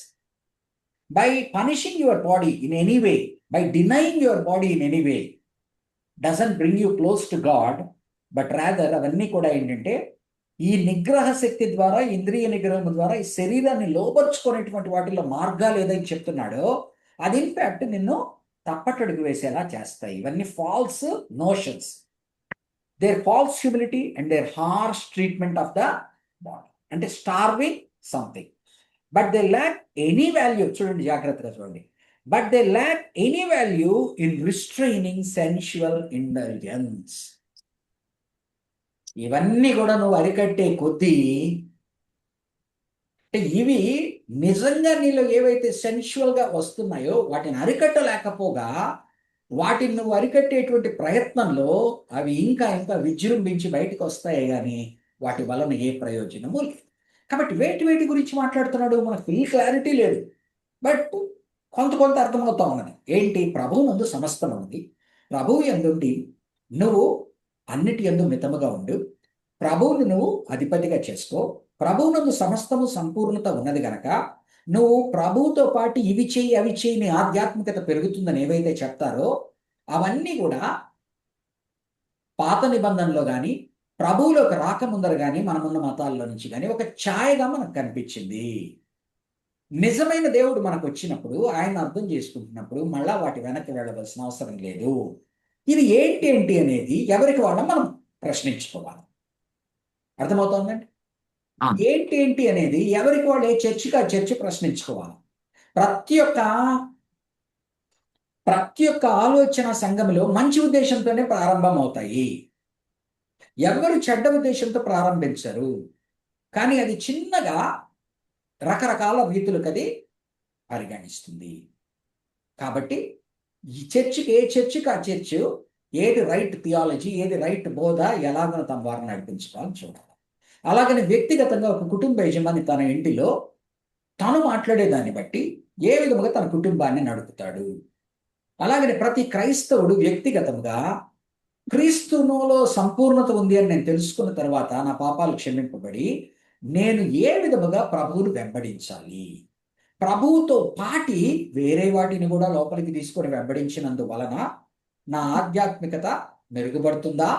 By punishing your body in any way, by denying your body in any way, doesn't bring you close to God, but rather అవన్నీ కూడా ఏంటంటే ఈ నిగ్రహ శక్తి ద్వారా, ఇంద్రియ నిగ్రహం ద్వారా ఈ శరీరాన్ని లోపరుచుకునేటువంటి వాటిలో మార్గాలు ఏదైతే చెప్తున్నాడో అది ఇన్ఫాక్ట్ నిన్ను తప్పటడుగు వేసేలా చేస్తాయి. ఇవన్నీ false notions, there false humility and there harsh treatment of the body. అంటే starving something, but they lack any value. చూడండి జాగ్రత్తగా చూడండి. But they lack any value in restraining sensual intelligence. ఇవన్నీ కూడా నువ్వు అరికట్టే కొద్దీ, అంటే ఇవి నిజంగా నీలో ఏవైతే సెన్షువల్ గా వస్తున్నాయో వాటిని అరికట్టలేకపోగా వాటిని నువ్వు అరికట్టేటువంటి ప్రయత్నంలో అవి ఇంకా విజృంభించి బయటకు వస్తాయి కానీ వాటి వలన ఏ ప్రయోజనము లేదు. కాబట్టి వేటి గురించి మాట్లాడుతున్నాడు మనకు ఫుల్ క్లారిటీ లేదు, బట్ కొంత అర్థమవుతా ఉన్నది. ఏంటి, ప్రభువు నందు సమస్తం ఉంది, ప్రభువు యందుండి నువ్వు అన్నిటి యందు మితముగా ఉండు, ప్రభువును నువ్వు అధిపతిగా చేసుకో, ప్రభువు నందు సమస్తము సంపూర్ణత ఉన్నది గనక నువ్వు ప్రభువుతో పాటు ఇవి చెయ్యి అవి చెయ్యి, నీ ఆధ్యాత్మికత పెరుగుతుందని ఏవైతే చెప్తారో అవన్నీ కూడా పాత నిబంధనలో కానీ ప్రభువులోకి రాకముందర కానీ మనమున్న మతాల్లో నుంచి కానీ ఒక ఛాయగా మనకు కనిపించింది. నిజమైన దేవుడు మనకు వచ్చినప్పుడు ఆయన అర్థం చేసుకుంటున్నప్పుడు మళ్ళా వాటి వెనక్కి వెళ్ళవలసిన అవసరం లేదు. ఇది ఏంటి అనేది ఎవరికి వాళ్ళ మనం ప్రశ్నించుకోవాలి. అర్థమవుతుందండి? ఏంటి అనేది ఎవరికి వాళ్ళు ఏ చర్చికి ఆ చర్చి ప్రశ్నించుకోవాలి. ప్రతి ఒక్క ప్రతి ఒక్క ఆలోచన సంఘంలో మంచి ఉద్దేశంతోనే ప్రారంభం అవుతాయి. ఎవరు చెడ్డ ఉద్దేశంతో ప్రారంభించరు. కానీ అది చిన్నగా రకరకాల రీతులకు అది పరిగణిస్తుంది. కాబట్టి ఈ చర్చికి ఏ చర్చికి ఆ చర్చ్ ఏది రైట్ థియాలజీ, ఏది రైట్ బోధ, ఎలాగో తమ వారిని నడిపించుకోవాలని చూడాలి. అలాగని వ్యక్తిగతంగా ఒక కుటుంబ యజమాని తన ఇంటిలో తను మాట్లాడేదాన్ని బట్టి ఏ విధముగా తన కుటుంబాన్ని నడుపుతాడు. అలాగని ప్రతి క్రైస్తవుడు వ్యక్తిగతంగా క్రీస్తులో సంపూర్ణత ఉంది అని నేను తెలుసుకున్న తర్వాత నా పాపాలు క్షమింపబడి నేను ఏ విధముగా ప్రభువును వెంబడించాలి, ప్రభువుతో పాటి వేరే వాటిని కూడా లోపలికి తీసుకొని వెంబడించినందువలన నా ఆధ్యాత్మికత మెరుగుపడుతుందా,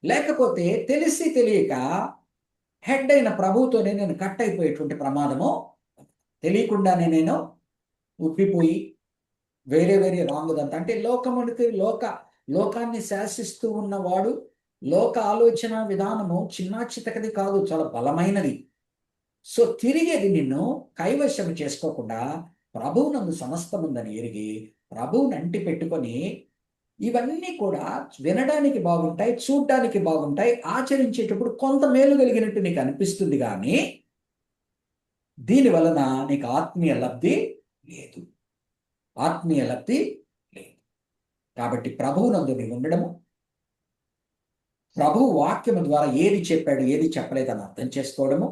లేకపోతే తెలిసి తెలియక హెడ్ అయిన ప్రభువుతోనే నేను కట్ అయిపోయేటువంటి ప్రమాదము, తెలియకుండానే నేను ఉబ్బిపోయి వేరే వేరే రాంగుదంతా అంటే లోకాన్ని శాసిస్తూ ఉన్నవాడు లోక ఆలోచన విధానము చిన్నా చితకది కాదు, చాలా బలమైనది. సో తిరిగేది నిన్ను కైవశం చేసుకోకుండా ప్రభువునందు సమస్తముందని ఎరిగి ప్రభువుని అంటి పెట్టుకొని ఇవన్నీ కూడా వినడానికి బాగుంటాయి, చూడడానికి బాగుంటాయి, ఆచరించేటప్పుడు కొంత మేలు కలిగినట్టు నీకు అనిపిస్తుంది. కానీ దీని వలన నీకు ఆత్మీయ లబ్ధి లేదు, ఆత్మీయ లబ్ధి లేదు. కాబట్టి ప్రభువునందు నీవు ఉండడము, ప్రభువు వాక్యము ద్వారా ఏది చెప్పాడు ఏది చెప్పలేదని అర్థం చేసుకోవడము,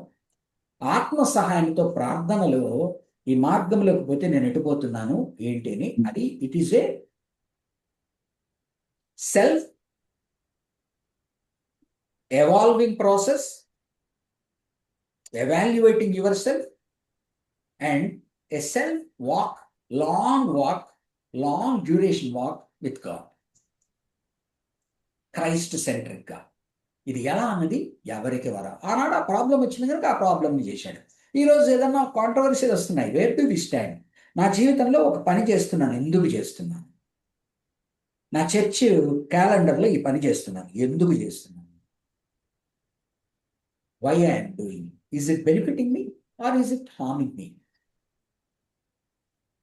ఆత్మ సహాయంతో ప్రార్థనలో ఈ మార్గంలోకి పోతే నేను ఎటుపోతున్నాను ఏంటి అని, అది it is a self evolving process, evaluating your self and a self walk, long duration walk with God, Christ centric గా. ఇది ఎలా అన్నది ఎవరికి వర. ఆనాడు ఆ ప్రాబ్లం వచ్చింది కనుక ఆ ప్రాబ్లంని చేశాడు. ఈరోజు ఏదన్నా కాంట్రవర్సీలు వస్తున్నాయి, వేర్ టు వి స్టాండ్. నా జీవితంలో ఒక పని చేస్తున్నాను, ఎందుకు చేస్తున్నాను? నా చర్చ్ క్యాలెండర్లో ఈ పని చేస్తున్నాను, ఎందుకు చేస్తున్నాను? Why I'm doing? Is it benefiting me or is it harming me?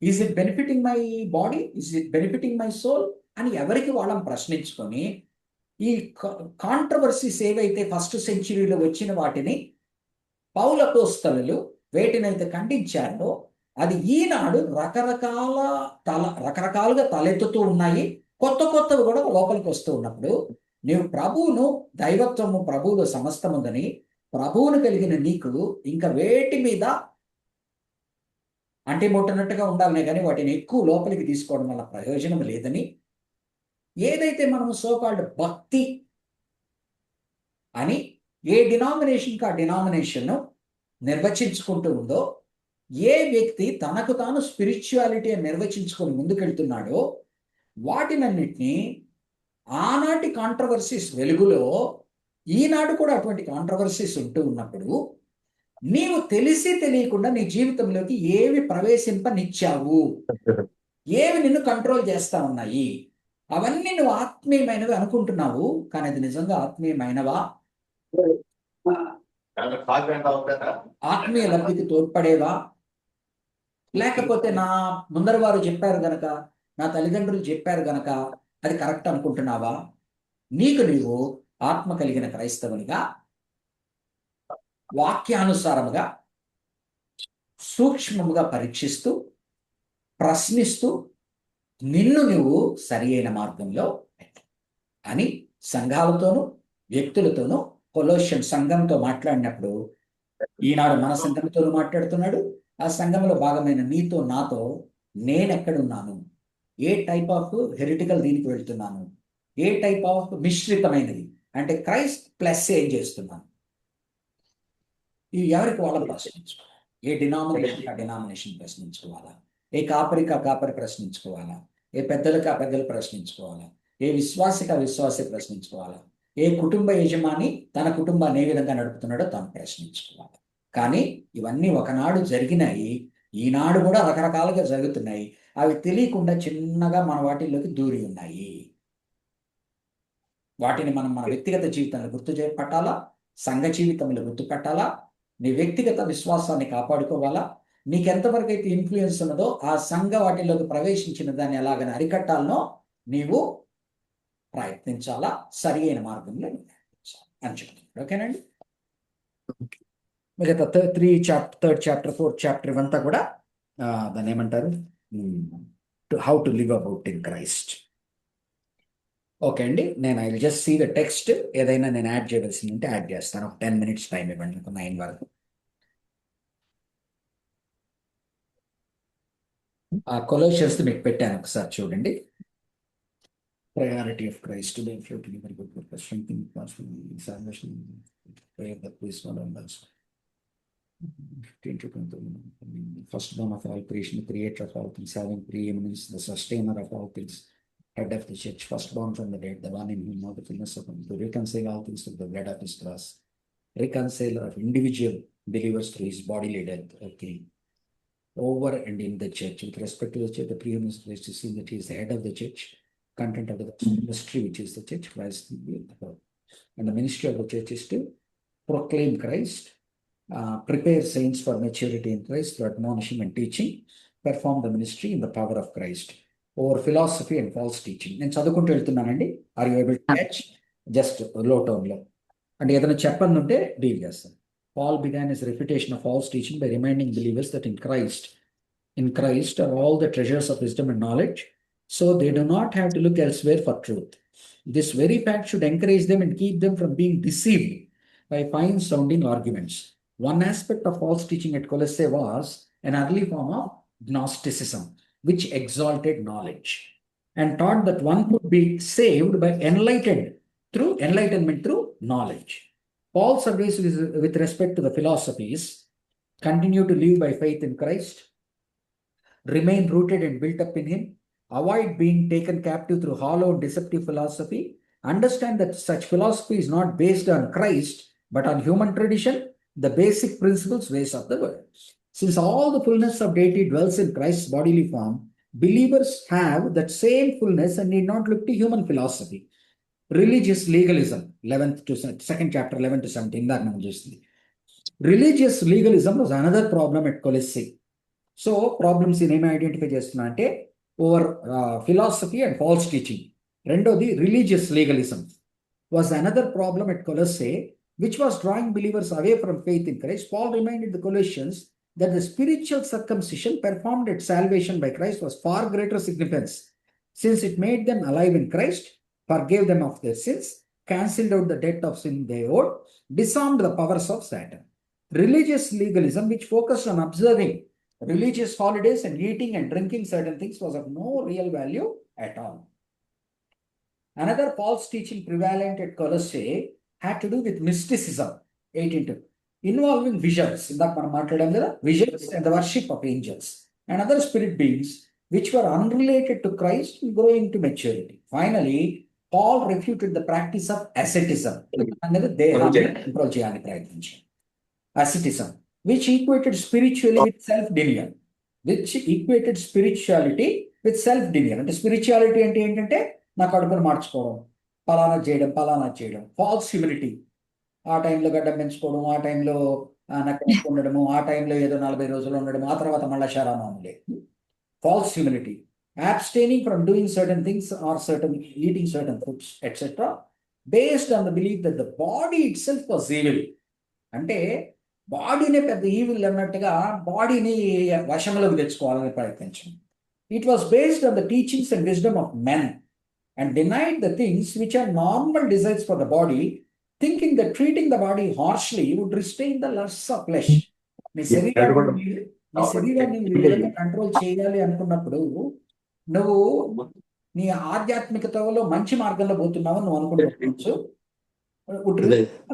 Is it benefiting my body, is it benefiting my soul అని ఎవరికి వాళ్ళని ప్రశ్నించుకొని ఈ కాంట్రవర్సీస్ ఏవైతే ఫస్ట్ సెంచురీలో వచ్చిన వాటిని పౌలు అపోస్తలులు వేటినైతే ఖండించారో అది ఈనాడు రకరకాలుగా తలెత్తుతూ ఉన్నాయి. కొత్తవి కూడా లోపలికి వస్తూ ఉన్నప్పుడు నీవు ప్రభువును, దైవత్వము ప్రభువులో సమస్తముందని ప్రభువును కలిగిన నీకు ఇంకా వేటి మీద అంటే ముట్టనట్టుగా ఉండాలనే కానీ వాటిని ఎక్కువ లోపలికి తీసుకోవడం వల్ల ప్రయోజనం లేదని, ఏదైతే మనము సోకాల్డ్ భక్తి అని ఏ డినామినేషన్కి ఆ డినామినేషన్ నిర్వచించుకుంటూ ఉందో, ఏ వ్యక్తి తనకు తాను స్పిరిచువాలిటీ అని నిర్వచించుకొని ముందుకెళ్తున్నాడో వాటినన్నిటినీ ఆనాటి కాంట్రవర్సీస్ వెలుగులో ఈనాడు కూడా అటువంటి కాంట్రవర్సీస్ ఉంటూ ఉన్నప్పుడు నీవు తెలిసి తెలియకుండా నీ జీవితంలోకి ఏవి ప్రవేశింపనిచ్చావు, ఏవి నిన్ను కంట్రోల్ చేస్తా ఉన్నాయి, అవన్నీ నువ్వు ఆత్మీయమైనవి అనుకుంటున్నావు. కానీ అది నిజంగా ఆత్మీయమైనవా, ఆత్మీయ లబ్ధికి తోడ్పడేవా? లేకపోతే నా ముందర వారు చెప్పారు గనక, నా తల్లిదండ్రులు చెప్పారు గనక అది కరెక్ట్ అనుకుంటున్నావా? నీకు నీవు ఆత్మ కలిగిన క్రైస్తవునిగా వాక్యానుసారముగా సూక్ష్మముగా పరీక్షిస్తూ ప్రశ్నిస్తూ నిన్ను నువ్వు సరి అయిన మార్గంలో అని సంఘాలతోనూ వ్యక్తులతోనూ కొలోషియన్ సంఘంతో మాట్లాడినప్పుడు ఈనాడు మన సంఘంతోనూ మాట్లాడుతున్నాడు. ఆ సంఘంలో భాగమైన నీతో నాతో నేనెక్కడున్నాను, ఏ టైప్ ఆఫ్ హెరిటికల్ దీనికి వెళ్తున్నాను, ఏ టైప్ ఆఫ్ మిశ్రితమైనది అంటే క్రైస్ట్ ప్లస్ ఏం చేస్తున్నాను, ఇవి ఎవరికి వాళ్ళని ప్రశ్నించుకోవాలి. ఏ డినామినేషన్ ఆ డినామినేషన్ ప్రశ్నించుకోవాలా, ఏ కాపరికి ఆ కాపరి ప్రశ్నించుకోవాలా, ఏ పెద్దలకు ఆ పెద్దలు ప్రశ్నించుకోవాలా, ఏ విశ్వాసికి ఆ విశ్వాసి ప్రశ్నించుకోవాలా, ఏ కుటుంబ యజమాని తన కుటుంబాన్ని ఏ విధంగా నడుపుతున్నాడో తాను ప్రశ్నించుకోవాలి. కానీ ఇవన్నీ ఒకనాడు జరిగినాయి, ఈనాడు కూడా రకరకాలుగా జరుగుతున్నాయి. అవి తెలియకుండా చిన్నగా మన వాటిల్లోకి దూరి ఉన్నాయి. వాటిని మనం మన వ్యక్తిగత జీవితంలో పట్టాలా, సంఘ జీవితంలో గుర్తుపట్టాలా, నీ వ్యక్తిగత విశ్వాసాన్ని కాపాడుకోవాలా, నీకు ఎంతవరకు అయితే ఇన్ఫ్లుయెన్స్ ఉన్నదో ఆ సంఘ వాటిలోకి ప్రవేశించిన దాన్ని ఎలాగని అరికట్టాలనో నీవు ప్రయత్నించాలా, సరి అయిన మార్గంలో అని చెప్తున్నాడు. ఓకేనండి. మిగతా థర్డ్ చాప్టర్ ఫోర్త్ చాప్టర్ ఇవంతా కూడా దాన్ని ఏమంటారు, how to live about in Christ. Okay అండి, నేను I will just see the text. ఏదైనా నేను యాడ్ చేయవలసింది ఉంటే యాడ్ చేస్తాను. 10 minutes టైం ఇవ్వండి, 9 వరకు. ఆ కొలోషియన్స్ మీకు పెట్టాను, ఒకసారి చూడండి. Priority of Christ to be floating very good purpose strengthening salvation prayer the please one and also 15 to 20. Firstborn of all creation, the creator of all things, having preeminence, the sustainer of all things, head of the church, firstborn from the dead, the one in whom all the fullness of God, to reconcile all things with the blood of his cross, reconciler of individual believers through his bodily death, okay, over and in the church. With respect to the church, the preeminence of Christ is seen that he is the head of the church, content of the mystery which is the church, Christ, and the ministry of the church is to proclaim Christ, prepare saints for maturity in Christ through admonishing and teaching, perform the ministry in the power of Christ, over philosophy and false teaching. నేను చదువుకుంటూ వెళ్తున్నానండి. Are you able to catch? Just low టోన్లో అంటే ఏదైనా చెప్పండి ఉంటే deal చేస్తాను. Paul began his refutation of false teaching by reminding believers that in Christ are all the treasures of wisdom and knowledge, so they do not have to look elsewhere for truth. This very fact should encourage them and keep them from being deceived by fine sounding arguments. One aspect of false teaching at Colossae was an early form of Gnosticism, which exalted knowledge and taught that one could be saved by enlightenment through knowledge. Paul's advice with respect to the philosophies: continue to live by faith in Christ, remain rooted and built up in him, avoid being taken captive through hollow and deceptive philosophy, understand that such philosophy is not based on Christ but on human tradition, the basic principles, ways of the world. Since all the fullness of deity dwells in Christ's bodily form, believers have that same fullness and need not look to human philosophy. Religious legalism, 11th to 2nd chapter, 11 to 17. That మనం చూస్తుంది. Religious legalism was another problem at Colossae. So problems ఏమేమి identify చేస్తున్నా అంటే over philosophy and false teaching. రెండోది religious legalism was another problem at Colossae, which was drawing believers away from faith in Christ. Paul reminded the Colossians that the spiritual circumcision performed at salvation by Christ was far greater significance, since it made them alive in Christ, forgave them of their sins, cancelled out the debt of sin they owed, disarmed the powers of Satan. Religious legalism, which focused on observing religious holidays and eating and drinking certain things, was of no real value at all. Another false teaching prevalent at Colossae had to do with mysticism, 18, involving visions, ఇందాక మనం మాట్లాడాం కదా, visions and the worship of angels and other spirit beings which were unrelated to Christ and growing to maturity. Finally, Paul refuted the practice of asceticism, అనేది దేహాన్ని control చేయాలని ప్రయత్నించారు. Asceticism, which equated spirituality with self-denial. అంటే spirituality అంటే ఏంటంటే నా కడుపును మార్చుకోవడం, పలానా చేయడం, ఫాల్స్ హ్యూమిలిటీ. ఆ టైంలో గడ్డం పెంచుకోవడం, ఆ టైంలో నక్క ఉండడము, ఆ టైంలో ఏదో 40 రోజులు ఉండడం, ఆ తర్వాత మళ్ళా శారామాములే. False humility, abstaining from doing certain things or eating certain foods, etc., based on the belief that the body itself was evil. అంటే బాడీనే పెద్ద ఈవిల్ అన్నట్టుగా బాడీని వశంలోకి తెచ్చుకోవాలని ప్రయత్నించాం. It was based on the teachings and wisdom of men and denied the things which are normal desires for the body, thinking that treating the body harshly would restrain the lusts of flesh. నీ శరీరాన్ని విధంగా control చేయాలి అనుకున్నప్పుడు నువ్వు నీ ఆధ్యాత్మికతలో మంచి మార్గంలో పోతున్నావు నువ్వు అనుకుంటున్నావు.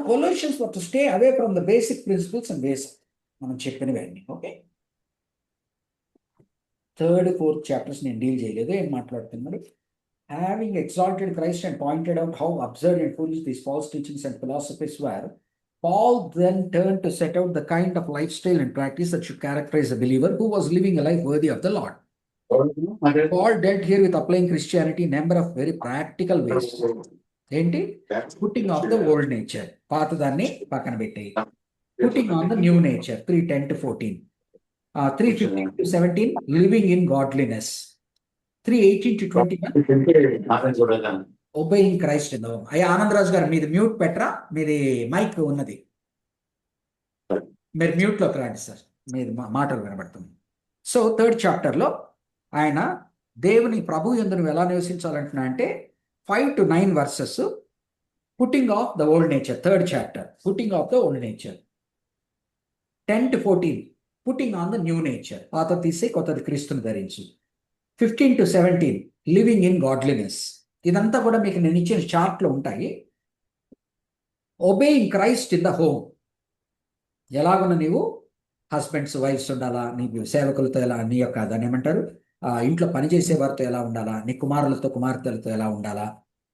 Colossians were to stay away from the basic principles and ways మనం చెప్పినవన్నీ. ఓకే, 3rd, 4th chapters నేను డీల్ చేయలేదు. ఏం మాట్లాడుతున్నాడు? Having exalted Christ and pointed out how absurd and foolish these false teachings and philosophies were, Paul then turned to set out the kind of lifestyle and practice that should characterize a believer who was living a life worthy of the Lord. Paul dealt here with applying Christianity in a number of very practical ways. ఏంటి? Putting off the old nature, పాతదాన్ని పక్కన పెట్టి putting on the new nature, 3:10 to 14. 3:15 to 17, living in godliness. 3:18 to 21, obeying Christ in the home. అయ్యా ఆనందరాజు గారు మీది mute పెట్టరా, మీది mic ఉన్నది, మీరు మ్యూట్లోకి రండి సార్, మీది మాటలు వినబడుతుంది. సో 3rd చాప్టర్లో ఆయన దేవుని ప్రభు యందు నువ్వు ఎలా నివసించాలంటున్నా అంటే 5 to 9 verses putting off the old nature. 3rd chapter putting off the old nature. 10 to 14 putting on the new nature, పాత తీసి కొత్తది క్రీస్తుని ధరించు. 15 to 17 లివింగ్ ఇన్ గాడ్లీనెస్. ఇదంతా కూడా మీకు నేను ఇచ్చిన చార్ట్లో ఉంటాయి. Obeying Christ in the home, ఎలాగున్న నీవు హస్బెండ్స్ వైఫ్స్ ఉండాలా, నీ సేవకులతో ఎలా, నీ యొక్క దాన్ని ఏమంటారు ఇంట్లో పనిచేసే వారితో ఎలా ఉండాలా, నీ కుమారులతో కుమార్తెలతో ఎలా ఉండాలా,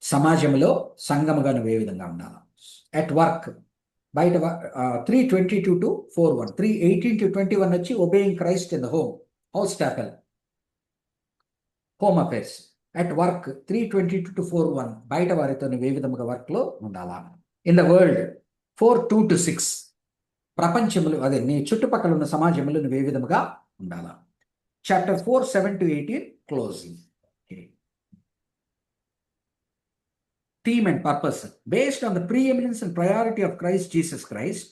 సమాజంలో సంఘముగా నువ్వు ఏ విధంగా ఉండాలా, అట్ వర్క్ బయట. 3:22 to 4:1, 3:18 to 21 వచ్చి obeying Christ in the home, house స్టాఫెల్, home affairs. At work 3:22 to 4:1 బయట వారితో నువ్వు ఏ విధముగా వర్క్లో ఉండాలా. ఇన్ ద వరల్డ్ 4:2 to 6 ప్రపంచంలో, అదే నీ చుట్టుపక్కల ఉన్న సమాజంలో నువ్వు ఏ విధముగా ఉండాలా. Chapter 4, 7 to 18 closing. Theme and purpose. Based on the preeminence and priority of Christ Jesus Christ,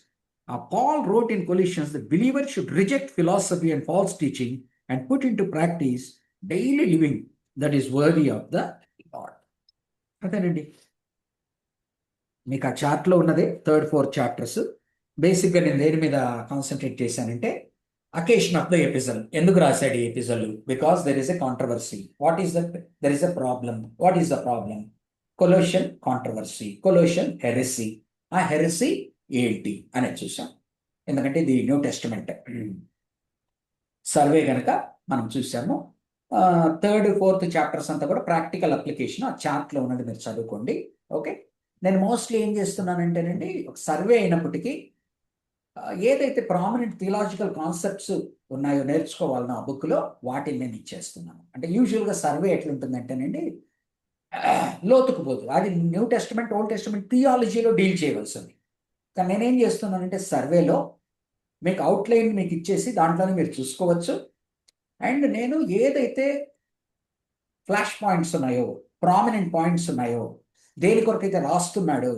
Paul wrote in Colossians that believers should reject philosophy and false teaching and put into practice daily living that is worthy of the Lord. అదేనండి మీకు ఆ చార్ట్లో ఉన్నదే 3rd, 4th chapters. బేసిక్గా నేను దేని మీద concentrate చేశానంటే అకేషన్ ఆఫ్ ద ఎపిసల్. ఎందుకు రాశాడు ఈ epistle? Because there is a controversy. What is that? There is a problem. What is the problem? Colossian controversy, Colossian heresy. ఆ హెరెసీ ఏంటి అనేది చూసాం. ఎందుకంటే ఇది న్యూ టెస్టిమెంట్ సర్వే కనుక మనం చూసాము. 3rd, 4th చాప్టర్స్ అంతా కూడా ప్రాక్టికల్ అప్లికేషన్ ఆ చార్ట్లో ఉన్నది, మీరు చదువుకోండి. ఓకే, నేను మోస్ట్లీ ఏం చేస్తున్నానంటేనండి, ఒక సర్వే అయినప్పటికీ ఏదైతే ప్రామినెంట్ థియలాజికల్ కాన్సెప్ట్స్ ఉన్నాయో నేర్చుకోవాలన్న ఆ బుక్లో వాటిని నేను ఇచ్చేస్తున్నాను. అంటే యూజువల్గా సర్వే ఎట్లుంటుందంటేనండి లోతుకు పోదు. అది న్యూ టెస్టిమెంట్, ఓల్డ్ టెస్టిమెంట్ థియాలజీలో డీల్ చేయవలసింది. కానీ నేనేం చేస్తున్నానంటే సర్వేలో మీకు అవుట్లైన్ మీకు ఇచ్చేసి దాంట్లోనే మీరు చూసుకోవచ్చు. అండ్ నేను ఏదైతే ఫ్లాష్ పాయింట్స్ ఉన్నాయో, ప్రామినెంట్ పాయింట్స్ ఉన్నాయో, దేని కొరకైతే రాస్తున్నాడో,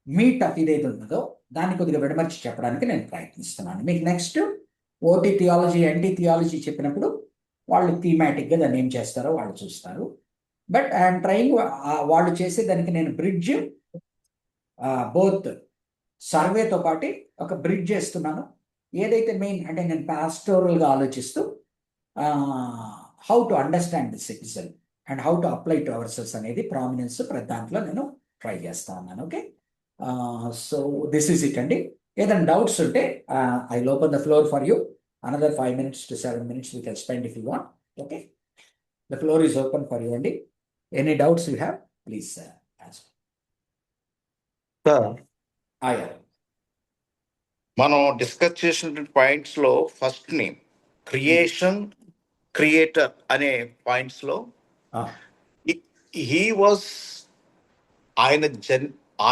మీటప్ ఇదేది ఉన్నదో దాన్ని కొద్దిగా విడమర్చి చెప్పడానికి నేను ప్రయత్నిస్తున్నాను. మీకు next OT theology, anti theology చెప్పినప్పుడు వాళ్ళు థీమాటిక్గా దాన్ని ఏం చేస్తారో వాళ్ళు చూస్తారు. బట్ ఐఎమ్ ట్రయింగ్, వాళ్ళు చేసే దానికి నేను బ్రిడ్జ్, బోత్ సర్వేతో పాటు ఒక బ్రిడ్జ్ చేస్తున్నాను. ఏదైతే మెయిన్ అంటే నేను పాస్టోరల్గా ఆలోచిస్తూ how to understand this episode and how to apply to our cells అనేది ప్రామినెన్స్ ప్రతి దాంట్లో నేను ట్రై చేస్తా ఉన్నాను. Okay, so this is it అండి. ఏదైనా డౌట్స్ ఉంటే I will open the floor for you. Another 5 minutes to 7 minutes we can spend if you want. Okay, the floor is open for you అండి. Any doubts you have, please ask. Sir, Yeah. మనం discuss చేసిన points లో first ని creation, creator అనే points లో he was,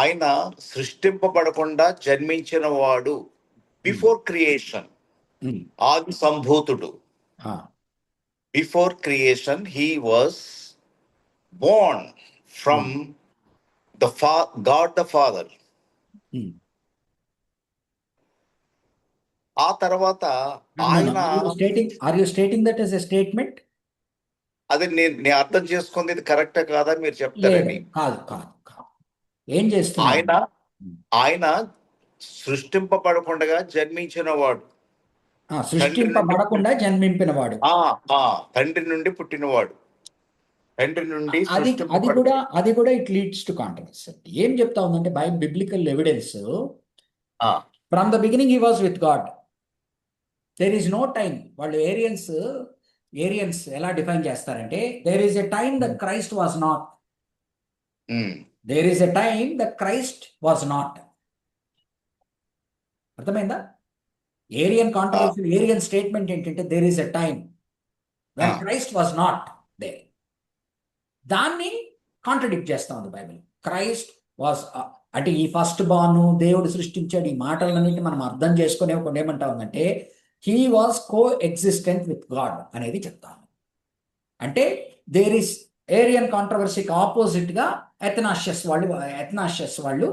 ఆయన సృష్టింపబడకుండా జన్మించిన వాడు బిఫోర్ క్రియేషన్, ఆది సంభూతుడు. Before creation he was born from the God the father. ఆ తర్వాత ఆయన, Are you stating that as a statement? అది నేను అర్థం చేసుకుంది ఇది కరెక్టా కాదా మీరు చెప్తారని. కాదు. ఏం చేస్తున్నా ఆయన సృష్టింపబడకుండా జన్మించిన వాడు, సృష్టింపబడకుండా జన్మింపినవాడు, తండ్రి నుండి పుట్టినవాడు, తండ్రి నుండి. అది కూడా ఇట్ లీడ్స్ టు కాంట్రవర్సీ. ఏం చెప్తా ఉందంటే by biblical evidence, from the beginning he was with God. There is no time. వాళ్ళు ఏరియన్స్ ఎలా డిఫైన్ చేస్తారంటే there is a time that Christ was not. There is a time that Christ was not. అర్థమైందా? Arian controversy, Arian statement ఏంటంటే there is a time when Christ was not there. దాన్ని contradict చేస్తా ఉంది Bible. Christ was అంటే ఈ first Banu దేవుడు సృష్టించాడు. ఈ మాటలన్నింటి మనం అర్థం చేసుకునే కొన్ని ఏమంటా ఉందంటే he was co existent with God అనేది చెప్తాను. అంటే దేర్ ఇస్ ఏరియన్ కాంట్రవర్సీకి ఆపోజిట్గా ఎథనాషియస్ వాళ్ళు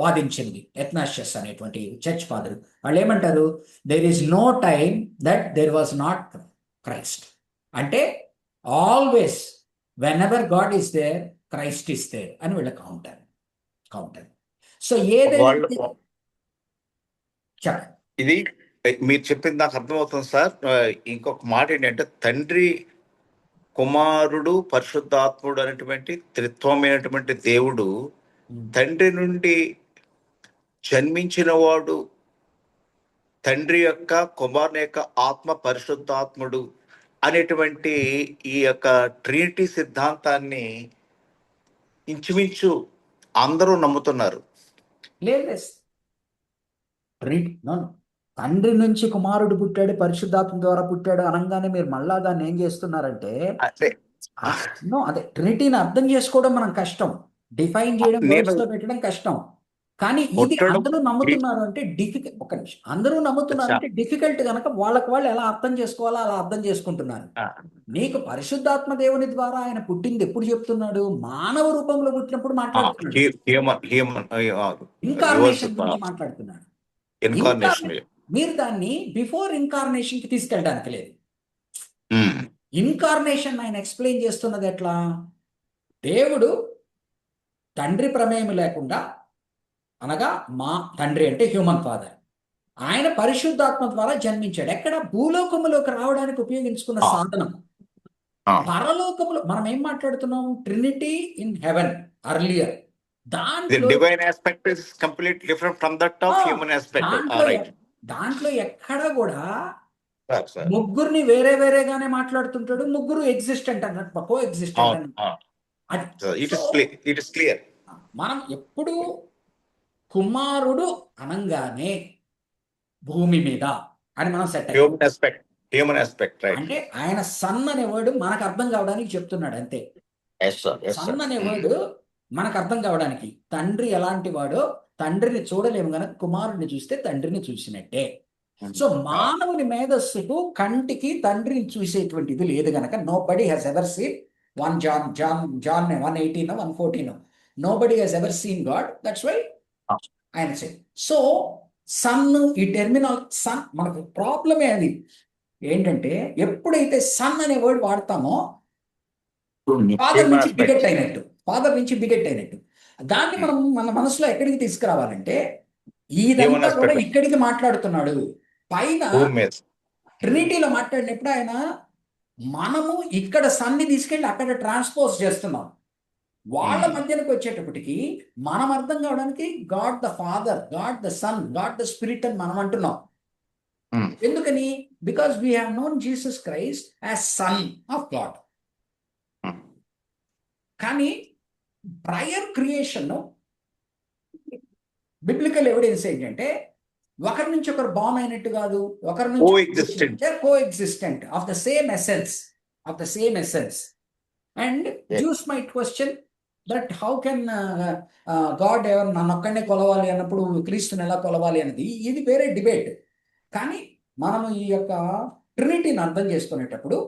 వాదించింది. ఎథనాషియస్ అనేటువంటి చర్చ్ ఫాదర్ వాళ్ళు ఏమంటారు, there is no time that there was not Christ. అంటే always whenever God is there Christ is there అని వీళ్ళ కౌంటర్. సో ఏదైతే వాళ్ళు చెప్పండి. ఇది మీరు చెప్పింది నాకు అర్థమవుతుంది సార్. ఇంకొక మాట ఏంటంటే తండ్రి, కుమారుడు, పరిశుద్ధాత్ముడు అనేటువంటి త్రిత్వమైనటువంటి దేవుడు తండ్రి నుండి జన్మించిన వాడు, తండ్రి యొక్క కుమారుని యొక్క ఆత్మ పరిశుద్ధాత్ముడు అనేటువంటి ఈ యొక్క ట్రినిటీ సిద్ధాంతాన్ని ఇంచుమించు అందరూ నమ్ముతున్నారు. లేదు, తండ్రి నుంచి కుమారుడు పుట్టాడు, పరిశుద్ధాత్మ ద్వారా పుట్టాడు అనగానే మీరు మళ్ళా దాన్ని ఏం చేస్తున్నారంటే, అదే ట్రినిటీని అర్థం చేసుకోవడం మనం కష్టం, డిఫైన్ చేయడం, words లో పెట్టడం కష్టం. కానీ ఇది అందరూ నమ్ముతున్నారు అంటే డిఫికల్ట్. ఒక నిమిషం, అందరూ నమ్ముతున్నారు అంటే డిఫికల్ట్ కనుక వాళ్ళకి వాళ్ళు ఎలా అర్థం చేసుకోవాలో అలా అర్థం చేసుకుంటున్నారు. నీకు పరిశుద్ధాత్మ దేవుని ద్వారా ఆయన పుట్టింది ఎప్పుడు చెప్తున్నాడు? మానవ రూపంలో పుట్టినప్పుడు మాట్లాడుతున్నాడు, ఇన్కార్నేషన్ గురించి మాట్లాడుతున్నాడు. మీరు దాన్ని బిఫోర్ ఇన్కార్నేషన్ కి తీసుకెళ్ళడానికి లేదు. ఇన్కార్నేషన్ ఆయన ఎక్స్ప్లెయిన్ చేస్తున్నది ఎట్లా? దేవుడు తండ్రి ప్రమేయం లేకుండా, అనగా మా తండ్రి అంటే హ్యూమన్ ఫాదర్, ఆయన పరిశుద్ధాత్మ ద్వారా జన్మించాడు. ఎక్కడ? భూలోకములోకి రావడానికి ఉపయోగించుకున్న సాధనం. పరలోకములో మనం ఏం మాట్లాడుతున్నాం? Trinity in heaven earlier. దాంట్లో ఎక్కడ కూడా ముగ్గురిని వేరే వేరేగానే మాట్లాడుతుంటాడు. ముగ్గురు ఎగ్జిస్టెంట్ అన్నట్టు, కో ఎగ్జిస్టెంట్. మనం ఎప్పుడు కుమారుడు అనంగానే భూమి మీద అని మనం సెట్ అంటే ఆయన సన్ అనే వర్డ్ మనకు అర్థం కావడానికి చెప్తున్నాడు అంతే. సన్ అనే వర్డ్ మనకు అర్థం కావడానికి. తండ్రి ఎలాంటి వాడో, తండ్రిని చూడలేము కనుక కుమారుడిని చూస్తే తండ్రిని చూసినట్టే. సో మానవుని మేధస్సుకు కంటికి తండ్రిని చూసేటువంటి ఇది లేదు కనుక nobody has ever seen John 1:18 1:14 nobody has ever seen God. That's why ఆయన say. సో సన్, ఈ టెర్మినల్ సన్ మనకు ప్రాబ్లమే. అది ఏంటంటే ఎప్పుడైతే సన్ అనే వర్డ్ వాడతామో ఫాదర్ నుంచి బిగెట్ అయినట్టు దాన్ని మనం మన మనసులో ఎక్కడికి తీసుకురావాలంటే, ఇదంతా కూడా ఇక్కడికి మాట్లాడుతున్నాడు. పైన ట్రినిటీలో మాట్లాడినప్పుడు ఆయన మనము ఇక్కడ సన్ని తీసుకెళ్ళి అక్కడ ట్రాన్స్పోజ్ చేస్తున్నాం. వాళ్ళ మధ్యలోకి వచ్చేటప్పటికి మనం అర్థం కావడానికి God the father, God the son, God the spirit అని మనం అంటున్నాం. ఎందుకని? Because we have known Jesus Christ as son of God. కానీ ప్రయర్ క్రియేషన్ బిబ్లికల్ ఎవిడెన్స్ ఏంటంటే ఒకరి నుంచి ఒకరు బాన్ అయినట్టు కాదు, ఒకరి నుంచి coexistent of the same essence. And Jews might question that how can God ఎవరు నన్ను ఒక్కడనే కొలవాలి అన్నప్పుడు క్రీస్తుని ఎలా కొలవాలి అనేది ఇది వేరే డిబేట్. కానీ మనము ఈ యొక్క ట్రినిటీని అర్థం చేసుకునేటప్పుడు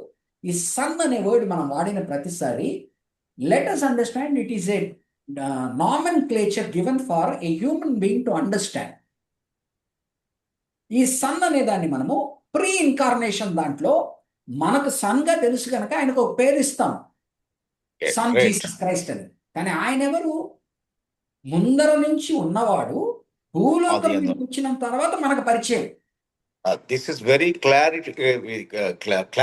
ఈ సన్ అనే వర్డ్ మనం వాడిన ప్రతిసారి let us understand it is a nomenclature given for a human being to understand. ఈ సన్ అనే దాన్ని మనము ప్రీ ఇన్కార్నేషన్ దాంట్లో మనకు సన్ గా తెలుసు కనుక ఆయనకు ఒక పేరు ఇస్తాం, సన్ జీసస్ క్రైస్ట్ అని. కానీ ఆయన ఎవరు? ముందర నుంచి ఉన్నవాడు, భూలోకం వచ్చిన తర్వాత మనకు పరిచయం. This is very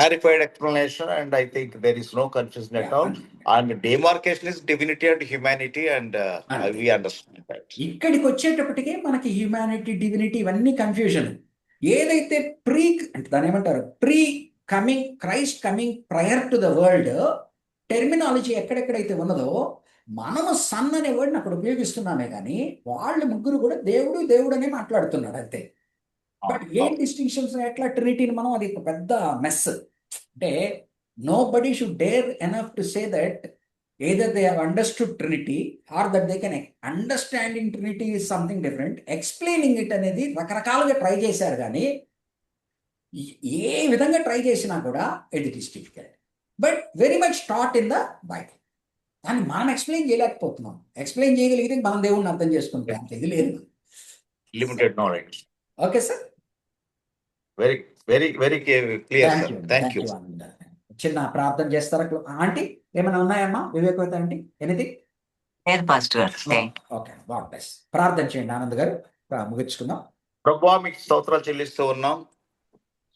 clarified explanation, and I think there is no confusion at all. And demarcation is divinity and humanity, and we understand that. ఇక్కడికి వచ్చేటప్పటికే మనకి హ్యూమానిటీ, డివినిటీ ఇవన్నీ కన్ఫ్యూజన్. ఏదైతే ప్రీ అంటే దాని ఏమంటారు, pre coming, Christ coming prior to the world terminology ఎక్కడెక్కడైతే ఉన్నదో మనము సన్ అనే వర్డ్ని అక్కడ ఉపయోగిస్తున్నామే కానీ వాళ్ళు ముగ్గురు కూడా దేవుడు దేవుడు అనే మాట్లాడుతున్నాడు అంతే. బట్ ఏం డిస్టింక్షన్స్ ఎట్లా ట్రినిటీని మనం, అది ఒక పెద్ద మెస్. అంటే nobody should dare enough to say that either they have understood Trinity or that they can understanding Trinity is something different. Explaining it అనేది రకరకాలుగా ట్రై చేశారు కానీ ఏ విధంగా ట్రై చేసినా కూడా it is difficult, but very much taught in the Bible. దాన్ని మనం explain చేయలేకపోతున్నాం. ఎక్స్ప్లెయిన్ చేయగలిగితే మనం దేవుణ్ణి అర్థం చేసుకుంటాం, అంత ఇది లేదు. Limited knowledge. Okay sir, very very very clear sir. Thank you. చిన్న ప్రార్థన చేస్తారా ఆంటీ? ఏమైనా ఉన్నాయమ్మా వివేకవతి ఆంటీ? ఎనీథింగ్? లేదు పాస్టర్ గారు. Thank okay, God bless. ప్రార్థన చేయండి ఆనంద్ గారు, ముగించుకుందాం. ప్రభువా మీకు స్తోత్రాలు చెల్లిస్తూ ఉన్నాం.